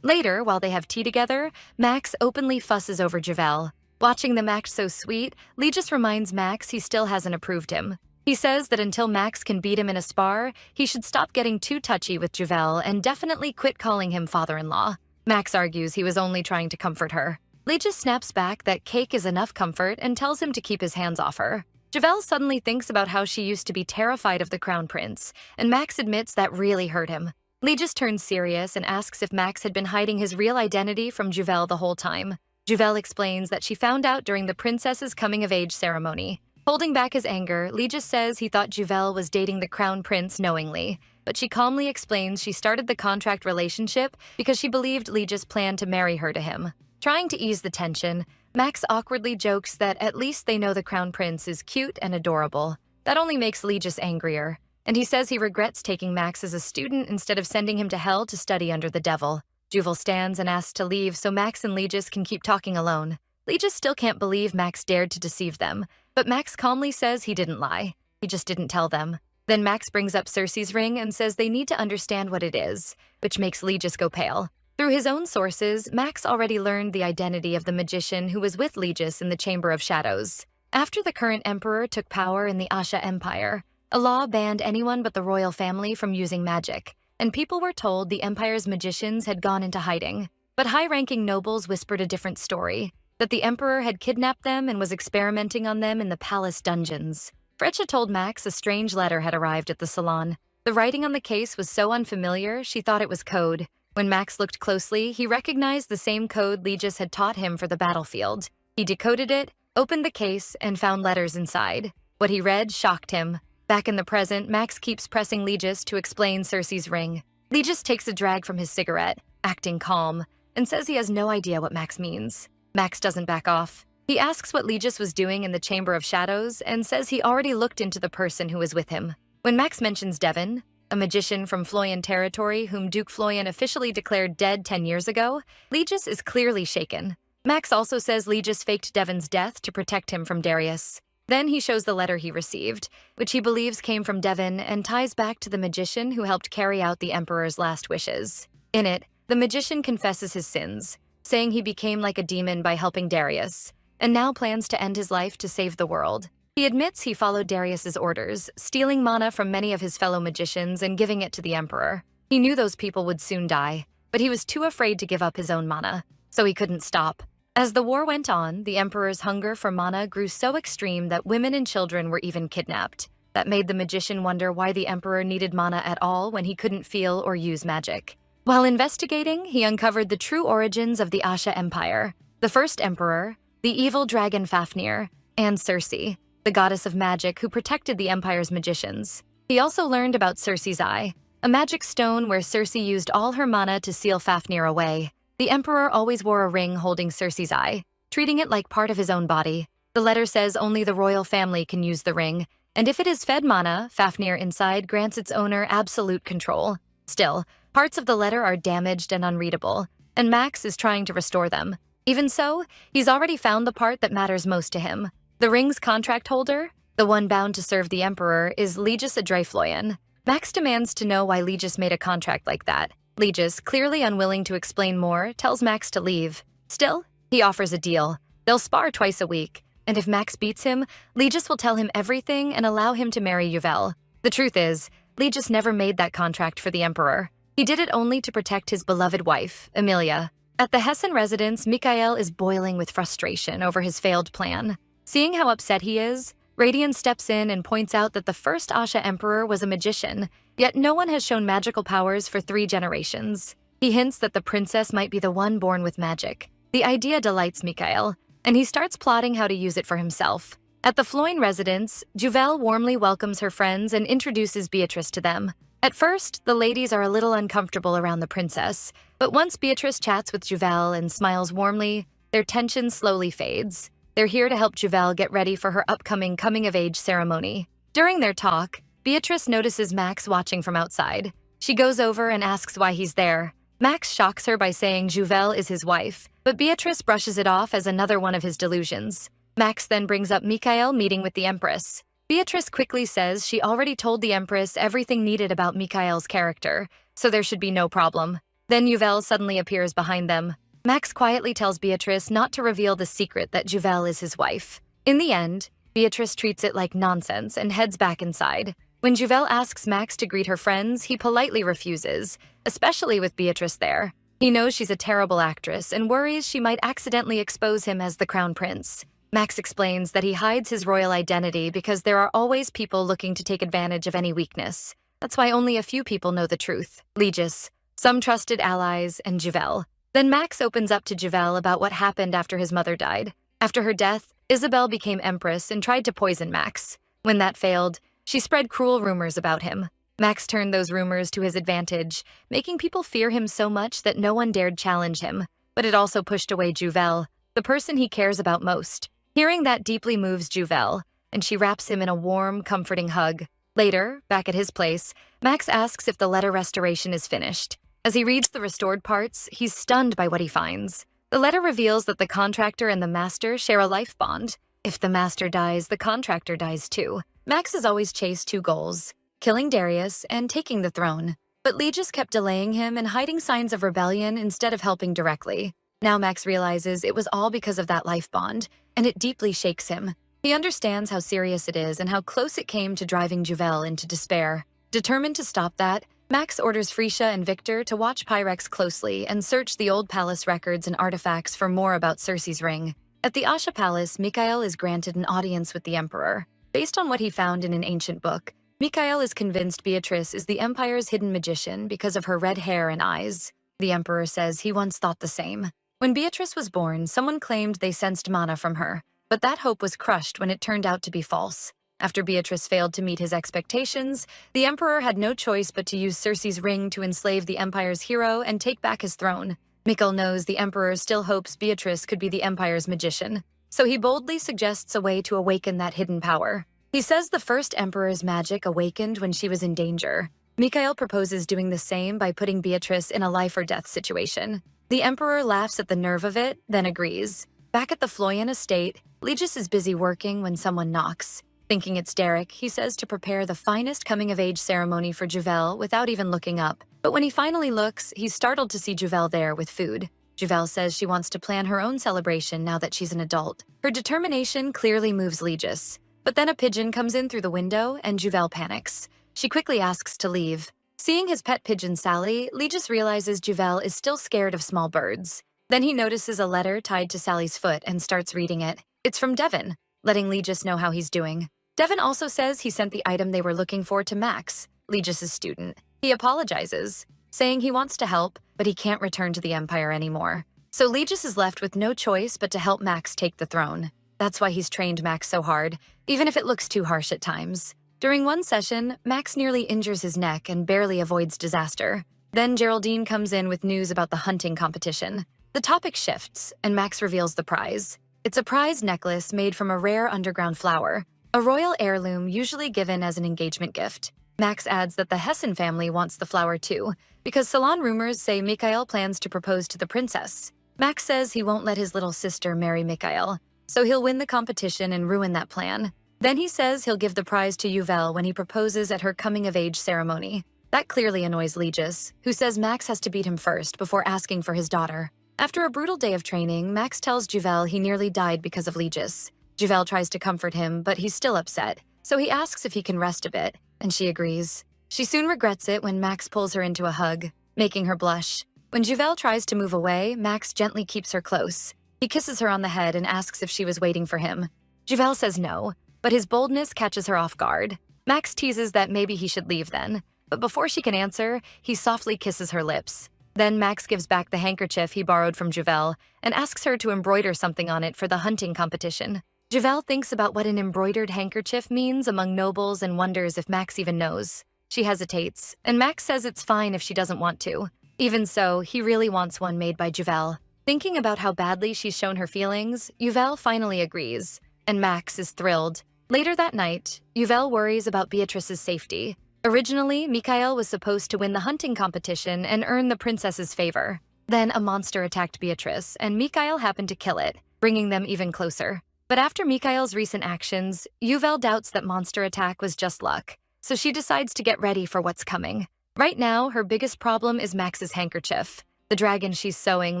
Later, while they have tea together, Max openly fusses over Juvel. Watching them act so sweet, Legis reminds Max he still hasn't approved him. He says that until Max can beat him in a spar, he should stop getting too touchy with Juvel and definitely quit calling him father-in-law. Max argues he was only trying to comfort her. Legis snaps back that cake is enough comfort and tells him to keep his hands off her. Juvel suddenly thinks about how she used to be terrified of the crown prince, and Max admits that really hurt him. Legis turns serious and asks if Max had been hiding his real identity from Juvel the whole time. Juvel explains that she found out during the princess's coming-of-age ceremony. Holding back his anger, Legis says he thought Juvel was dating the crown prince knowingly, but she calmly explains she started the contract relationship because she believed Legis planned to marry her to him. Trying to ease the tension, Max awkwardly jokes that at least they know the crown prince is cute and adorable. That only makes Lee just angrier, and he says he regrets taking Max as a student instead of sending him to hell to study under the devil. Juvel stands and asks to leave so Max and Legis can keep talking alone. Legis still can't believe Max dared to deceive them, but Max calmly says he didn't lie. He just didn't tell them. Then Max brings up Cersei's ring and says they need to understand what it is, which makes Legis go pale. Through his own sources, Max already learned the identity of the magician who was with Legis in the Chamber of Shadows. After the current emperor took power in the Asha Empire, a law banned anyone but the royal family from using magic, and people were told the empire's magicians had gone into hiding. But high-ranking nobles whispered a different story, that the emperor had kidnapped them and was experimenting on them in the palace dungeons. Freccia told Max a strange letter had arrived at the salon. The writing on the case was so unfamiliar, she thought it was code. When Max looked closely, he recognized the same code Legis had taught him for the battlefield. He decoded it, opened the case, and found letters inside. What he read shocked him. Back in the present, Max keeps pressing Legis to explain Cersei's ring. Legis takes a drag from his cigarette, acting calm, and says he has no idea what Max means. Max doesn't back off. He asks what Legis was doing in the Chamber of Shadows and says he already looked into the person who was with him. When Max mentions Devon, a magician from Floyan territory whom Duke Floyan officially declared dead 10 years ago, Legis is clearly shaken. Max also says Legis faked Devon's death to protect him from Darius. Then he shows the letter he received, which he believes came from Devon and ties back to the magician who helped carry out the Emperor's last wishes. In it, the magician confesses his sins, saying he became like a demon by helping Darius, and now plans to end his life to save the world. He admits he followed Darius's orders, stealing mana from many of his fellow magicians and giving it to the Emperor. He knew those people would soon die, but he was too afraid to give up his own mana, so he couldn't stop. As the war went on, the Emperor's hunger for mana grew so extreme that women and children were even kidnapped. That made the magician wonder why the Emperor needed mana at all when he couldn't feel or use magic. While investigating, he uncovered the true origins of the Asha Empire, the first Emperor, the evil dragon Fafnir, and Cersei, the goddess of magic who protected the Empire's magicians. He also learned about Cersei's Eye, a magic stone where Cersei used all her mana to seal Fafnir away. The Emperor always wore a ring holding Cersei's eye, treating it like part of his own body. The letter says only the royal family can use the ring, and if it is fed mana, Fafnir inside grants its owner absolute control. Still, parts of the letter are damaged and unreadable, and Max is trying to restore them. Even so, he's already found the part that matters most to him. The ring's contract holder, the one bound to serve the Emperor, is Legis Adreifloyan. Max demands to know why Legis made a contract like that. Legis, clearly unwilling to explain more, tells Max to leave. Still, he offers a deal. They'll spar twice a week, and if Max beats him, Legis will tell him everything and allow him to marry Yuvel. The truth is, Legis never made that contract for the Emperor. He did it only to protect his beloved wife, Emilia. At the Hessen residence, Mikhail is boiling with frustration over his failed plan. Seeing how upset he is, Radian steps in and points out that the first Asha Emperor was a magician, yet no one has shown magical powers for 3 generations. He hints that the princess might be the one born with magic. The idea delights Mikhail, and he starts plotting how to use it for himself. At the Floyn residence, Juvel warmly welcomes her friends and introduces Beatrice to them. At first, the ladies are a little uncomfortable around the princess, but once Beatrice chats with Juvel and smiles warmly, their tension slowly fades. They're here to help Juvel get ready for her upcoming coming-of-age ceremony. During their talk, Beatrice notices Max watching from outside. She goes over and asks why he's there. Max shocks her by saying Juvel is his wife, but Beatrice brushes it off as another one of his delusions. Max then brings up Mikhail meeting with the Empress. Beatrice quickly says she already told the Empress everything needed about Mikhail's character, so there should be no problem. Then Juvel suddenly appears behind them. Max quietly tells Beatrice not to reveal the secret that Juvel is his wife. In the end, Beatrice treats it like nonsense and heads back inside. When Juvel asks Max to greet her friends, he politely refuses, especially with Beatrice there. He knows she's a terrible actress and worries she might accidentally expose him as the crown prince. Max explains that he hides his royal identity because there are always people looking to take advantage of any weakness. That's why only a few people know the truth. Legis, some trusted allies, and Juvel. Then Max opens up to Juvel about what happened after his mother died. After her death, Isabel became empress and tried to poison Max. When that failed, she spread cruel rumors about him. Max turned those rumors to his advantage, making people fear him so much that no one dared challenge him. But it also pushed away Juvel. the person he cares about most. Hearing that deeply moves Juvel, and she wraps him in a warm, comforting hug. Later, back at his place, Max asks if the letter restoration is finished. As he reads the restored parts, he's stunned by what he finds. The letter reveals that the contractor and the master share a life bond. If the master dies, the contractor dies too. Max has always chased two goals: killing Darius and taking the throne. But Lee just kept delaying him and hiding signs of rebellion instead of helping directly. Now Max realizes it was all because of that life bond, and it deeply shakes him. He understands how serious it is and how close it came to driving Juvel into despair. Determined to stop that, Max orders Frisha and Victor to watch Pyrex closely and search the old palace records and artifacts for more about Cersei's ring. At the Asha Palace, Mikhail is granted an audience with the Emperor. Based on what he found in an ancient book, Mikhail is convinced Beatrice is the Empire's hidden magician because of her red hair and eyes. The Emperor says he once thought the same. When Beatrice was born, someone claimed they sensed mana from her, but that hope was crushed when it turned out to be false. After Beatrice failed to meet his expectations, the Emperor had no choice but to use Cersei's ring to enslave the Empire's hero and take back his throne. Mikhail knows the Emperor still hopes Beatrice could be the Empire's magician, so he boldly suggests a way to awaken that hidden power. He says the first Emperor's magic awakened when she was in danger. Mikhail proposes doing the same by putting Beatrice in a life-or-death situation. The Emperor laughs at the nerve of it, then agrees. Back at the Floyan estate, Legis is busy working when someone knocks. Thinking it's Derek, he says to prepare the finest coming-of-age ceremony for Juvel without even looking up. But when he finally looks, he's startled to see Juvel there with food. Juvel says she wants to plan her own celebration now that she's an adult. Her determination clearly moves Legis. But then a pigeon comes in through the window, and Juvel panics. She quickly asks to leave. Seeing his pet pigeon Sally, Legis realizes Juvel is still scared of small birds. Then he notices a letter tied to Sally's foot and starts reading it. It's from Devon, letting Legis know how he's doing. Devon also says he sent the item they were looking for to Max, Legis's student. He apologizes, saying he wants to help, but he can't return to the Empire anymore. So Legis is left with no choice but to help Max take the throne. That's why he's trained Max so hard, even if it looks too harsh at times. During one session, Max nearly injures his neck and barely avoids disaster. Then Geraldine comes in with news about the hunting competition. The topic shifts, and Max reveals the prize. It's a prize necklace made from a rare underground flower, a royal heirloom usually given as an engagement gift. Max adds that the Hessen family wants the flower too, because salon rumors say Mikhail plans to propose to the princess. Max says he won't let his little sister marry Mikhail, so he'll win the competition and ruin that plan. Then he says he'll give the prize to Juvel when he proposes at her coming-of-age ceremony. That clearly annoys Legis, who says Max has to beat him first before asking for his daughter. After a brutal day of training, Max tells Juvel he nearly died because of Legis. Juvel tries to comfort him, but he's still upset, so he asks if he can rest a bit, and she agrees. She soon regrets it when Max pulls her into a hug, making her blush. When Juvel tries to move away, Max gently keeps her close. He kisses her on the head and asks if she was waiting for him. Juvel says no, but his boldness catches her off guard. Max teases that maybe he should leave then, but before she can answer, he softly kisses her lips. Then Max gives back the handkerchief he borrowed from Juvel and asks her to embroider something on it for the hunting competition. Juvel thinks about what an embroidered handkerchief means among nobles and wonders if Max even knows. She hesitates, and Max says it's fine if she doesn't want to. Even so, he really wants one made by Juvel. Thinking about how badly she's shown her feelings, Juvel finally agrees, and Max is thrilled. Later that night, Juvel worries about Beatrice's safety. Originally, Mikhail was supposed to win the hunting competition and earn the princess's favor. Then a monster attacked Beatrice, and Mikhail happened to kill it, bringing them even closer. But after Mikhail's recent actions, Juvel doubts that monster attack was just luck, so she decides to get ready for what's coming. Right now, her biggest problem is Max's handkerchief. The dragon she's sewing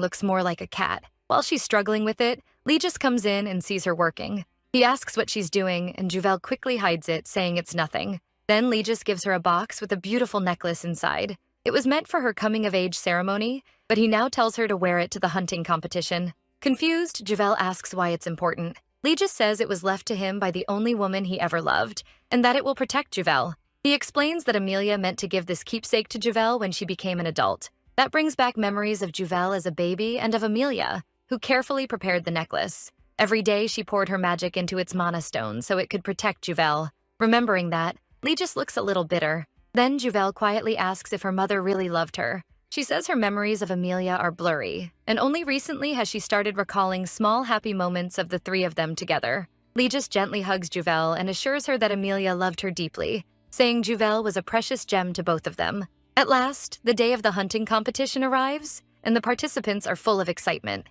looks more like a cat. While she's struggling with it, Legis comes in and sees her working. He asks what she's doing, and Juvel quickly hides it, saying it's nothing. Then Legis gives her a box with a beautiful necklace inside. It was meant for her coming-of-age ceremony, but he now tells her to wear it to the hunting competition. Confused, Juvel asks why it's important. Legis says it was left to him by the only woman he ever loved, and that it will protect Juvel. He explains that Amelia meant to give this keepsake to Juvel when she became an adult. That brings back memories of Juvel as a baby and of Amelia, who carefully prepared the necklace. Every day she poured her magic into its mana stone so it could protect Juvel. Remembering that, Legis looks a little bitter. Then Juvel quietly asks if her mother really loved her. She says her memories of Amelia are blurry, and only recently has she started recalling small happy moments of the three of them together. Legis gently hugs Juvel and assures her that Amelia loved her deeply, saying Juvel was a precious gem to both of them. At last, the day of the hunting competition arrives, and the participants are full of excitement.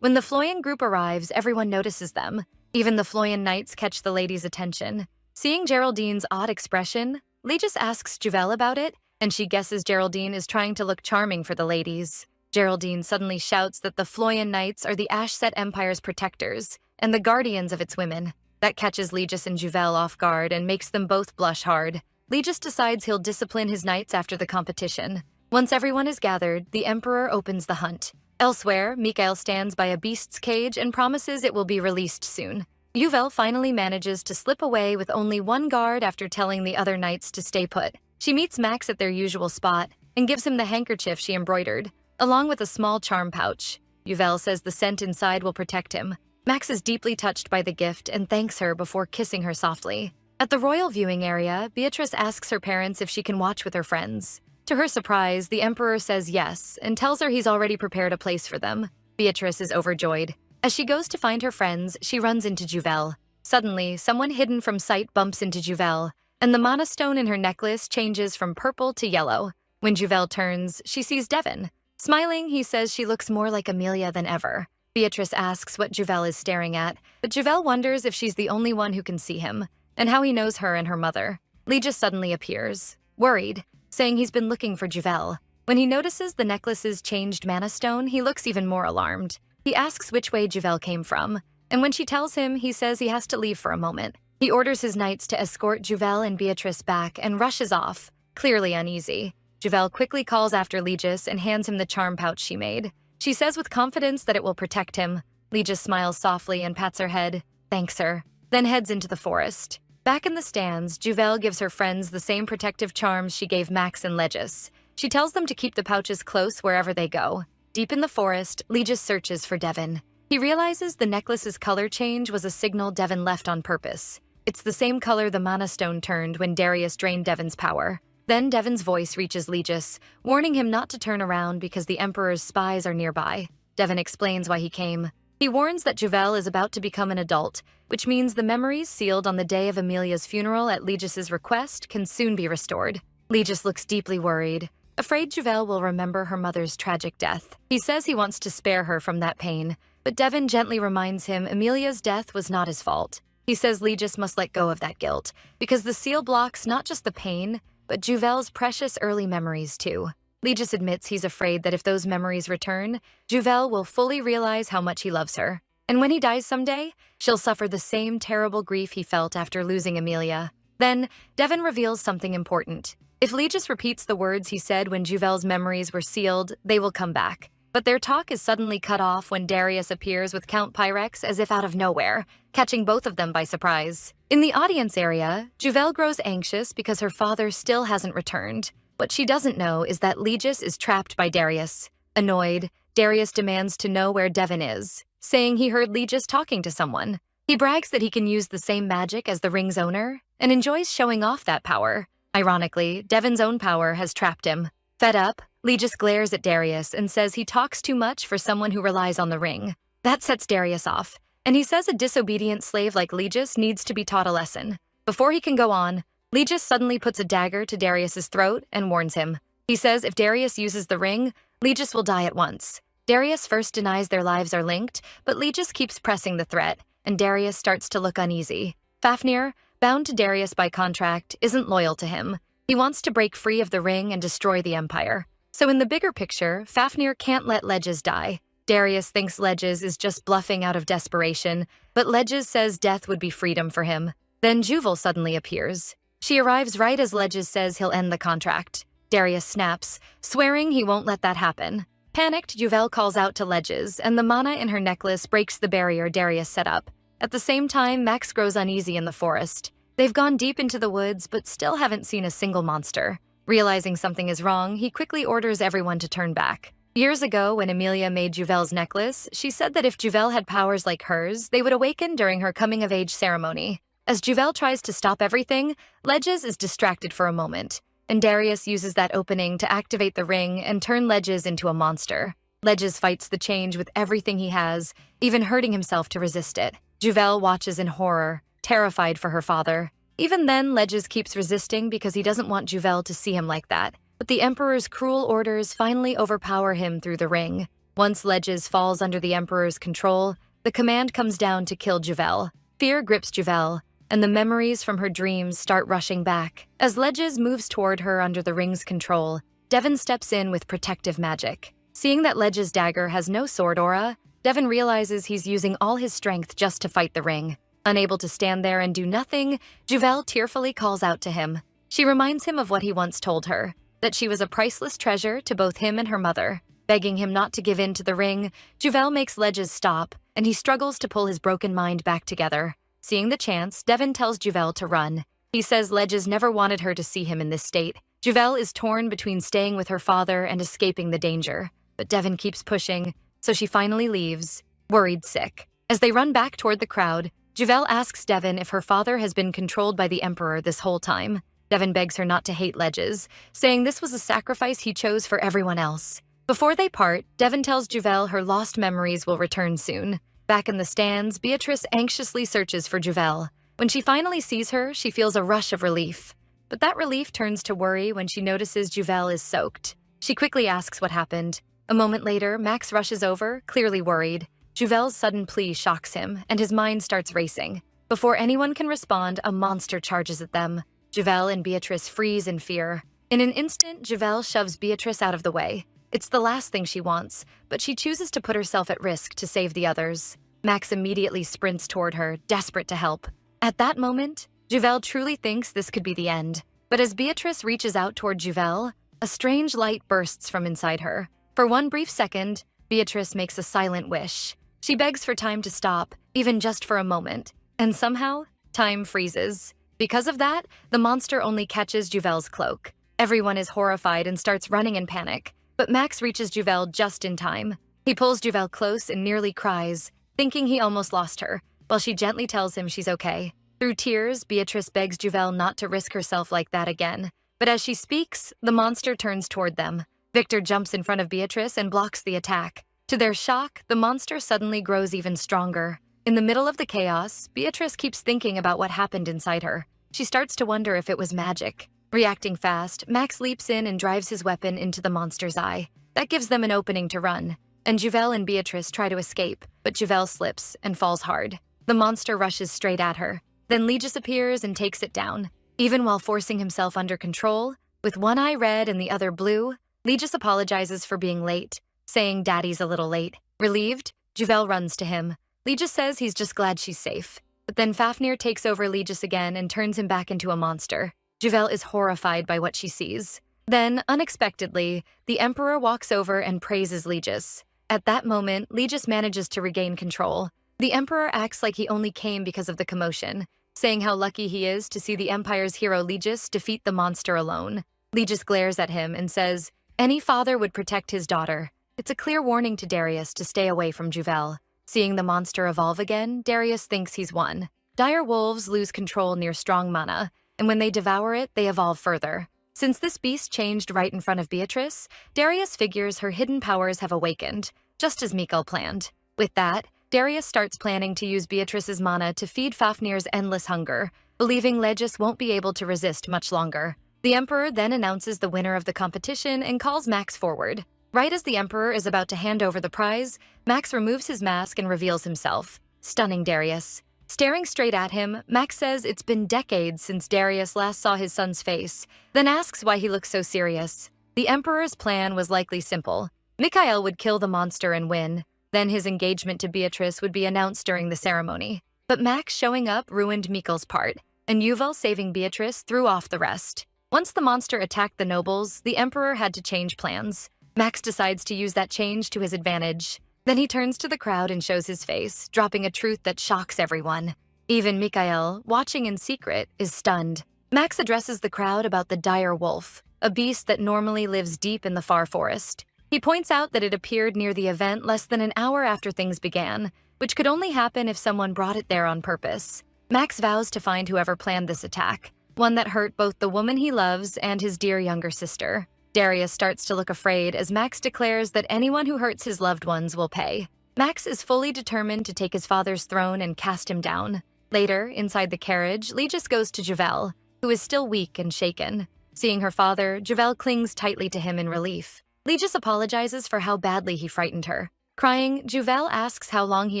When the Floyan group arrives, everyone notices them. Even the Floyan knights catch the ladies' attention. Seeing Geraldine's odd expression, Legis asks Juvel about it, and she guesses Geraldine is trying to look charming for the ladies. Geraldine suddenly shouts that the Floyan knights are the Ashset Empire's protectors and the guardians of its women. That catches Legis and Juvel off guard and makes them both blush hard. Legis decides he'll discipline his knights after the competition. Once everyone is gathered, the Emperor opens the hunt. Elsewhere, Mikhail stands by a beast's cage and promises it will be released soon. Juvel finally manages to slip away with only one guard after telling the other knights to stay put. She meets Max at their usual spot and gives him the handkerchief she embroidered, along with a small charm pouch. Juvel says the scent inside will protect him. Max is deeply touched by the gift and thanks her before kissing her softly. At the royal viewing area, Beatrice asks her parents if she can watch with her friends. To her surprise, the Emperor says yes and tells her he's already prepared a place for them. Beatrice is overjoyed. As she goes to find her friends, she runs into Juvel. Suddenly, someone hidden from sight bumps into Juvel, and the mana stone in her necklace changes from purple to yellow. When Juvel turns, she sees Devin. Smiling, he says she looks more like Amelia than ever. Beatrice asks what Juvel is staring at, but Juvel wonders if she's the only one who can see him, and how he knows her and her mother. Legis suddenly appears, worried, saying he's been looking for Juvel. When he notices the necklace's changed mana stone, he looks even more alarmed. He asks which way Juvel came from, and when she tells him, he says he has to leave for a moment. He orders his knights to escort Juvel and Beatrice back and rushes off, clearly uneasy. Juvel quickly calls after Legis and hands him the charm pouch she made. She says with confidence that it will protect him. Legis smiles softly and pats her head, thanks her, then heads into the forest. Back in the stands, Juvel gives her friends the same protective charms she gave Max and Legis. She tells them to keep the pouches close wherever they go. Deep in the forest, Legis searches for Devin. He realizes the necklace's color change was a signal Devin left on purpose. It's the same color the mana stone turned when Darius drained Devin's power. Then Devin's voice reaches Legis, warning him not to turn around because the Emperor's spies are nearby. Devin explains why he came. He warns that Juvel is about to become an adult, which means the memories sealed on the day of Amelia's funeral at Legis's request can soon be restored. Legis looks deeply worried, afraid Juvel will remember her mother's tragic death. He says he wants to spare her from that pain, but Devin gently reminds him Amelia's death was not his fault. He says Legis must let go of that guilt, because the seal blocks not just the pain, but Juvel's precious early memories too. Legis admits he's afraid that if those memories return, Juvel will fully realize how much he loves her. And when he dies someday, she'll suffer the same terrible grief he felt after losing Amelia. Then, Devin reveals something important. If Legis repeats the words he said when Juvel's memories were sealed, they will come back. But their talk is suddenly cut off when Darius appears with Count Pyrex as if out of nowhere, catching both of them by surprise. In the audience area, Juvel grows anxious because her father still hasn't returned. What she doesn't know is that Legis is trapped by Darius. Annoyed, Darius demands to know where Devin is, saying he heard Legis talking to someone. He brags that he can use the same magic as the ring's owner and enjoys showing off that power. Ironically, Devin's own power has trapped him. Fed up, Legis glares at Darius and says he talks too much for someone who relies on the ring. That sets Darius off, and he says a disobedient slave like Legis needs to be taught a lesson. Before he can go on, Legis suddenly puts a dagger to Darius's throat and warns him. He says if Darius uses the ring, Legis will die at once. Darius first denies their lives are linked, but Legis keeps pressing the threat, and Darius starts to look uneasy. Fafnir, bound to Darius by contract, isn't loyal to him. He wants to break free of the ring and destroy the Empire. So in the bigger picture, Fafnir can't let Legis die. Darius thinks Legis is just bluffing out of desperation, but Legis says death would be freedom for him. Then Juvel suddenly appears. She arrives right as Legis says he'll end the contract. Darius snaps, swearing he won't let that happen. Panicked, Juvel calls out to Legis, and the mana in her necklace breaks the barrier Darius set up. At the same time, Max grows uneasy in the forest. They've gone deep into the woods, but still haven't seen a single monster. Realizing something is wrong, he quickly orders everyone to turn back. Years ago, when Amelia made Juvel's necklace, she said that if Juvel had powers like hers, they would awaken during her coming-of-age ceremony. As Juvel tries to stop everything, Legis is distracted for a moment. and Darius uses that opening to activate the ring and turn Ledges into a monster. Ledges fights the change with everything he has, even hurting himself to resist it. Juvel watches in horror, terrified for her father. Even then, Ledges keeps resisting because he doesn't want Juvel to see him like that. But the Emperor's cruel orders finally overpower him through the ring. Once Ledges falls under the Emperor's control, the command comes down to kill Juvel. Fear grips Juvel, and the memories from her dreams start rushing back. As Ledges moves toward her under the ring's control, Devon steps in with protective magic. Seeing that Ledges' dagger has no sword aura, Devon realizes he's using all his strength just to fight the ring. Unable to stand there and do nothing, Juvel tearfully calls out to him. She reminds him of what he once told her, that she was a priceless treasure to both him and her mother. Begging him not to give in to the ring, Juvel makes Ledges stop, and he struggles to pull his broken mind back together. Seeing the chance, Devon tells Juvel to run. He says Ledges never wanted her to see him in this state. Juvel is torn between staying with her father and escaping the danger, but Devon keeps pushing, so she finally leaves, worried sick. As they run back toward the crowd, Juvel asks Devon if her father has been controlled by the Emperor this whole time. Devon begs her not to hate Ledges, saying this was a sacrifice he chose for everyone else. Before they part, Devon tells Juvel her lost memories will return soon. Back in the stands, Beatrice anxiously searches for Juvel. When she finally sees her, she feels a rush of relief. But that relief turns to worry when she notices Juvel is soaked. She quickly asks what happened. A moment later, Max rushes over, clearly worried. Juvel's sudden plea shocks him, and his mind starts racing. Before anyone can respond, a monster charges at them. Juvel and Beatrice freeze in fear. In an instant, Juvel shoves Beatrice out of the way. It's the last thing she wants, but she chooses to put herself at risk to save the others. Max immediately sprints toward her, desperate to help. At that moment, Juvel truly thinks this could be the end. But as Beatrice reaches out toward Juvel, a strange light bursts from inside her. For one brief second, Beatrice makes a silent wish. She begs for time to stop, even just for a moment, and somehow, time freezes. Because of that, the monster only catches Juvel's cloak. Everyone is horrified and starts running in panic, but Max reaches Juvel just in time. He pulls Juvel close and nearly cries, thinking he almost lost her, while she gently tells him she's okay. Through tears, Beatrice begs Juvel not to risk herself like that again. But as she speaks, the monster turns toward them. Victor jumps in front of Beatrice and blocks the attack. To their shock, the monster suddenly grows even stronger. In the middle of the chaos, Beatrice keeps thinking about what happened inside her. She starts to wonder if it was magic. Reacting fast, Max leaps in and drives his weapon into the monster's eye. That gives them an opening to run, and Juvel and Beatrice try to escape, but Juvel slips and falls hard. The monster rushes straight at her. Then Legis appears and takes it down. Even while forcing himself under control, with one eye red and the other blue, Legis apologizes for being late, saying Daddy's a little late. Relieved, Juvel runs to him. Legis says he's just glad she's safe. But then Fafnir takes over Legis again and turns him back into a monster. Juvel is horrified by what she sees. Then, unexpectedly, the Emperor walks over and praises Legis. At that moment, Legis manages to regain control. The Emperor acts like he only came because of the commotion, saying how lucky he is to see the Empire's hero Legis defeat the monster alone. Legis glares at him and says, any father would protect his daughter. It's a clear warning to Darius to stay away from Juvel. Seeing the monster evolve again, Darius thinks he's won. Dire wolves lose control near strong mana, and when they devour it, they evolve further. Since this beast changed right in front of Beatrice, Darius figures her hidden powers have awakened, just as Mikkel planned. With that, Darius starts planning to use Beatrice's mana to feed Fafnir's endless hunger, believing Legis won't be able to resist much longer. The Emperor then announces the winner of the competition and calls Max forward. Right as the Emperor is about to hand over the prize, Max removes his mask and reveals himself, stunning Darius. Staring straight at him, Max says it's been decades since Darius last saw his son's face, then asks why he looks so serious. The Emperor's plan was likely simple. Mikhail would kill the monster and win. Then his engagement to Beatrice would be announced during the ceremony. But Max showing up ruined Mikkel's part, and Yuval saving Beatrice threw off the rest. Once the monster attacked the nobles, the Emperor had to change plans. Max decides to use that change to his advantage. Then he turns to the crowd and shows his face, dropping a truth that shocks everyone. Even Mikhail, watching in secret, is stunned. Max addresses the crowd about the dire wolf, a beast that normally lives deep in the far forest. He points out that it appeared near the event less than an hour after things began, which could only happen if someone brought it there on purpose. Max vows to find whoever planned this attack. one that hurt both the woman he loves and his dear younger sister. Darius starts to look afraid as Max declares that anyone who hurts his loved ones will pay. Max is fully determined to take his father's throne and cast him down. Later, inside the carriage, Legis goes to Javel, who is still weak and shaken. Seeing her father, Javel clings tightly to him in relief. Legis apologizes for how badly he frightened her. Crying, Javel asks how long he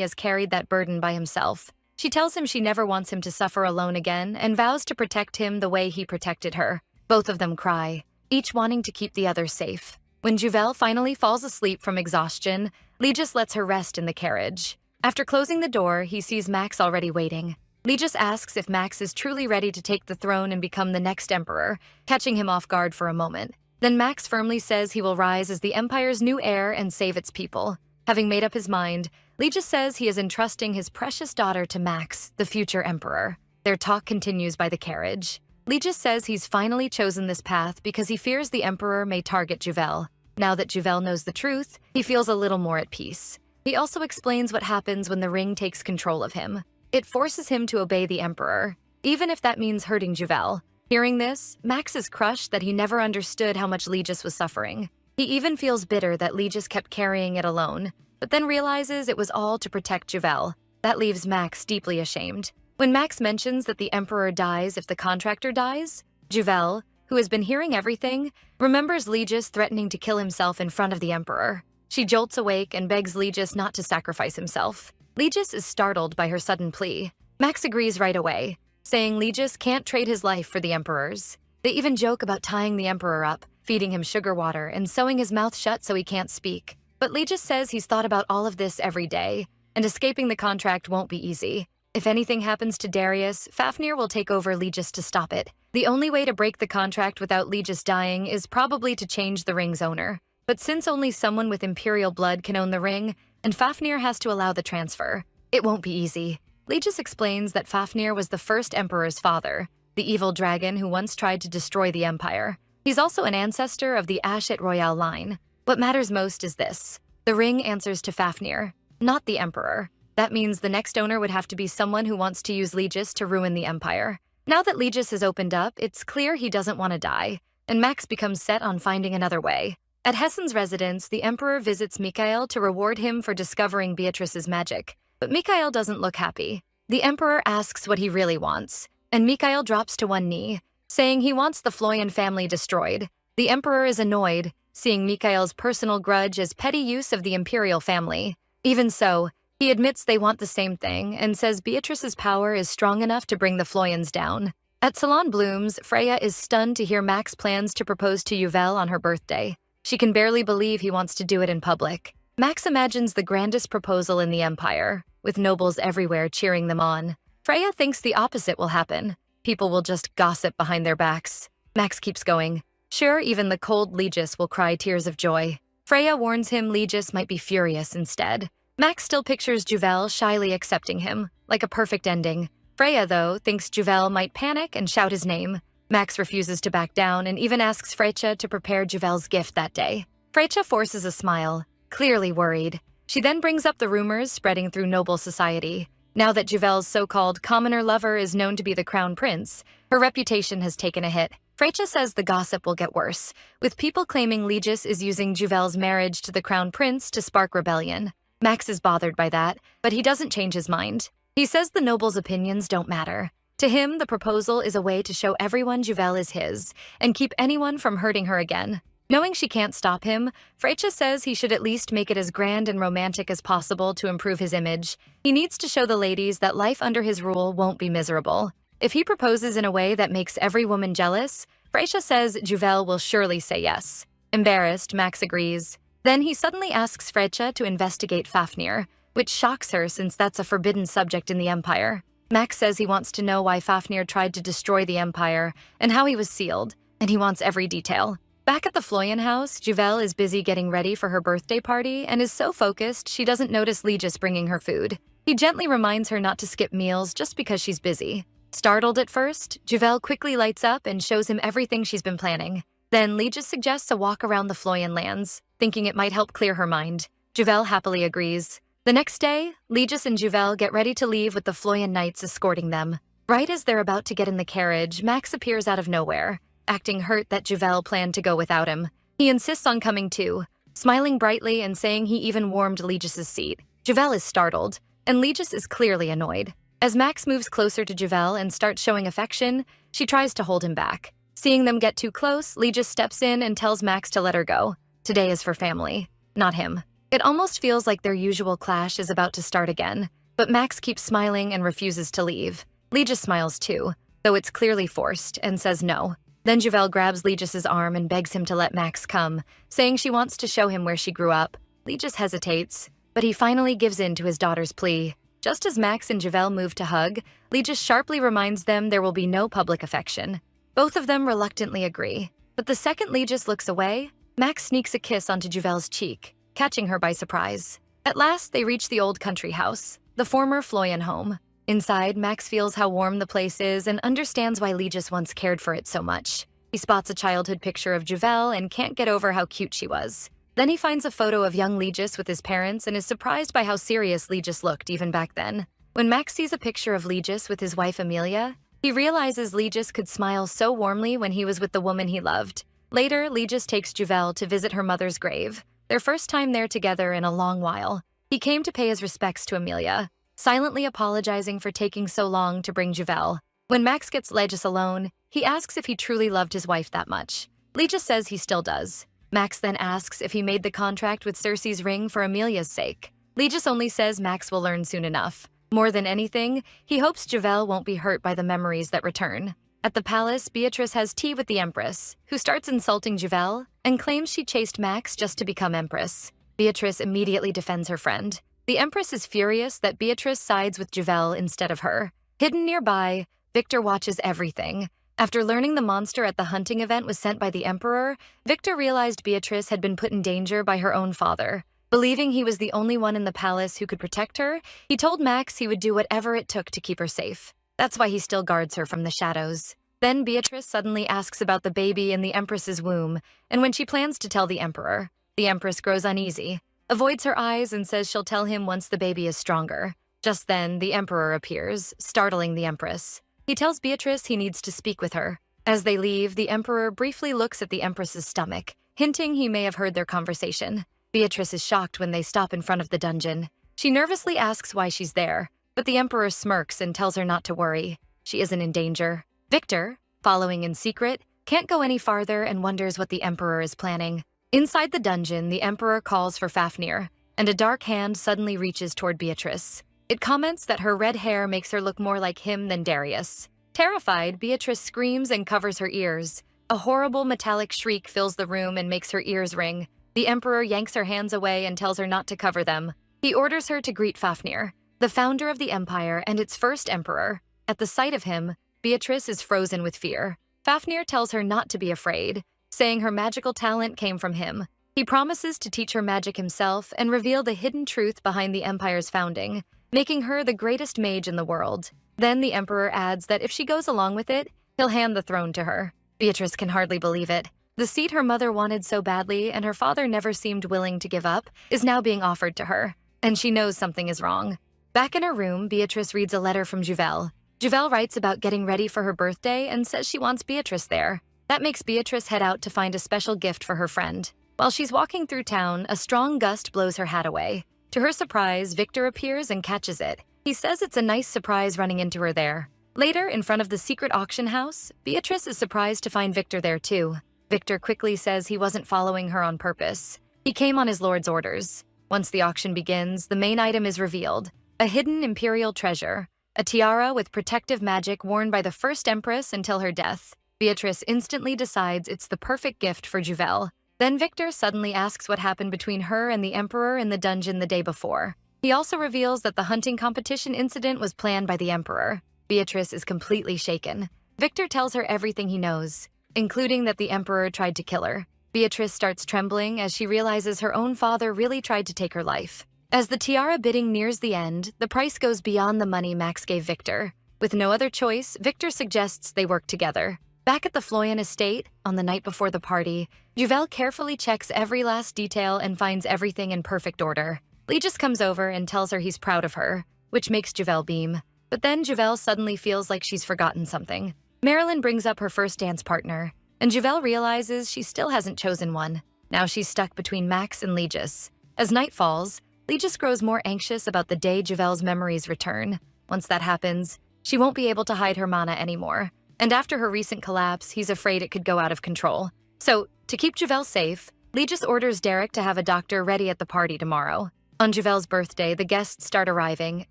has carried that burden by himself. She tells him she never wants him to suffer alone again and vows to protect him the way he protected her. Both of them cry, each wanting to keep the other safe. When Javel finally falls asleep from exhaustion, Legis lets her rest in the carriage. After closing the door, he sees Max already waiting. Legis asks if Max is truly ready to take the throne and become the next emperor, catching him off guard for a moment. Then Max firmly says he will rise as the empire's new heir and save its people. Having made up his mind, Legis says he is entrusting his precious daughter to Max, the future emperor. Their talk continues by the carriage. Legis says he's finally chosen this path because he fears the emperor may target Javel. Now that Javel knows the truth, he feels a little more at peace. He also explains what happens when the ring takes control of him. It forces him to obey the emperor, even if that means hurting Javel. Hearing this, Max is crushed that he never understood how much Legis was suffering. He even feels bitter that Legis kept carrying it alone, but then realizes it was all to protect Javel. That leaves Max deeply ashamed. When Max mentions that the emperor dies if the contractor dies, Javel, who has been hearing everything, remembers Legis threatening to kill himself in front of the emperor. She jolts awake and begs Legis not to sacrifice himself. Legis is startled by her sudden plea. Max agrees right away, saying Legis can't trade his life for the emperor's. They even joke about tying the emperor up, feeding him sugar water, and sewing his mouth shut so he can't speak. But Legis says he's thought about all of this every day, and escaping the contract won't be easy. If anything happens to Darius, Fafnir will take over Legis to stop it. The only way to break the contract without Legis dying is probably to change the ring's owner. But since only someone with imperial blood can own the ring, and Fafnir has to allow the transfer, it won't be easy. Legis explains that Fafnir was the first emperor's father, the evil dragon who once tried to destroy the empire. He's also an ancestor of the Ashet Royale line. What matters most is this: the ring answers to Fafnir, not the emperor. That means the next owner would have to be someone who wants to use Legis to ruin the empire. Now that Legis has opened up, it's clear he doesn't want to die, and Max becomes set on finding another way. At Hessen's residence, the emperor visits Mikhail to reward him for discovering Beatrice's magic. But Mikhail doesn't look happy. The emperor asks what he really wants, and Mikhail drops to one knee, saying he wants the Floyan family destroyed. The emperor is annoyed, seeing Mikhail's personal grudge as petty use of the imperial family. Even so, he admits they want the same thing and says Beatrice's power is strong enough to bring the Floyans down. At Salon Blooms, Freya is stunned to hear Max plans to propose to Yuvel on her birthday. She can barely believe he wants to do it in public. Max imagines the grandest proposal in the empire, with nobles everywhere cheering them on. Freya thinks the opposite will happen. People will just gossip behind their backs. Max keeps going. Sure, even the cold Legis will cry tears of joy. Freya warns him Legis might be furious instead. Max still pictures Juvel shyly accepting him, like a perfect ending. Freya, though, thinks Juvel might panic and shout his name. Max refuses to back down and even asks Freya to prepare Juvel's gift that day. Freya forces a smile, clearly worried. She then brings up the rumors spreading through noble society. Now that Juvel's so-called commoner lover is known to be the crown prince, her reputation has taken a hit. Freya says the gossip will get worse, with people claiming Legis is using Juvel's marriage to the crown prince to spark rebellion. Max is bothered by that, but he doesn't change his mind. He says the nobles' opinions don't matter. To him, the proposal is a way to show everyone Juvel is his, and keep anyone from hurting her again. Knowing she can't stop him, Freya says he should at least make it as grand and romantic as possible to improve his image. He needs to show the ladies that life under his rule won't be miserable. If he proposes in a way that makes every woman jealous, Freya says Juvel will surely say yes. Embarrassed, Max agrees. Then he suddenly asks Freya to investigate Fafnir, which shocks her since that's a forbidden subject in the Empire. Max says he wants to know why Fafnir tried to destroy the Empire and how he was sealed, and he wants every detail. Back at the Floyan house, Juvel is busy getting ready for her birthday party and is so focused she doesn't notice Legis bringing her food. He gently reminds her not to skip meals just because she's busy. Startled at first, Juvel quickly lights up and shows him everything she's been planning. Then Legis suggests a walk around the Floyan lands, thinking it might help clear her mind. Juvel happily agrees. The next day, Legis and Juvel get ready to leave with the Floyan knights escorting them. Right as they're about to get in the carriage, Max appears out of nowhere, acting hurt that Juvel planned to go without him. He insists on coming too, smiling brightly and saying he even warmed Legis's seat. Juvel is startled, and Legis is clearly annoyed. As Max moves closer to Juvel and starts showing affection, she tries to hold him back. Seeing them get too close, Legis steps in and tells Max to let her go. Today is for family, not him. It almost feels like their usual clash is about to start again, but Max keeps smiling and refuses to leave. Legis smiles too, though it's clearly forced, and says no. Then Juvel grabs Legis's arm and begs him to let Max come, saying she wants to show him where she grew up. Legis hesitates, but he finally gives in to his daughter's plea. Just as Max and Juvel move to hug, Legis sharply reminds them there will be no public affection. Both of them reluctantly agree, but the second Legis looks away, Max sneaks a kiss onto Juvel's cheek, catching her by surprise. At last, they reach the old country house, the former Floyan home. Inside, Max feels how warm the place is and understands why Legis once cared for it so much. He spots a childhood picture of Juvel and can't get over how cute she was. Then he finds a photo of young Legis with his parents and is surprised by how serious Legis looked even back then. When Max sees a picture of Legis with his wife Amelia, he realizes Legis could smile so warmly when he was with the woman he loved. Later, Legis takes Juvel to visit her mother's grave, their first time there together in a long while. He came to pay his respects to Amelia, silently apologizing for taking so long to bring Juvel. When Max gets Legis alone, he asks if he truly loved his wife that much. Legis says he still does. Max then asks if he made the contract with Circe's ring for Amelia's sake. Legis only says Max will learn soon enough. More than anything, he hopes Juvel won't be hurt by the memories that return. At the palace, Beatrice has tea with the Empress, who starts insulting Juvel and claims she chased Max just to become Empress. Beatrice immediately defends her friend. The Empress is furious that Beatrice sides with Juvel instead of her. Hidden nearby, Victor watches everything. After learning the monster at the hunting event was sent by the Emperor, Victor realized Beatrice had been put in danger by her own father. Believing he was the only one in the palace who could protect her, he told Max he would do whatever it took to keep her safe. That's why he still guards her from the shadows. Then Beatrice suddenly asks about the baby in the Empress's womb, and when she plans to tell the Emperor, the Empress grows uneasy, avoids her eyes and says she'll tell him once the baby is stronger. Just then, the Emperor appears, startling the Empress. He tells Beatrice he needs to speak with her. As they leave, the Emperor briefly looks at the Empress's stomach, hinting he may have heard their conversation. Beatrice is shocked when they stop in front of the dungeon. She nervously asks why she's there, but the Emperor smirks and tells her not to worry. She isn't in danger. Victor, following in secret, can't go any farther and wonders what the Emperor is planning. Inside the dungeon, the Emperor calls for Fafnir, and a dark hand suddenly reaches toward Beatrice. It comments that her red hair makes her look more like him than Darius. Terrified, Beatrice screams and covers her ears. A horrible metallic shriek fills the room and makes her ears ring. The Emperor yanks her hands away and tells her not to cover them. He orders her to greet Fafnir, the founder of the empire and its first emperor. At the sight of him, Beatrice is frozen with fear. Fafnir tells her not to be afraid, saying her magical talent came from him. He promises to teach her magic himself and reveal the hidden truth behind the empire's founding, making her the greatest mage in the world. Then the Emperor adds that if she goes along with it, he'll hand the throne to her. Beatrice can hardly believe it. The seat her mother wanted so badly and her father never seemed willing to give up is now being offered to her, and she knows something is wrong. Back in her room, Beatrice reads a letter from Juvel. Juvel writes about getting ready for her birthday and says she wants Beatrice there. That makes Beatrice head out to find a special gift for her friend. While she's walking through town, a strong gust blows her hat away. To her surprise, Victor appears and catches it. He says it's a nice surprise running into her there. Later, in front of the secret auction house, Beatrice is surprised to find Victor there too. Victor quickly says he wasn't following her on purpose. He came on his lord's orders. Once the auction begins, the main item is revealed. A hidden imperial treasure. A tiara with protective magic worn by the first empress until her death. Beatrice instantly decides it's the perfect gift for Juvel. Then Victor suddenly asks what happened between her and the Emperor in the dungeon the day before. He also reveals that the hunting competition incident was planned by the Emperor. Beatrice is completely shaken. Victor tells her everything he knows, including that the Emperor tried to kill her. Beatrice starts trembling as she realizes her own father really tried to take her life. As the tiara bidding nears the end, the price goes beyond the money Max gave Victor. With no other choice, Victor suggests they work together. Back at the Floyan estate, on the night before the party, Juvel carefully checks every last detail and finds everything in perfect order. Legis comes over and tells her he's proud of her, which makes Juvel beam. But then Juvel suddenly feels like she's forgotten something. Marilyn brings up her first dance partner, and Juvel realizes she still hasn't chosen one. Now she's stuck between Max and Legis. As night falls, Legis grows more anxious about the day Juvel's memories return. Once that happens, she won't be able to hide her mana anymore. And after her recent collapse, he's afraid it could go out of control. So, to keep Juvel safe, Legis orders Derek to have a doctor ready at the party tomorrow. On Juvel's birthday, the guests start arriving,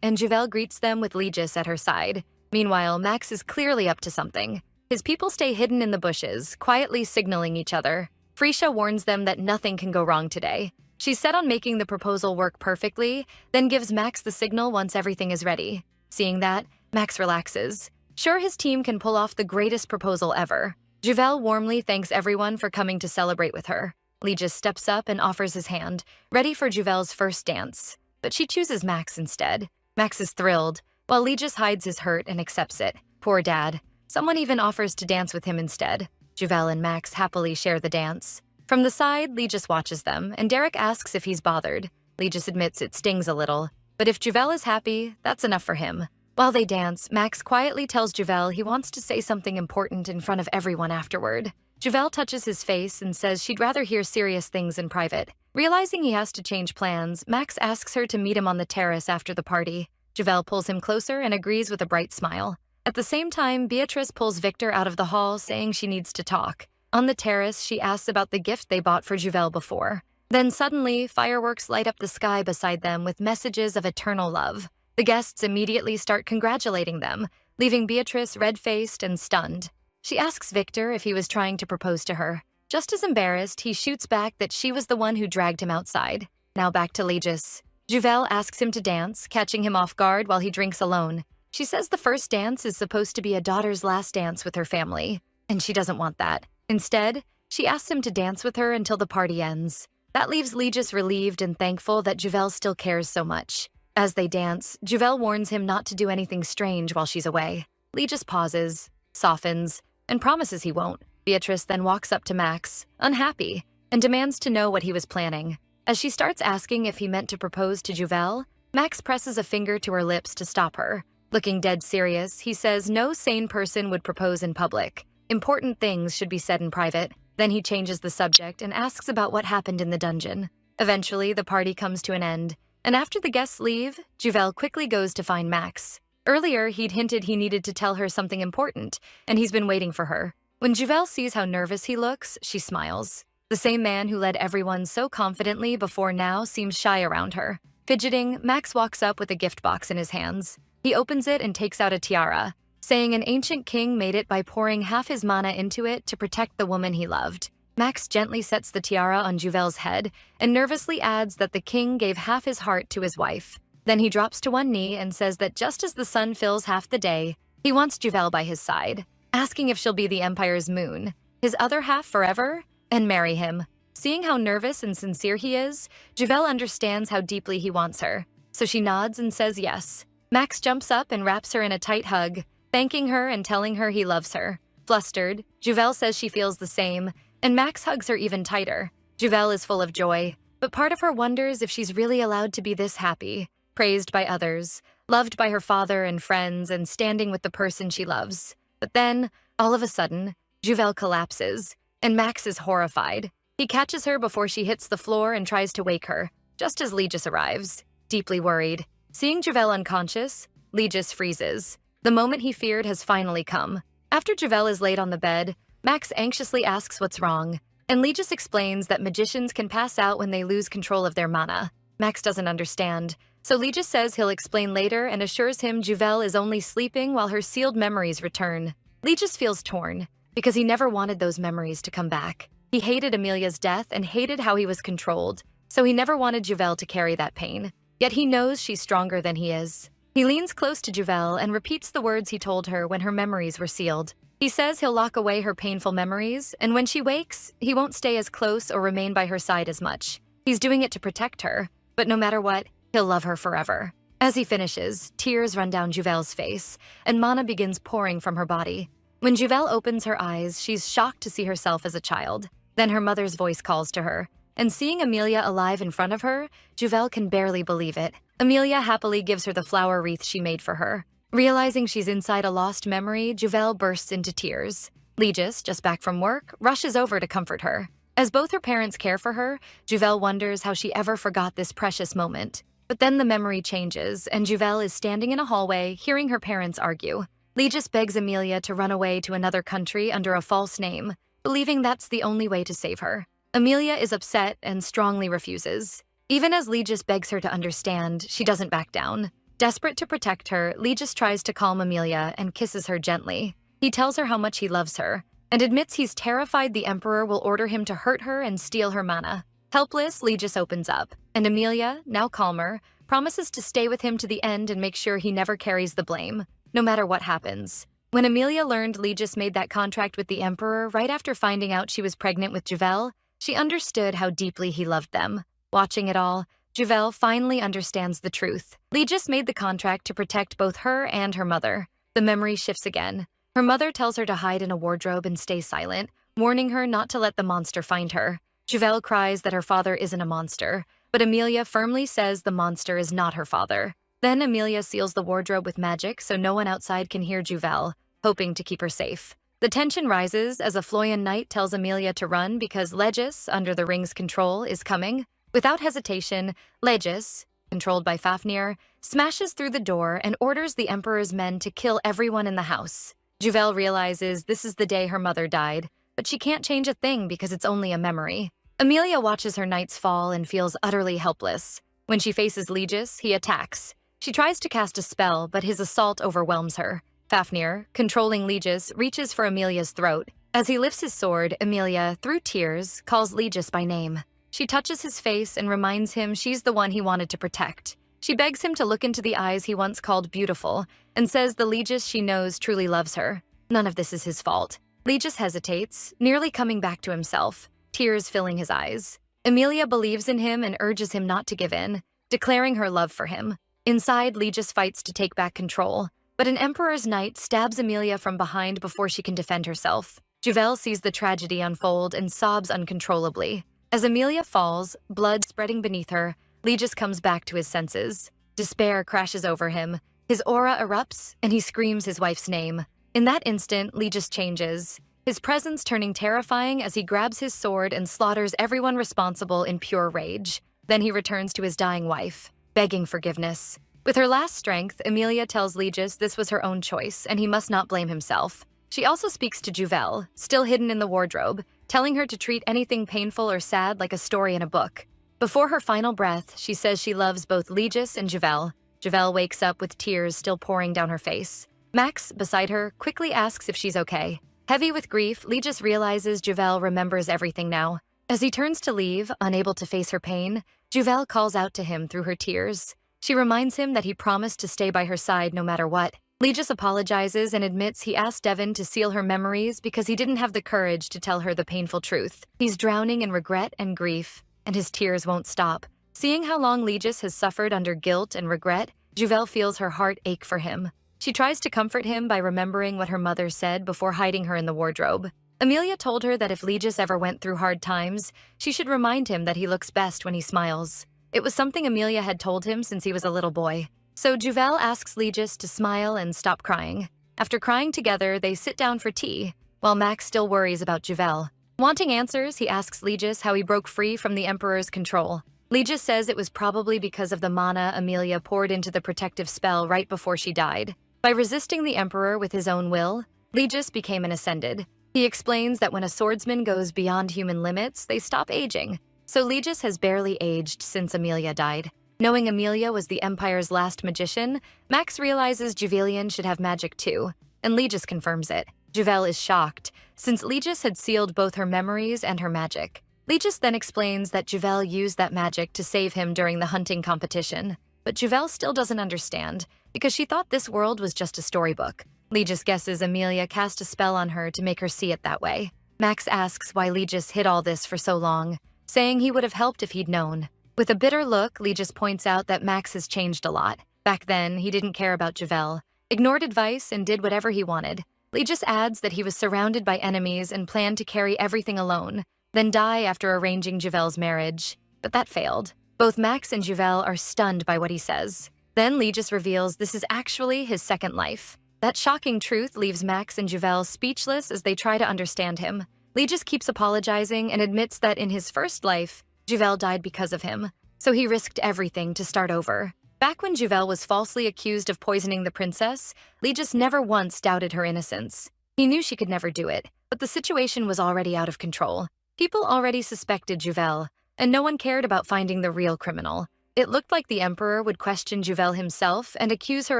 and Juvel greets them with Legis at her side. Meanwhile, Max is clearly up to something. His people stay hidden in the bushes, quietly signaling each other. Frisha warns them that nothing can go wrong today. She's set on making the proposal work perfectly, then gives Max the signal once everything is ready. Seeing that, Max relaxes. Sure, his team can pull off the greatest proposal ever. Juvel warmly thanks everyone for coming to celebrate with her. Legis steps up and offers his hand, ready for Juvel's first dance. But she chooses Max instead. Max is thrilled, while Legis hides his hurt and accepts it. Poor dad. Someone even offers to dance with him instead. Juvel and Max happily share the dance. From the side, Legis watches them, and Derek asks if he's bothered. Legis admits it stings a little, but if Juvel is happy, that's enough for him. While they dance, Max quietly tells Juvel he wants to say something important in front of everyone afterward. Juvel touches his face and says she'd rather hear serious things in private. Realizing he has to change plans, Max asks her to meet him on the terrace after the party. Juvel pulls him closer and agrees with a bright smile. At the same time, Beatrice pulls Victor out of the hall, saying she needs to talk. On the terrace, she asks about the gift they bought for Juvel before. Then suddenly, fireworks light up the sky beside them with messages of eternal love. The guests immediately start congratulating them, leaving Beatrice red-faced and stunned. She asks Victor if he was trying to propose to her. Just as embarrassed, he shoots back that she was the one who dragged him outside. Now back to Legis. Juvel asks him to dance, catching him off guard while he drinks alone. She says the first dance is supposed to be a daughter's last dance with her family, and she doesn't want that. Instead, she asks him to dance with her until the party ends. That leaves Legis relieved and thankful that Juvel still cares so much. As they dance, Juvel warns him not to do anything strange while she's away. Legis pauses, softens, and promises he won't. Beatrice then walks up to Max, unhappy, and demands to know what he was planning. As she starts asking if he meant to propose to Juvel, Max presses a finger to her lips to stop her. Looking dead serious, he says no sane person would propose in public. Important things should be said in private. Then he changes the subject and asks about what happened in the dungeon. Eventually, the party comes to an end, and after the guests leave, Juvel quickly goes to find Max. Earlier, he'd hinted he needed to tell her something important, and he's been waiting for her. When Juvel sees how nervous he looks, she smiles. The same man who led everyone so confidently before now seems shy around her. Fidgeting, Max walks up with a gift box in his hands. He opens it and takes out a tiara, saying an ancient king made it by pouring half his mana into it to protect the woman he loved. Max gently sets the tiara on Juvel's head and nervously adds that the king gave half his heart to his wife. Then he drops to one knee and says that just as the sun fills half the day, he wants Juvel by his side, asking if she'll be the Empire's moon, his other half forever, and marry him. Seeing how nervous and sincere he is, Juvel understands how deeply he wants her, so she nods and says yes. Max jumps up and wraps her in a tight hug, thanking her and telling her he loves her. Flustered, Juvel says she feels the same, and Max hugs her even tighter. Juvel is full of joy, but part of her wonders if she's really allowed to be this happy, praised by others, loved by her father and friends, and standing with the person she loves. But then, all of a sudden, Juvel collapses, and Max is horrified. He catches her before she hits the floor and tries to wake her, just as Legis arrives, deeply worried. Seeing Juvel unconscious, Legis freezes. The moment he feared has finally come. After Juvel is laid on the bed, Max anxiously asks what's wrong, and Legis explains that magicians can pass out when they lose control of their mana. Max doesn't understand, so Legis says he'll explain later and assures him Juvel is only sleeping while her sealed memories return. Legis feels torn, because he never wanted those memories to come back. He hated Amelia's death and hated how he was controlled, so he never wanted Juvel to carry that pain. Yet he knows she's stronger than he is. He leans close to Juvel and repeats the words he told her when her memories were sealed. He says he'll lock away her painful memories, and when she wakes, he won't stay as close or remain by her side as much. He's doing it to protect her, but no matter what, he'll love her forever. As he finishes, tears run down Juvel's face, and mana begins pouring from her body. When Juvel opens her eyes, she's shocked to see herself as a child. Then her mother's voice calls to her, and seeing Amelia alive in front of her, Juvel can barely believe it. Amelia happily gives her the flower wreath she made for her. Realizing she's inside a lost memory, Juvel bursts into tears. Legis, just back from work, rushes over to comfort her. As both her parents care for her, Juvel wonders how she ever forgot this precious moment. But then the memory changes, and Juvel is standing in a hallway, hearing her parents argue. Legis begs Amelia to run away to another country under a false name, believing that's the only way to save her. Amelia is upset and strongly refuses. Even as Legis begs her to understand, she doesn't back down. Desperate to protect her, Legis tries to calm Amelia and kisses her gently. He tells her how much he loves her, and admits he's terrified the Emperor will order him to hurt her and steal her mana. Helpless, Legis opens up, and Amelia, now calmer, promises to stay with him to the end and make sure he never carries the blame, no matter what happens. When Amelia learned Legis made that contract with the Emperor right after finding out she was pregnant with Juvel, she understood how deeply he loved them. Watching it all, Juvel finally understands the truth. Legis made the contract to protect both her and her mother. The memory shifts again. Her mother tells her to hide in a wardrobe and stay silent, warning her not to let the monster find her. Juvel cries that her father isn't a monster, but Amelia firmly says the monster is not her father. Then Amelia seals the wardrobe with magic so no one outside can hear Juvel, hoping to keep her safe. The tension rises as a Floyan knight tells Amelia to run because Legis, under the ring's control, is coming. Without hesitation, Legis, controlled by Fafnir, smashes through the door and orders the Emperor's men to kill everyone in the house. Juvel realizes this is the day her mother died, but she can't change a thing because it's only a memory. Amelia watches her knights fall and feels utterly helpless. When she faces Legis, he attacks. She tries to cast a spell, but his assault overwhelms her. Fafnir, controlling Legis, reaches for Amelia's throat. As he lifts his sword, Amelia, through tears, calls Legis by name. She touches his face and reminds him she's the one he wanted to protect. She begs him to look into the eyes he once called beautiful, and says the Legis she knows truly loves her. None of this is his fault. Legis hesitates, nearly coming back to himself, tears filling his eyes. Amelia believes in him and urges him not to give in, declaring her love for him. Inside, Legis fights to take back control, but an Emperor's knight stabs Amelia from behind before she can defend herself. Juvel sees the tragedy unfold and sobs uncontrollably. As Amelia falls, blood spreading beneath her, Legis comes back to his senses. Despair crashes over him. His aura erupts, and he screams his wife's name. In that instant, Legis changes, his presence turning terrifying as he grabs his sword and slaughters everyone responsible in pure rage. Then he returns to his dying wife, begging forgiveness. With her last strength, Amelia tells Legis this was her own choice, and he must not blame himself. She also speaks to Juvel, still hidden in the wardrobe, telling her to treat anything painful or sad like a story in a book. Before her final breath, she says she loves both Legis and Juvel. Juvel wakes up with tears still pouring down her face. Max, beside her, quickly asks if she's okay. Heavy with grief, Legis realizes Juvel remembers everything now. As he turns to leave, unable to face her pain, Juvel calls out to him through her tears. She reminds him that he promised to stay by her side no matter what. Legis apologizes and admits he asked Devon to seal her memories because he didn't have the courage to tell her the painful truth. He's drowning in regret and grief, and his tears won't stop. Seeing how long Legis has suffered under guilt and regret, Juvel feels her heart ache for him. She tries to comfort him by remembering what her mother said before hiding her in the wardrobe. Amelia told her that if Legis ever went through hard times, she should remind him that he looks best when he smiles. It was something Amelia had told him since he was a little boy. So Juvel asks Legis to smile and stop crying. After crying together, they sit down for tea, while Max still worries about Juvel. Wanting answers, he asks Legis how he broke free from the Emperor's control. Legis says it was probably because of the mana Amelia poured into the protective spell right before she died. By resisting the Emperor with his own will, Legis became an Ascended. He explains that when a swordsman goes beyond human limits, they stop aging. So Legis has barely aged since Amelia died. Knowing Amelia was the Empire's last magician, Max realizes Juvelian should have magic too, and Legis confirms it. Juvel is shocked, since Legis had sealed both her memories and her magic. Legis then explains that Juvel used that magic to save him during the hunting competition. But Juvel still doesn't understand, because she thought this world was just a storybook. Legis guesses Amelia cast a spell on her to make her see it that way. Max asks why Legis hid all this for so long, saying he would have helped if he'd known. With a bitter look, Legis points out that Max has changed a lot. Back then, he didn't care about Juvel, ignored advice, and did whatever he wanted. Legis adds that he was surrounded by enemies and planned to carry everything alone, then die after arranging Juvel's marriage. But that failed. Both Max and Juvel are stunned by what he says. Then Legis reveals this is actually his second life. That shocking truth leaves Max and Juvel speechless as they try to understand him. Legis keeps apologizing and admits that in his first life, Juvel died because of him, so he risked everything to start over. Back when Juvel was falsely accused of poisoning the princess, Legis never once doubted her innocence. He knew she could never do it, but the situation was already out of control. People already suspected Juvel, and no one cared about finding the real criminal. It looked like the Emperor would question Juvel himself and accuse her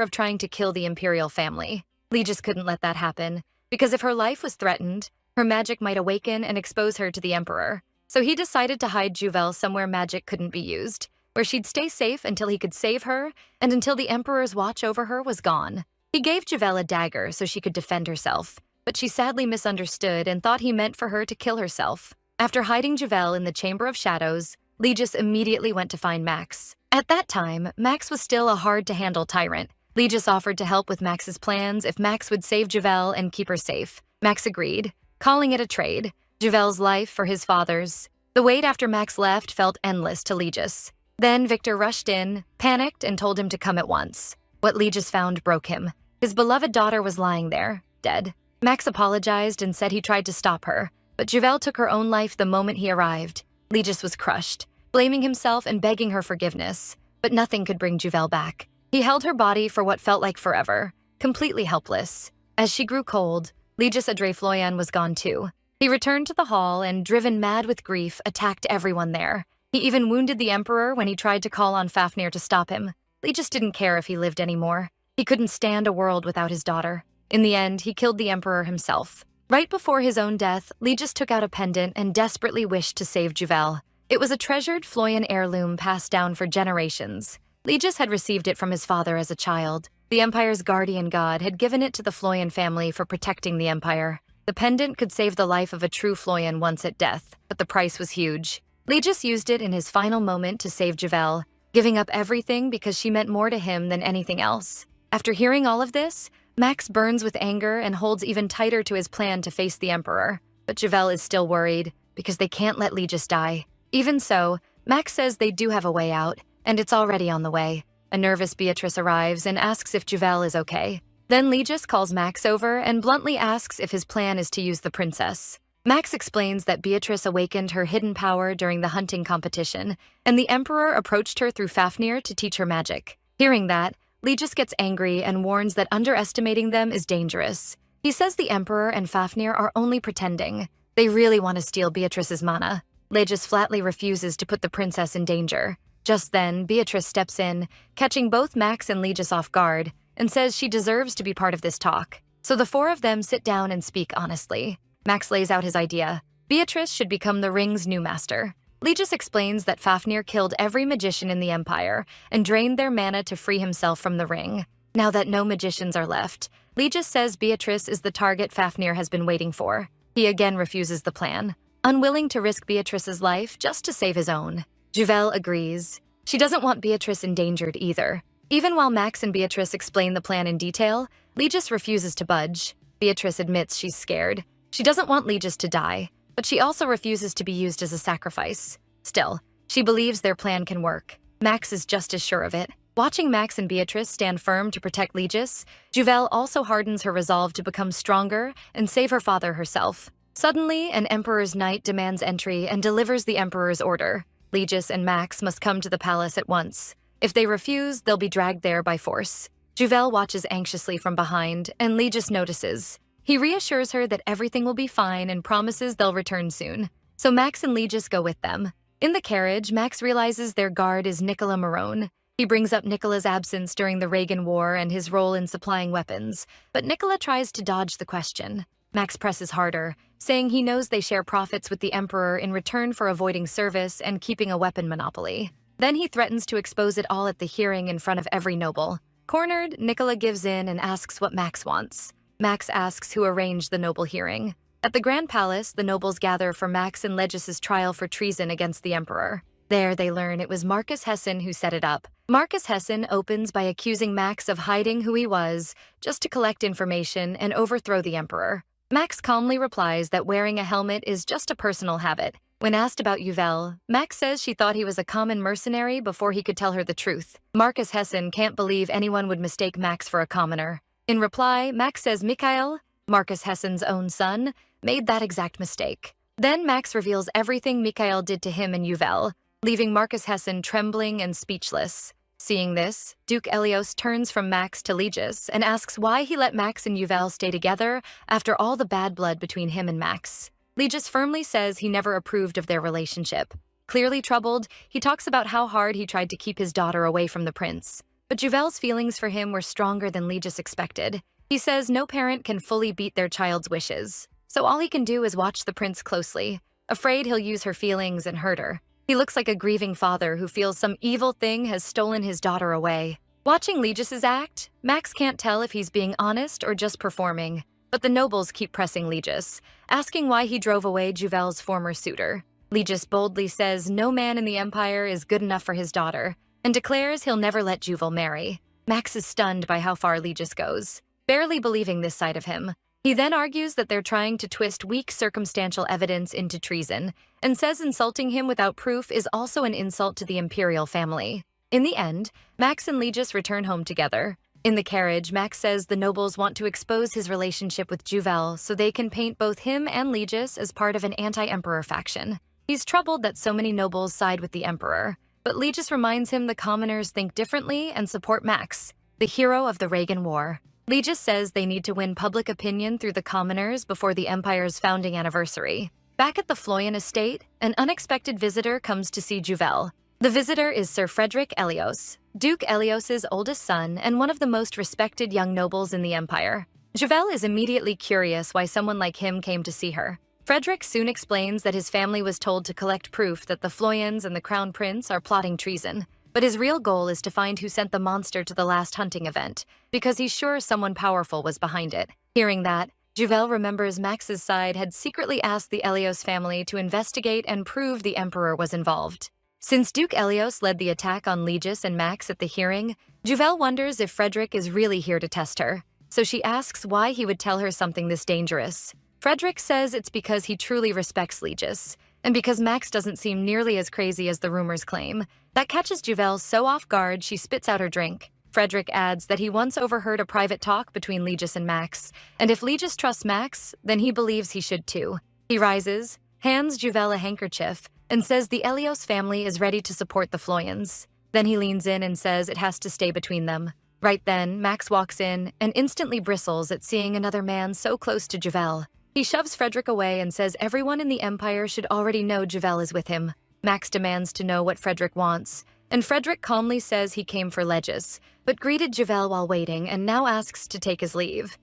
of trying to kill the imperial family. Legis couldn't let that happen, because if her life was threatened, her magic might awaken and expose her to the Emperor. So he decided to hide Juvel somewhere magic couldn't be used, where she'd stay safe until he could save her and until the Emperor's watch over her was gone. He gave Juvel a dagger so she could defend herself, but she sadly misunderstood and thought he meant for her to kill herself. After hiding Juvel in the Chamber of Shadows, Legis immediately went to find Max. At that time, Max was still a hard-to-handle tyrant. Legis offered to help with Max's plans if Max would save Juvel and keep her safe. Max agreed, calling it a trade. Juvel's life for his father's. The wait after Max left felt endless to Legis. Then Victor rushed in, panicked, and told him to come at once. What Legis found broke him. His beloved daughter was lying there, dead. Max apologized and said he tried to stop her, but Juvel took her own life the moment he arrived. Legis was crushed, blaming himself and begging her forgiveness, but nothing could bring Juvel back. He held her body for what felt like forever, completely helpless. As she grew cold, Legis Adrefloyan was gone too. He returned to the hall and, driven mad with grief, attacked everyone there. He even wounded the Emperor when he tried to call on Fafnir to stop him. Legis didn't care if he lived anymore. He couldn't stand a world without his daughter. In the end, he killed the Emperor himself. Right before his own death, Legis took out a pendant and desperately wished to save Juvel. It was a treasured Floyan heirloom passed down for generations. Legis had received it from his father as a child. The Empire's guardian god had given it to the Floyan family for protecting the Empire. The pendant could save the life of a true Floyan once at death, but the price was huge. Legis used it in his final moment to save Juvel, giving up everything because she meant more to him than anything else. After hearing all of this, Max burns with anger and holds even tighter to his plan to face the Emperor. But Juvel is still worried, because they can't let Legis die. Even so, Max says they do have a way out, and it's already on the way. A nervous Beatrice arrives and asks if Juvel is okay. Then Legis calls Max over and bluntly asks if his plan is to use the princess. Max explains that Beatrice awakened her hidden power during the hunting competition, and the Emperor approached her through Fafnir to teach her magic. Hearing that, Legis gets angry and warns that underestimating them is dangerous. He says the Emperor and Fafnir are only pretending. They really want to steal Beatrice's mana. Legis flatly refuses to put the princess in danger. Just then, Beatrice steps in, catching both Max and Legis off guard, and says she deserves to be part of this talk. So the four of them sit down and speak honestly. Max lays out his idea. Beatrice should become the ring's new master. Legis explains that Fafnir killed every magician in the Empire and drained their mana to free himself from the ring. Now that no magicians are left, Legis says Beatrice is the target Fafnir has been waiting for. He again refuses the plan, unwilling to risk Beatrice's life just to save his own. Juvel agrees. She doesn't want Beatrice endangered either. Even while Max and Beatrice explain the plan in detail, Legis refuses to budge. Beatrice admits she's scared. She doesn't want Legis to die, but she also refuses to be used as a sacrifice. Still, she believes their plan can work. Max is just as sure of it. Watching Max and Beatrice stand firm to protect Legis, Juvel also hardens her resolve to become stronger and save her father herself. Suddenly, an Emperor's knight demands entry and delivers the Emperor's order. Legis and Max must come to the palace at once. If they refuse, they'll be dragged there by force. Juvel watches anxiously from behind, and Legis notices. He reassures her that everything will be fine and promises they'll return soon. So Max and Legis go with them. In the carriage, Max realizes their guard is Nicola Marone. He brings up Nicola's absence during the Reagan War and his role in supplying weapons, but Nicola tries to dodge the question. Max presses harder, saying he knows they share profits with the Emperor in return for avoiding service and keeping a weapon monopoly. Then he threatens to expose it all at the hearing in front of every noble. Cornered, Nicola gives in and asks what Max wants. Max asks who arranged the noble hearing. At the Grand Palace, the nobles gather for Max and Legis's trial for treason against the Emperor. There, they learn it was Marcus Hessen who set it up. Marcus Hessen opens by accusing Max of hiding who he was, just to collect information and overthrow the Emperor. Max calmly replies that wearing a helmet is just a personal habit. When asked about Yuvel, Max says she thought he was a common mercenary before he could tell her the truth. Marcus Hessen can't believe anyone would mistake Max for a commoner. In reply, Max says Mikhail, Marcus Hessen's own son, made that exact mistake. Then Max reveals everything Mikhail did to him and Yuvel, leaving Marcus Hessen trembling and speechless. Seeing this, Duke Elios turns from Max to Legis and asks why he let Max and Yuvel stay together after all the bad blood between him and Max. Legis firmly says he never approved of their relationship. Clearly troubled, he talks about how hard he tried to keep his daughter away from the prince. But Juvel's feelings for him were stronger than Legis expected. He says no parent can fully beat their child's wishes, so all he can do is watch the prince closely, afraid he'll use her feelings and hurt her. He looks like a grieving father who feels some evil thing has stolen his daughter away. Watching Legis's act, Max can't tell if he's being honest or just performing. But the nobles keep pressing Legis, asking why he drove away Juvel's former suitor. Legis boldly says no man in the Empire is good enough for his daughter, and declares he'll never let Juvel marry. Max is stunned by how far Legis goes, barely believing this side of him. He then argues that they're trying to twist weak circumstantial evidence into treason, and says insulting him without proof is also an insult to the imperial family. In the end, Max and Legis return home together. In the carriage, Max says the nobles want to expose his relationship with Juvel so they can paint both him and Legis as part of an anti-emperor faction. He's troubled that so many nobles side with the emperor, but Legis reminds him the commoners think differently and support Max, the hero of the Reagan War. Legis says they need to win public opinion through the commoners before the empire's founding anniversary. Back at the Floyan estate, an unexpected visitor comes to see Juvel. The visitor is Sir Frederick Elios, Duke Elios's oldest son and one of the most respected young nobles in the empire. Juvel is immediately curious why someone like him came to see her. Frederick soon explains that his family was told to collect proof that the Floyans and the Crown Prince are plotting treason, but his real goal is to find who sent the monster to the last hunting event, because he's sure someone powerful was behind it. Hearing that, Juvel remembers Max's side had secretly asked the Elios family to investigate and prove the emperor was involved. Since Duke Elios led the attack on Legis and Max at the hearing, Juvel wonders if Frederick is really here to test her, so she asks why he would tell her something this dangerous. Frederick says it's because he truly respects Legis, and because Max doesn't seem nearly as crazy as the rumors claim. That catches Juvel so off guard she spits out her drink. Frederick adds that he once overheard a private talk between Legis and Max, and if Legis trusts Max, then he believes he should too. He rises, hands Juvel a handkerchief, and says the Elios family is ready to support the Floyans. Then he leans in and says it has to stay between them. Right then, Max walks in and instantly bristles at seeing another man so close to Juvel. He shoves Frederick away and says everyone in the Empire should already know Juvel is with him. Max demands to know what Frederick wants, and Frederick calmly says he came for Legis, but greeted Juvel while waiting and now asks to take his leave.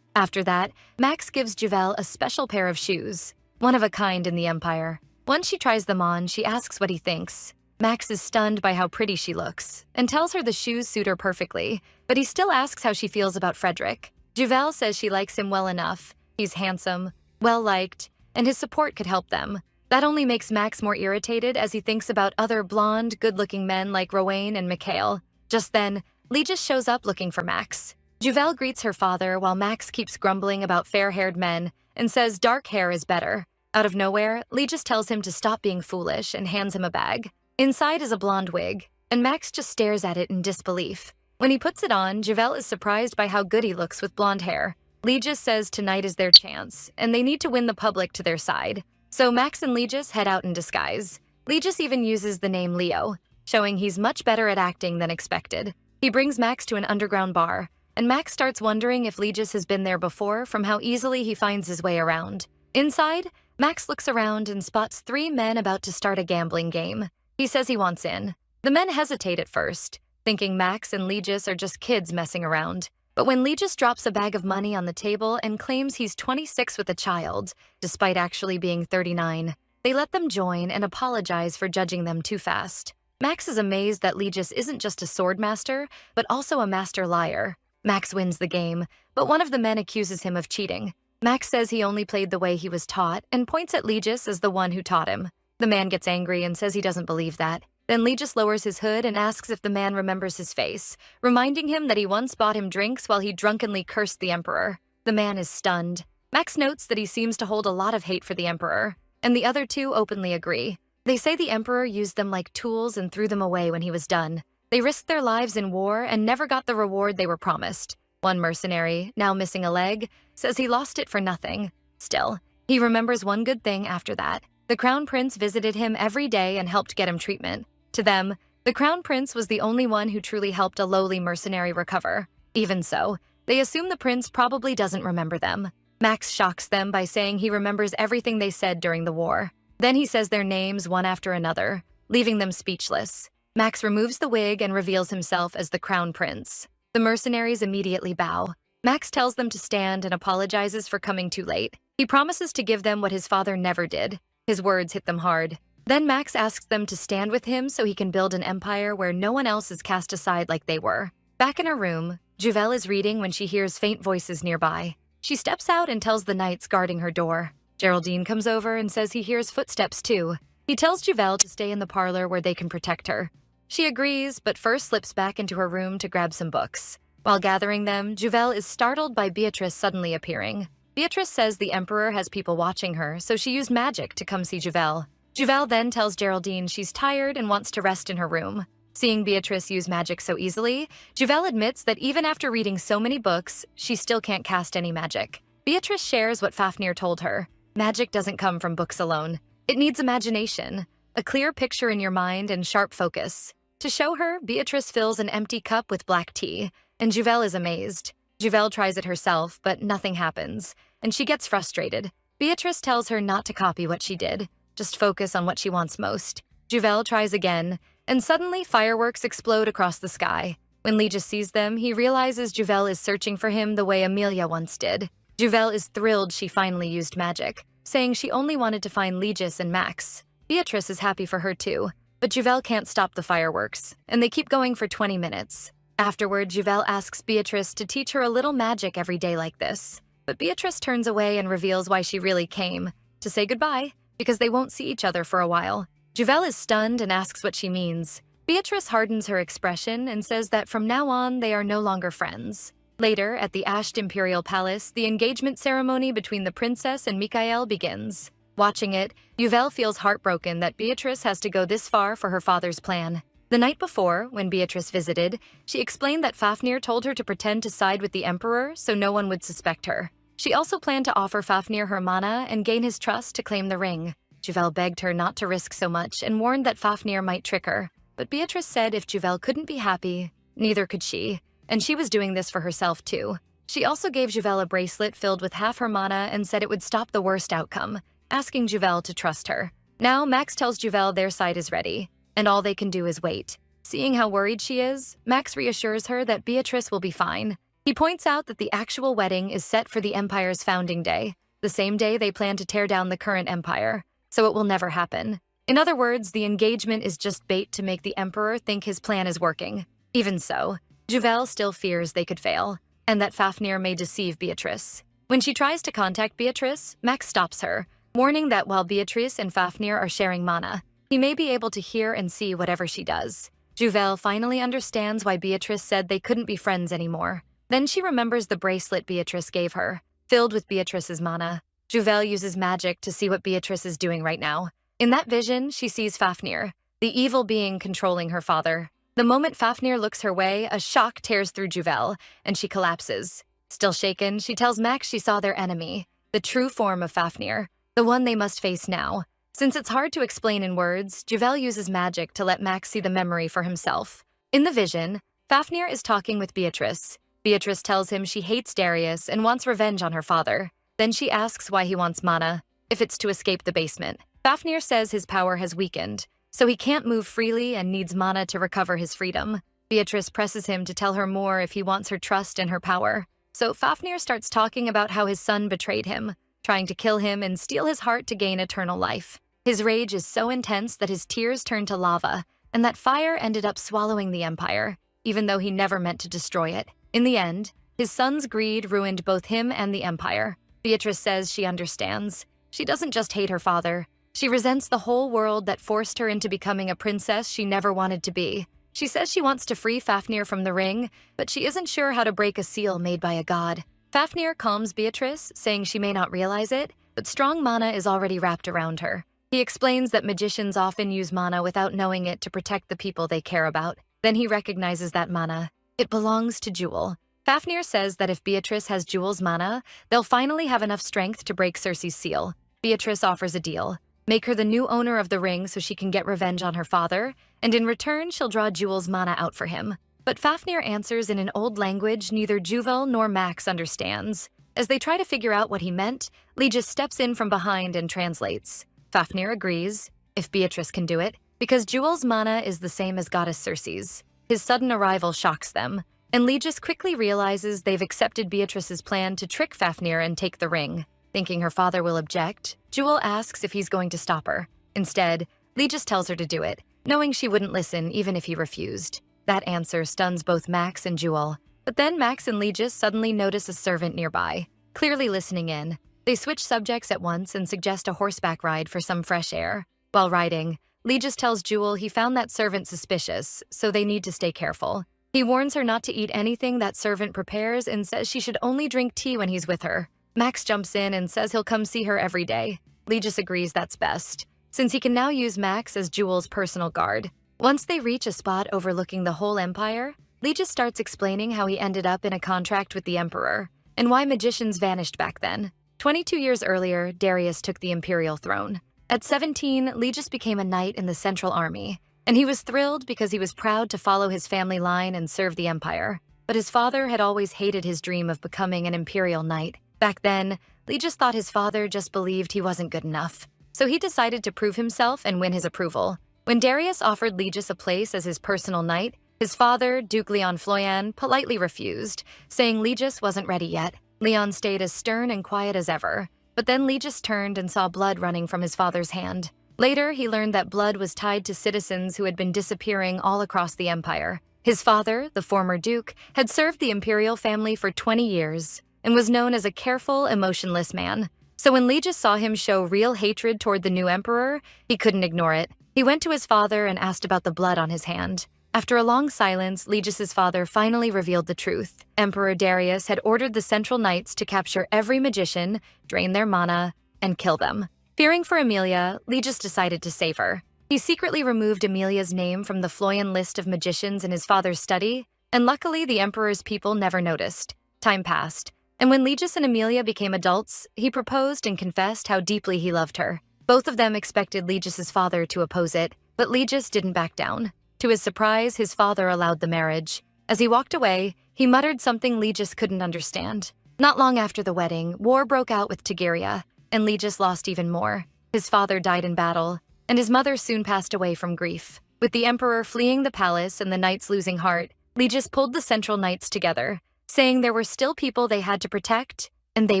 After that, Max gives Juvel a special pair of shoes, one of a kind in the Empire. Once she tries them on, she asks what he thinks. Max is stunned by how pretty she looks and tells her the shoes suit her perfectly, but he still asks how she feels about Frederick. Juvel says she likes him well enough. He's handsome, well-liked, and his support could help them. That only makes Max more irritated as he thinks about other blonde, good-looking men like Rowan and Mikhail. Just then, Legis shows up looking for Max. Juvel greets her father while Max keeps grumbling about fair-haired men and says dark hair is better. Out of nowhere, Legis tells him to stop being foolish and hands him a bag. Inside is a blonde wig, and Max just stares at it in disbelief. When he puts it on, Juvel is surprised by how good he looks with blonde hair. Legis says tonight is their chance, and they need to win the public to their side. So Max and Legis head out in disguise. Legis even uses the name Leo, showing he's much better at acting than expected. He brings Max to an underground bar, and Max starts wondering if Legis has been there before from how easily he finds his way around. Inside, Max looks around and spots 3 men about to start a gambling game. He says he wants in. The men hesitate at first, thinking Max and Legis are just kids messing around. But when Legis drops a bag of money on the table and claims he's 26 with a child, despite actually being 39, they let them join and apologize for judging them too fast. Max is amazed that Legis isn't just a sword master, but also a master liar. Max wins the game, but one of the men accuses him of cheating. Max says he only played the way he was taught and points at Legis as the one who taught him. The man gets angry and says he doesn't believe that. Then Legis lowers his hood and asks if the man remembers his face, reminding him that he once bought him drinks while he drunkenly cursed the emperor. The man is stunned. Max notes that he seems to hold a lot of hate for the emperor. and the other two openly agree. They say the emperor used them like tools and threw them away when he was done. They risked their lives in war and never got the reward they were promised. One mercenary, now missing a leg, says he lost it for nothing. Still, he remembers one good thing after that. The crown prince visited him every day and helped get him treatment. To them, the crown prince was the only one who truly helped a lowly mercenary recover. Even so, they assume the prince probably doesn't remember them. Max shocks them by saying he remembers everything they said during the war. Then he says their names one after another, leaving them speechless. Max removes the wig and reveals himself as the crown prince. The mercenaries immediately bow. Max tells them to stand and apologizes for coming too late. He promises to give them what his father never did. His words hit them hard. Then Max asks them to stand with him so he can build an empire where no one else is cast aside like they were. Back in her room, Juvel is reading when she hears faint voices nearby. She steps out and tells the knights guarding her door. Geraldine comes over and says he hears footsteps too. He tells Juvel to stay in the parlor where they can protect her. She agrees, but first slips back into her room to grab some books. While gathering them, Juvel is startled by Beatrice suddenly appearing. Beatrice says the emperor has people watching her, so she used magic to come see Juvel. Juvel then tells Geraldine she's tired and wants to rest in her room. Seeing Beatrice use magic so easily, Juvel admits that even after reading so many books, she still can't cast any magic. Beatrice shares what Fafnir told her. Magic doesn't come from books alone. It needs imagination, a clear picture in your mind, and sharp focus. To show her, Beatrice fills an empty cup with black tea, and Juvel is amazed. Juvel tries it herself, but nothing happens, and she gets frustrated. Beatrice tells her not to copy what she did, just focus on what she wants most. Juvel tries again, and suddenly fireworks explode across the sky. When Legis sees them, he realizes Juvel is searching for him the way Amelia once did. Juvel is thrilled she finally used magic, saying she only wanted to find Legis and Max. Beatrice is happy for her too, but Juvel can't stop the fireworks, and they keep going for 20 minutes. Afterward, Juvel asks Beatrice to teach her a little magic every day like this. But Beatrice turns away and reveals why she really came, to say goodbye, because they won't see each other for a while. Juvel is stunned and asks what she means. Beatrice hardens her expression and says that from now on they are no longer friends. Later, at the Ashed Imperial Palace, the engagement ceremony between the princess and Mikael begins. Watching it, Juvel feels heartbroken that Beatrice has to go this far for her father's plan. The night before, when Beatrice visited, she explained that Fafnir told her to pretend to side with the emperor so no one would suspect her. She also planned to offer Fafnir her mana and gain his trust to claim the ring. Juvel begged her not to risk so much and warned that Fafnir might trick her. But Beatrice said if Juvel couldn't be happy, neither could she, and she was doing this for herself too. She also gave Juvel a bracelet filled with half her mana and said it would stop the worst outcome, asking Juvel to trust her. Now Max tells Juvel their side is ready, and all they can do is wait. Seeing how worried she is, Max reassures her that Beatrice will be fine. He points out that the actual wedding is set for the Empire's founding day, the same day they plan to tear down the current empire, so it will never happen. In other words, the engagement is just bait to make the Emperor think his plan is working. Even so, Juvel still fears they could fail, and that Fafnir may deceive Beatrice. When she tries to contact Beatrice, Max stops her, warning that while Beatrice and Fafnir are sharing mana, he may be able to hear and see whatever she does. Juvel finally understands why Beatrice said they couldn't be friends anymore. Then she remembers the bracelet Beatrice gave her, filled with Beatrice's mana. Juvel uses magic to see what Beatrice is doing right now. In that vision, she sees Fafnir, the evil being controlling her father. The moment Fafnir looks her way, a shock tears through Juvel, and she collapses. Still shaken, she tells Max she saw their enemy, the true form of Fafnir, the one they must face now. Since it's hard to explain in words, Juvel uses magic to let Max see the memory for himself. In the vision, Fafnir is talking with Beatrice. Beatrice tells him she hates Darius and wants revenge on her father. Then she asks why he wants mana, if it's to escape the basement. Fafnir says his power has weakened, so he can't move freely and needs mana to recover his freedom. Beatrice presses him to tell her more if he wants her trust and her power. So Fafnir starts talking about how his son betrayed him, trying to kill him and steal his heart to gain eternal life. His rage is so intense that his tears turn to lava, and that fire ended up swallowing the Empire, even though he never meant to destroy it. In the end, his son's greed ruined both him and the Empire. Beatrice says she understands. She doesn't just hate her father. She resents the whole world that forced her into becoming a princess she never wanted to be. She says she wants to free Fafnir from the ring, but she isn't sure how to break a seal made by a god. Fafnir calms Beatrice, saying she may not realize it, but strong mana is already wrapped around her. He explains that magicians often use mana without knowing it to protect the people they care about. Then he recognizes that mana. It belongs to Jewel. Fafnir says that if Beatrice has Jewel's mana, they'll finally have enough strength to break Cersei's seal. Beatrice offers a deal. Make her the new owner of the ring so she can get revenge on her father, and in return she'll draw Jewel's mana out for him. But Fafnir answers in an old language neither Juvel nor Max understands. As they try to figure out what he meant, Legis steps in from behind and translates. Fafnir agrees, if Beatrice can do it, because Jewel's mana is the same as Goddess Cersei's. His sudden arrival shocks them, and Legis quickly realizes they've accepted Beatrice's plan to trick Fafnir and take the ring. Thinking her father will object, Jewel asks if he's going to stop her. Instead, Legis tells her to do it, knowing she wouldn't listen even if he refused. That answer stuns both Max and Jewel, but then Max and Legis suddenly notice a servant nearby, clearly listening in. They switch subjects at once and suggest a horseback ride for some fresh air. While riding, Legis tells Jewel he found that servant suspicious, so they need to stay careful. He warns her not to eat anything that servant prepares and says she should only drink tea when he's with her. Max jumps in and says he'll come see her every day. Legis agrees that's best, since he can now use Max as Jewel's personal guard. Once they reach a spot overlooking the whole empire, Legis starts explaining how he ended up in a contract with the Emperor, and why magicians vanished back then. 22 years earlier, Darius took the imperial throne. At 17, Legis became a knight in the Central Army, and he was thrilled because he was proud to follow his family line and serve the empire. But his father had always hated his dream of becoming an imperial knight. Back then, Legis thought his father just believed he wasn't good enough, so he decided to prove himself and win his approval. When Darius offered Legis a place as his personal knight, his father, Duke Leon Floyan, politely refused, saying Legis wasn't ready yet. Leon stayed as stern and quiet as ever, but then Legis turned and saw blood running from his father's hand. Later, he learned that blood was tied to citizens who had been disappearing all across the empire. His father, the former duke, had served the imperial family for 20 years and was known as a careful, emotionless man. So when Legis saw him show real hatred toward the new emperor, he couldn't ignore it. He went to his father and asked about the blood on his hand. After a long silence, Legis's father finally revealed the truth. Emperor Darius had ordered the Central Knights to capture every magician, drain their mana, and kill them. Fearing for Emilia, Legis decided to save her. He secretly removed Emilia's name from the Floyan list of magicians in his father's study, and luckily the Emperor's people never noticed. Time passed, and when Legis and Emilia became adults, he proposed and confessed how deeply he loved her. Both of them expected Legis's father to oppose it, but Legis didn't back down. To his surprise, his father allowed the marriage. As he walked away, he muttered something Legis couldn't understand. Not long after the wedding, war broke out with Tigeria, and Legis lost even more. His father died in battle, and his mother soon passed away from grief. With the emperor fleeing the palace and the knights losing heart, Legis pulled the Central Knights together, saying there were still people they had to protect, and they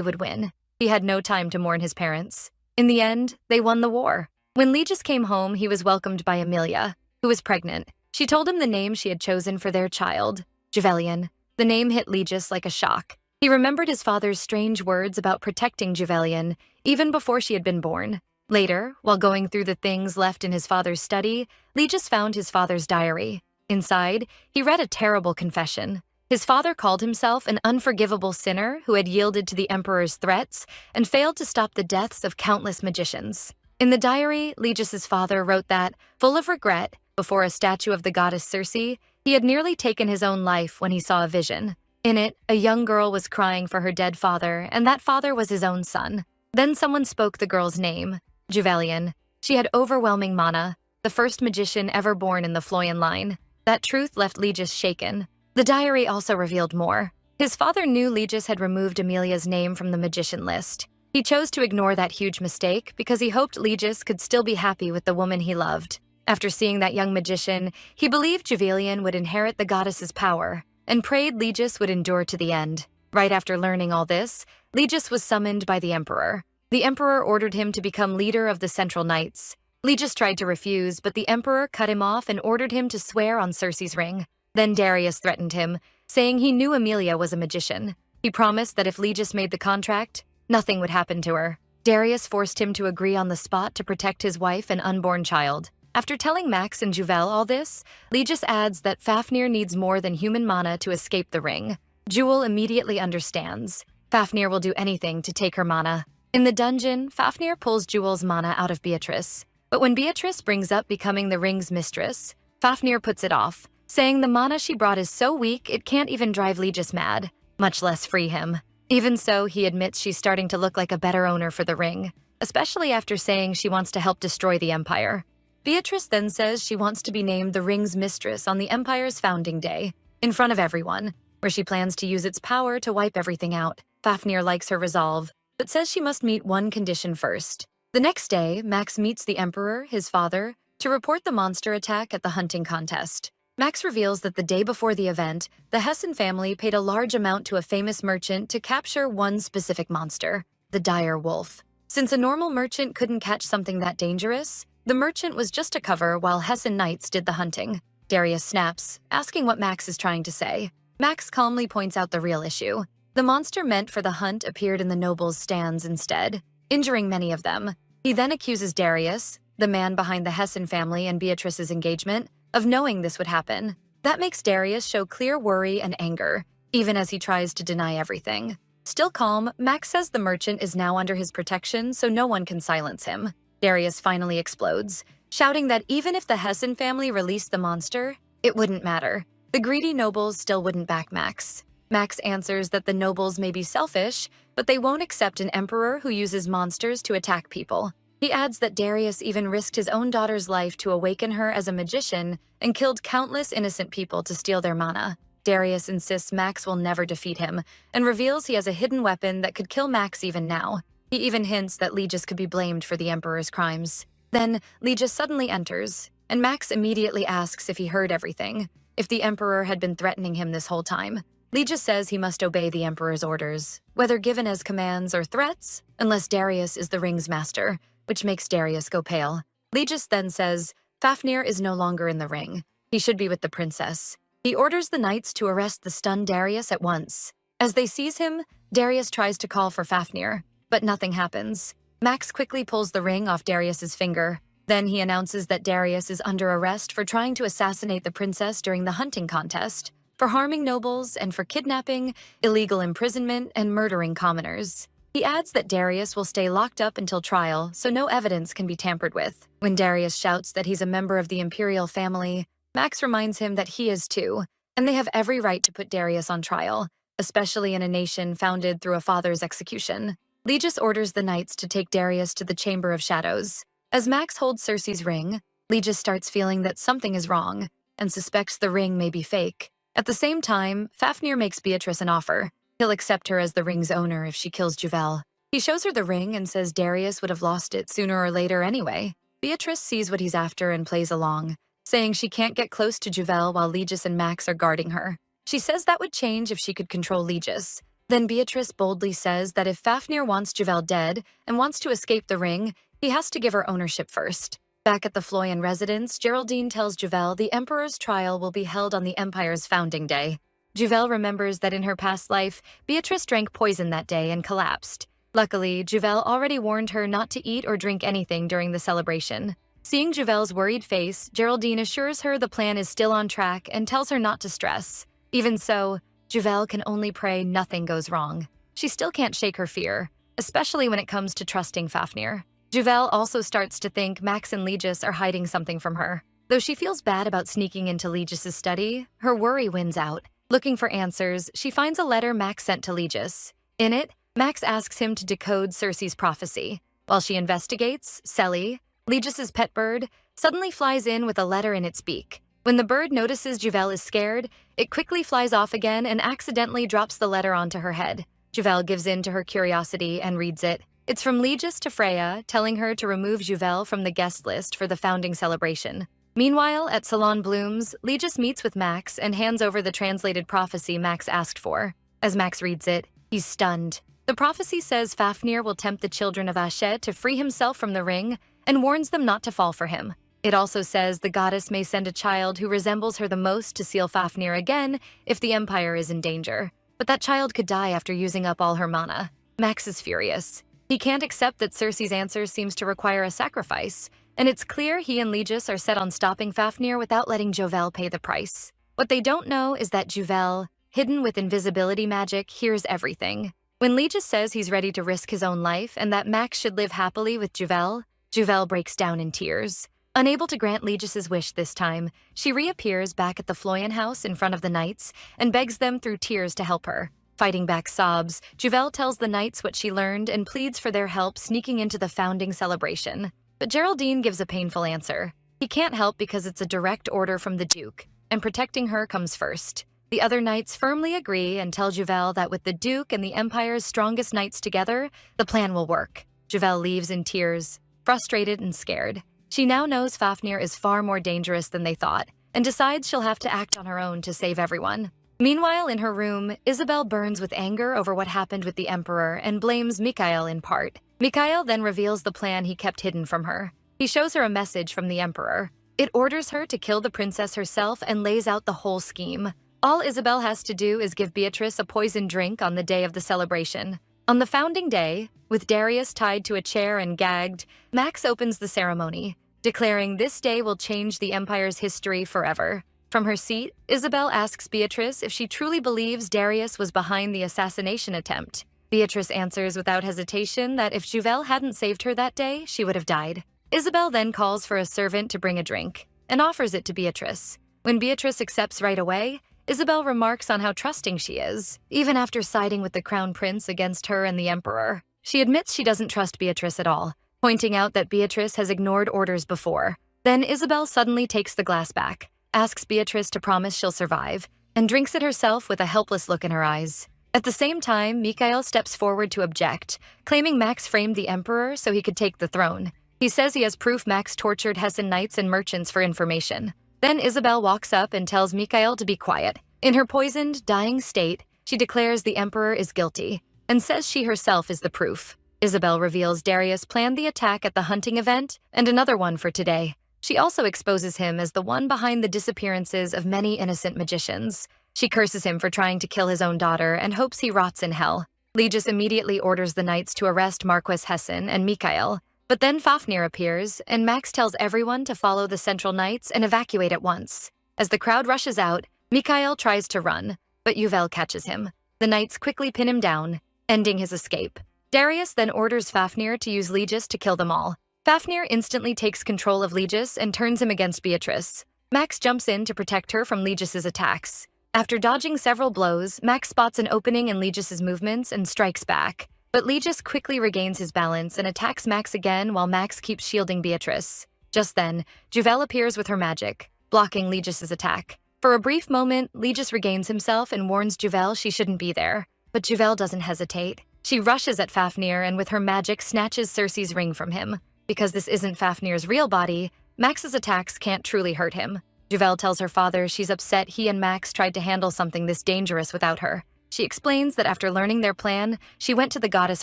would win. He had no time to mourn his parents. In the end, they won the war. When Legis came home, he was welcomed by Emilia, who was pregnant. She told him the name she had chosen for their child, Juvelian. The name hit Legis like a shock. He remembered his father's strange words about protecting Juvelian, even before she had been born. Later, while going through the things left in his father's study, Legis found his father's diary. Inside, he read a terrible confession. His father called himself an unforgivable sinner who had yielded to the emperor's threats and failed to stop the deaths of countless magicians. In the diary, Legis's father wrote that, full of regret, before a statue of the goddess Circe, he had nearly taken his own life when he saw a vision. In it, a young girl was crying for her dead father, and that father was his own son. Then someone spoke the girl's name, Juvelian. She had overwhelming mana, the first magician ever born in the Floyan line. That truth left Legis shaken. The diary also revealed more. His father knew Legis had removed Emilia's name from the magician list. He chose to ignore that huge mistake because he hoped Legis could still be happy with the woman he loved. After seeing that young magician, he believed Juvelian would inherit the goddess's power and prayed Legis would endure to the end. Right after learning all this, Legis was summoned by the emperor. The emperor ordered him to become leader of the Central Knights. Legis tried to refuse, but the emperor cut him off and ordered him to swear on Cersei's ring. Then Darius threatened him, saying he knew Emilia was a magician. He promised that if Legis made the contract, nothing would happen to her. Darius forced him to agree on the spot to protect his wife and unborn child. After telling Max and Juvel all this, Legis adds that Fafnir needs more than human mana to escape the ring. Jewel immediately understands. Fafnir will do anything to take her mana. In the dungeon, Fafnir pulls Jewel's mana out of Beatrice. But when Beatrice brings up becoming the ring's mistress, Fafnir puts it off, saying the mana she brought is so weak it can't even drive Legis mad, much less free him. Even so, he admits she's starting to look like a better owner for the ring, especially after saying she wants to help destroy the Empire. Beatrice then says she wants to be named the ring's mistress on the Empire's founding day, in front of everyone, where she plans to use its power to wipe everything out. Fafnir likes her resolve, but says she must meet one condition first. The next day, Max meets the Emperor, his father, to report the monster attack at the hunting contest. Max reveals that the day before the event, the Hessen family paid a large amount to a famous merchant to capture one specific monster, the dire wolf. Since a normal merchant couldn't catch something that dangerous, the merchant was just a cover while Hessen knights did the hunting. Darius snaps, asking what Max is trying to say. Max calmly points out the real issue. The monster meant for the hunt appeared in the nobles' stands instead, injuring many of them. He then accuses Darius, the man behind the Hessen family and Beatrice's engagement, of knowing this would happen. That makes Darius show clear worry and anger, even as he tries to deny everything. Still calm, Max says the merchant is now under his protection so no one can silence him. Darius finally explodes, shouting that even if the Hessen family released the monster, it wouldn't matter. The greedy nobles still wouldn't back Max. Max answers that the nobles may be selfish, but they won't accept an emperor who uses monsters to attack people. He adds that Darius even risked his own daughter's life to awaken her as a magician and killed countless innocent people to steal their mana. Darius insists Max will never defeat him and reveals he has a hidden weapon that could kill Max even now. He even hints that Legis could be blamed for the Emperor's crimes. Then, Legis suddenly enters, and Max immediately asks if he heard everything, if the Emperor had been threatening him this whole time. Legis says he must obey the Emperor's orders, whether given as commands or threats, unless Darius is the ring's master, which makes Darius go pale. Legis then says Fafnir is no longer in the ring. He should be with the princess. He orders the knights to arrest the stunned Darius at once. As they seize him, Darius tries to call for Fafnir, but nothing happens. Max quickly pulls the ring off Darius's finger. Then he announces that Darius is under arrest for trying to assassinate the princess during the hunting contest, for harming nobles, and for kidnapping, illegal imprisonment, and murdering commoners. He adds that Darius will stay locked up until trial, so no evidence can be tampered with. When Darius shouts that he's a member of the imperial family, Max reminds him that he is too, and they have every right to put Darius on trial, especially in a nation founded through a father's execution. Legis orders the knights to take Darius to the Chamber of Shadows. As Max holds Cersei's ring, Legis starts feeling that something is wrong, and suspects the ring may be fake. At the same time, Fafnir makes Beatrice an offer. He'll accept her as the ring's owner if she kills Juvel. He shows her the ring and says Darius would have lost it sooner or later anyway. Beatrice sees what he's after and plays along, saying she can't get close to Juvel while Legis and Max are guarding her. She says that would change if she could control Legis. Then Beatrice boldly says that if Fafnir wants Juvel dead and wants to escape the ring, he has to give her ownership first. Back at the Floyan residence, Geraldine tells Juvel the Emperor's trial will be held on the Empire's founding day. Juvel remembers that in her past life, Beatrice drank poison that day and collapsed. Luckily, Juvel already warned her not to eat or drink anything during the celebration. Seeing Juvel's worried face, Geraldine assures her the plan is still on track and tells her not to stress. Even so, Juvel can only pray nothing goes wrong. She still can't shake her fear, especially when it comes to trusting Fafnir. Juvel also starts to think Max and Legis are hiding something from her. Though she feels bad about sneaking into Legis's study, her worry wins out. Looking for answers, she finds a letter Max sent to Legis. In it, Max asks him to decode Cersei's prophecy. While she investigates, Selly, Legis's pet bird, suddenly flies in with a letter in its beak. When the bird notices Juvel is scared, it quickly flies off again and accidentally drops the letter onto her head. Juvel gives in to her curiosity and reads it. It's from Legis to Freya, telling her to remove Juvel from the guest list for the founding celebration. Meanwhile, at Salon Bloom's, Legis meets with Max and hands over the translated prophecy Max asked for. As Max reads it, he's stunned. The prophecy says Fafnir will tempt the children of Ashe to free himself from the ring and warns them not to fall for him. It also says the goddess may send a child who resembles her the most to seal Fafnir again if the Empire is in danger. But that child could die after using up all her mana. Max is furious. He can't accept that Cersei's answer seems to require a sacrifice, and it's clear he and Legis are set on stopping Fafnir without letting Juvel pay the price. What they don't know is that Juvel, hidden with invisibility magic, hears everything. When Legis says he's ready to risk his own life and that Max should live happily with Juvel, Juvel breaks down in tears. Unable to grant Legis's wish this time, she reappears back at the Floyan house in front of the knights and begs them through tears to help her. Fighting back sobs, Juvel tells the knights what she learned and pleads for their help sneaking into the founding celebration. But Geraldine gives a painful answer. He can't help because it's a direct order from the Duke, and protecting her comes first. The other knights firmly agree and tell Juvel that with the Duke and the Empire's strongest knights together, the plan will work. Juvel leaves in tears, frustrated and scared. She now knows Fafnir is far more dangerous than they thought, and decides she'll have to act on her own to save everyone. Meanwhile, in her room, Isabel burns with anger over what happened with the Emperor and blames Mikhail in part. Mikhail then reveals the plan he kept hidden from her. He shows her a message from the Emperor. It orders her to kill the princess herself and lays out the whole scheme. All Isabel has to do is give Beatrice a poisoned drink on the day of the celebration. On the founding day, with Darius tied to a chair and gagged, Max opens the ceremony, declaring this day will change the Empire's history forever. From her seat, Isabel asks Beatrice if she truly believes Darius was behind the assassination attempt. Beatrice answers without hesitation that if Juvel hadn't saved her that day, she would have died. Isabel then calls for a servant to bring a drink, and offers it to Beatrice. When Beatrice accepts right away, Isabel remarks on how trusting she is, even after siding with the crown prince against her and the emperor. She admits she doesn't trust Beatrice at all, pointing out that Beatrice has ignored orders before. Then Isabel suddenly takes the glass back, asks Beatrice to promise she'll survive, and drinks it herself with a helpless look in her eyes. At the same time, Mikhail steps forward to object, claiming Max framed the emperor so he could take the throne. He says he has proof Max tortured Hessen knights and merchants for information. Then Isabel walks up and tells Mikhail to be quiet. In her poisoned, dying state, she declares the emperor is guilty and says she herself is the proof. Isabel reveals Darius planned the attack at the hunting event and another one for today. She also exposes him as the one behind the disappearances of many innocent magicians. She curses him for trying to kill his own daughter and hopes he rots in hell. Legis immediately orders the knights to arrest Marquis Hessen and Mikhail. But then Fafnir appears, and Max tells everyone to follow the Central Knights and evacuate at once. As the crowd rushes out, Mikhail tries to run, but Juvel catches him. The knights quickly pin him down, ending his escape. Darius then orders Fafnir to use Legis to kill them all. Fafnir instantly takes control of Legis and turns him against Beatrice. Max jumps in to protect her from Legis's attacks. After dodging several blows, Max spots an opening in Legis's movements and strikes back. But Legis quickly regains his balance and attacks Max again while Max keeps shielding Beatrice. Just then, Juvel appears with her magic, blocking Legis's attack. For a brief moment, Legis regains himself and warns Juvel she shouldn't be there. But Juvel doesn't hesitate. She rushes at Fafnir and with her magic snatches Circe's ring from him. Because this isn't Fafnir's real body, Max's attacks can't truly hurt him. Juvel tells her father she's upset he and Max tried to handle something this dangerous without her. She explains that after learning their plan, she went to the goddess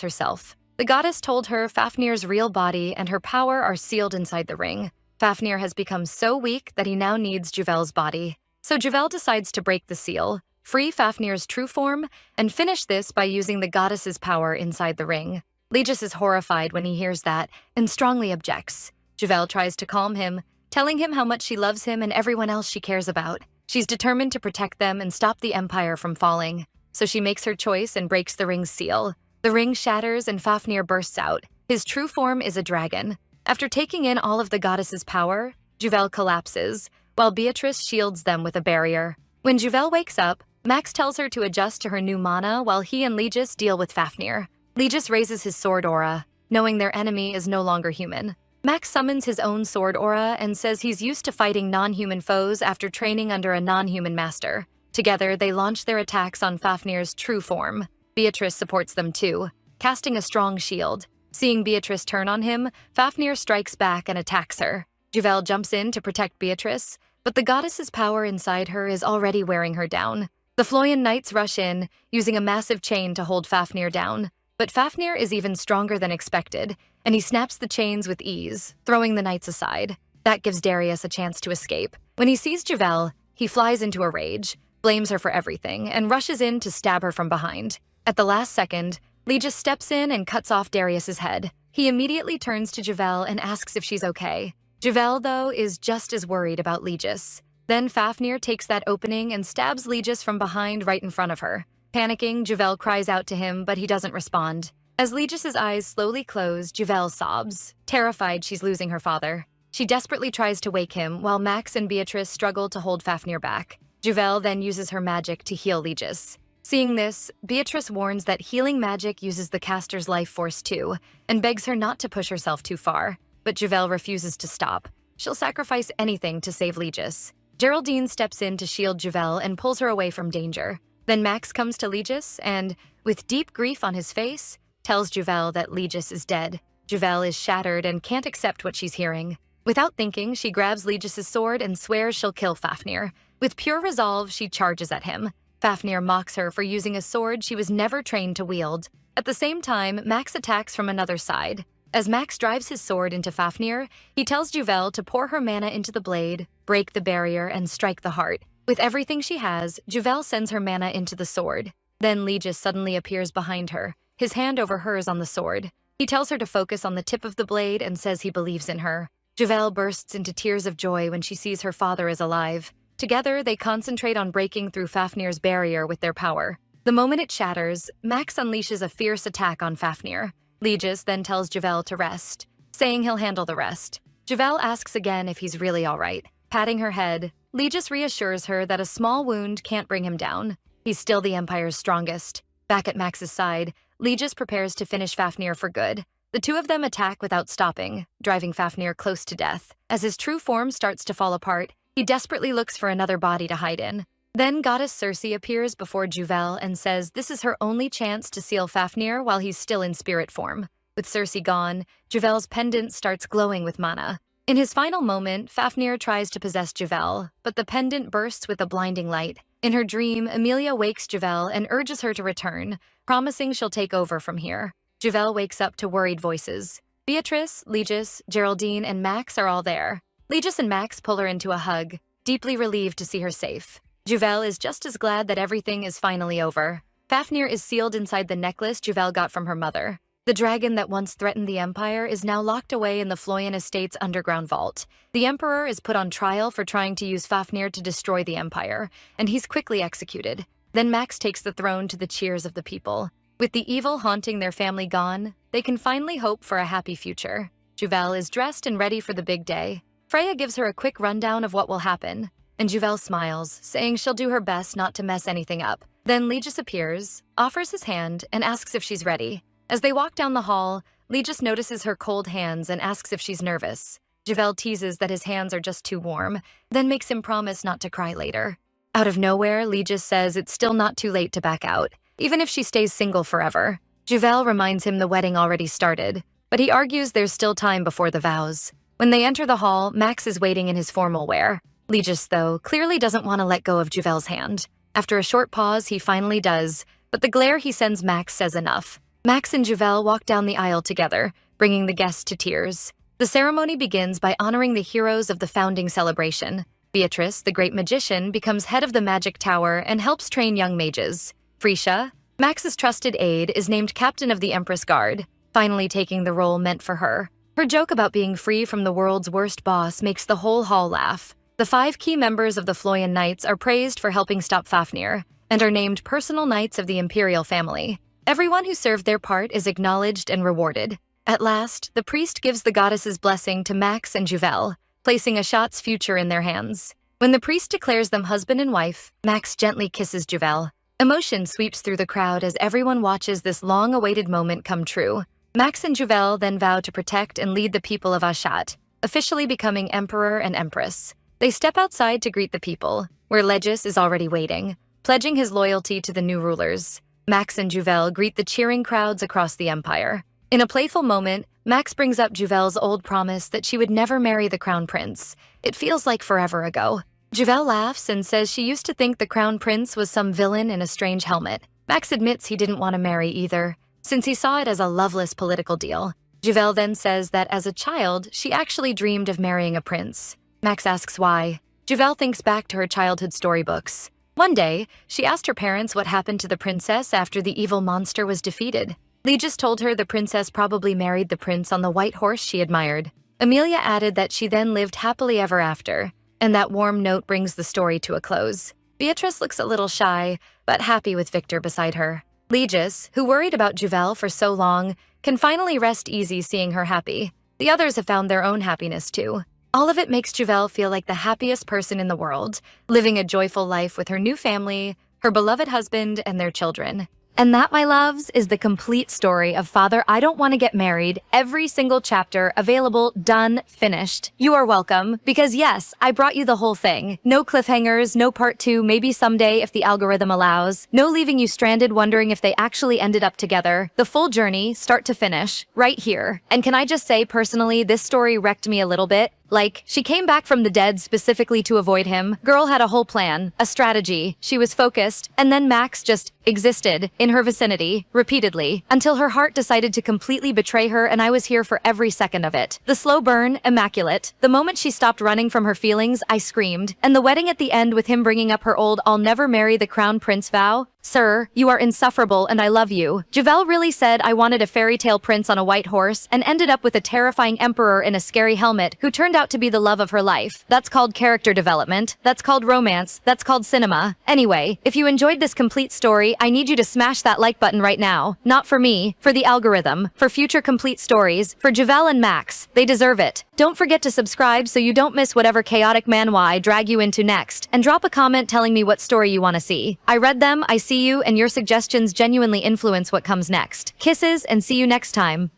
herself. The goddess told her Fafnir's real body and her power are sealed inside the ring. Fafnir has become so weak that he now needs Juvel's body. So Juvel decides to break the seal, free Fafnir's true form, and finish this by using the goddess's power inside the ring. Legis is horrified when he hears that and strongly objects. Juvel tries to calm him, telling him how much she loves him and everyone else she cares about. She's determined to protect them and stop the Empire from falling. So she makes her choice and breaks the ring's seal. The ring shatters and Fafnir bursts out. His true form is a dragon. After taking in all of the goddess's power, Juvel collapses, while Beatrice shields them with a barrier. When Juvel wakes up, Max tells her to adjust to her new mana while he and Legis deal with Fafnir. Legis raises his sword aura, knowing their enemy is no longer human. Max summons his own sword aura and says he's used to fighting non-human foes after training under a non-human master. Together, they launch their attacks on Fafnir's true form. Beatrice supports them too, casting a strong shield. Seeing Beatrice turn on him, Fafnir strikes back and attacks her. Juvel jumps in to protect Beatrice, but the goddess's power inside her is already wearing her down. The Floyan knights rush in, using a massive chain to hold Fafnir down. But Fafnir is even stronger than expected, and he snaps the chains with ease, throwing the knights aside. That gives Darius a chance to escape. When he sees Juvel, he flies into a rage, blames her for everything, and rushes in to stab her from behind. At the last second, Legis steps in and cuts off Darius's head. He immediately turns to Juvel and asks if she's okay. Juvel, though, is just as worried about Legis. Then Fafnir takes that opening and stabs Legis from behind right in front of her. Panicking, Juvel cries out to him, but he doesn't respond. As Legis' eyes slowly close, Juvel sobs, terrified she's losing her father. She desperately tries to wake him, while Max and Beatrice struggle to hold Fafnir back. Juvel then uses her magic to heal Legis. Seeing this, Beatrice warns that healing magic uses the caster's life force too, and begs her not to push herself too far. But Juvel refuses to stop. She'll sacrifice anything to save Legis. Geraldine steps in to shield Juvel and pulls her away from danger. Then Max comes to Legis and, with deep grief on his face, tells Juvel that Legis is dead. Juvel is shattered and can't accept what she's hearing. Without thinking, she grabs Legis' sword and swears she'll kill Fafnir. With pure resolve, she charges at him. Fafnir mocks her for using a sword she was never trained to wield. At the same time, Max attacks from another side. As Max drives his sword into Fafnir, he tells Juvel to pour her mana into the blade, break the barrier, and strike the heart. With everything she has, Juvel sends her mana into the sword. Then Legis suddenly appears behind her, his hand over hers on the sword. He tells her to focus on the tip of the blade and says he believes in her. Juvel bursts into tears of joy when she sees her father is alive. Together, they concentrate on breaking through Fafnir's barrier with their power. The moment it shatters, Max unleashes a fierce attack on Fafnir. Legis then tells Juvel to rest, saying he'll handle the rest. Juvel asks again if he's really all right. Patting her head, Legis reassures her that a small wound can't bring him down. He's still the Empire's strongest. Back at Max's side, Legis prepares to finish Fafnir for good. The two of them attack without stopping, driving Fafnir close to death. As his true form starts to fall apart, he desperately looks for another body to hide in. Then Goddess Circe appears before Juvel and says this is her only chance to seal Fafnir while he's still in spirit form. With Circe gone, Juvel's pendant starts glowing with mana. In his final moment, Fafnir tries to possess Juvel, but the pendant bursts with a blinding light. In her dream, Emilia wakes Juvel and urges her to return, promising she'll take over from here. Juvel wakes up to worried voices. Beatrice, Legis, Geraldine, and Max are all there. Legis and Max pull her into a hug, deeply relieved to see her safe. Juvel is just as glad that everything is finally over. Fafnir is sealed inside the necklace Juvel got from her mother. The dragon that once threatened the Empire is now locked away in the Floyan Estate's underground vault. The Emperor is put on trial for trying to use Fafnir to destroy the Empire, and he's quickly executed. Then Max takes the throne to the cheers of the people. With the evil haunting their family gone, they can finally hope for a happy future. Juvel is dressed and ready for the big day. Freya gives her a quick rundown of what will happen, and Juvel smiles, saying she'll do her best not to mess anything up. Then Legis appears, offers his hand, and asks if she's ready. As they walk down the hall, Legis notices her cold hands and asks if she's nervous. Juvel teases that his hands are just too warm, then makes him promise not to cry later. Out of nowhere, Legis says it's still not too late to back out, even if she stays single forever. Juvel reminds him the wedding already started, but he argues there's still time before the vows. When they enter the hall, Max is waiting in his formal wear. Legis, though, clearly doesn't want to let go of Juvel's hand. After a short pause, he finally does, but the glare he sends Max says enough. Max and Juvel walk down the aisle together, bringing the guests to tears. The ceremony begins by honoring the heroes of the founding celebration. Beatrice, the great magician, becomes head of the magic tower and helps train young mages. Frisia, Max's trusted aide, is named captain of the Empress Guard, finally taking the role meant for her. Her joke about being free from the world's worst boss makes the whole hall laugh. The 5 key members of the Floyan Knights are praised for helping stop Fafnir, and are named personal knights of the imperial family. Everyone who served their part is acknowledged and rewarded. At last, the priest gives the goddess's blessing to Max and Juvel, placing Ashat's future in their hands. When the priest declares them husband and wife, Max gently kisses Juvel. Emotion sweeps through the crowd as everyone watches this long-awaited moment come true. Max and Juvel then vow to protect and lead the people of Ashat, officially becoming emperor and empress. They step outside to greet the people, where Legis is already waiting, pledging his loyalty to the new rulers. Max and Juvel greet the cheering crowds across the empire. In a playful moment, Max brings up Juvel's old promise that she would never marry the crown prince. It feels like forever ago. Juvel laughs and says she used to think the crown prince was some villain in a strange helmet. Max admits he didn't want to marry either, since he saw it as a loveless political deal. Juvel then says that as a child, she actually dreamed of marrying a prince. Max asks why. Juvel thinks back to her childhood storybooks. One day, she asked her parents what happened to the princess after the evil monster was defeated. Legis told her the princess probably married the prince on the white horse she admired. Emilia added that she then lived happily ever after, and that warm note brings the story to a close. Beatrice looks a little shy, but happy with Victor beside her. Legis, who worried about Juvel for so long, can finally rest easy seeing her happy. The others have found their own happiness too. All of it makes Juvel feel like the happiest person in the world, living a joyful life with her new family, her beloved husband, and their children. And that, my loves, is the complete story of Father I Don't Want to Get Married, every single chapter available, done, finished. You are welcome, because yes, I brought you the whole thing. No cliffhangers, no part 2, maybe someday if the algorithm allows. No leaving you stranded wondering if they actually ended up together. The full journey, start to finish, right here. And can I just say, personally, this story wrecked me a little bit. Like, she came back from the dead specifically to avoid him. Girl had a whole plan, a strategy. She was focused, and then Max just existed in her vicinity, repeatedly, until her heart decided to completely betray her, and I was here for every second of it. The slow burn, immaculate. The moment she stopped running from her feelings, I screamed. And the wedding at the end with him bringing up her old "I'll never marry the crown prince" vow? Sir, you are insufferable and I love you. Juvel really said I wanted a fairy tale prince on a white horse and ended up with a terrifying emperor in a scary helmet who turned out to be the love of her life. That's called character development. That's called romance. That's called cinema. Anyway, if you enjoyed this complete story, I need you to smash that like button right now. Not for me, for the algorithm, for future complete stories, for Juvel and Max. They deserve it. Don't forget to subscribe so you don't miss whatever chaotic manhwa I drag you into next, and drop a comment telling me what story you want to see. I read them, I see you, and your suggestions genuinely influence what comes next. Kisses, and see you next time.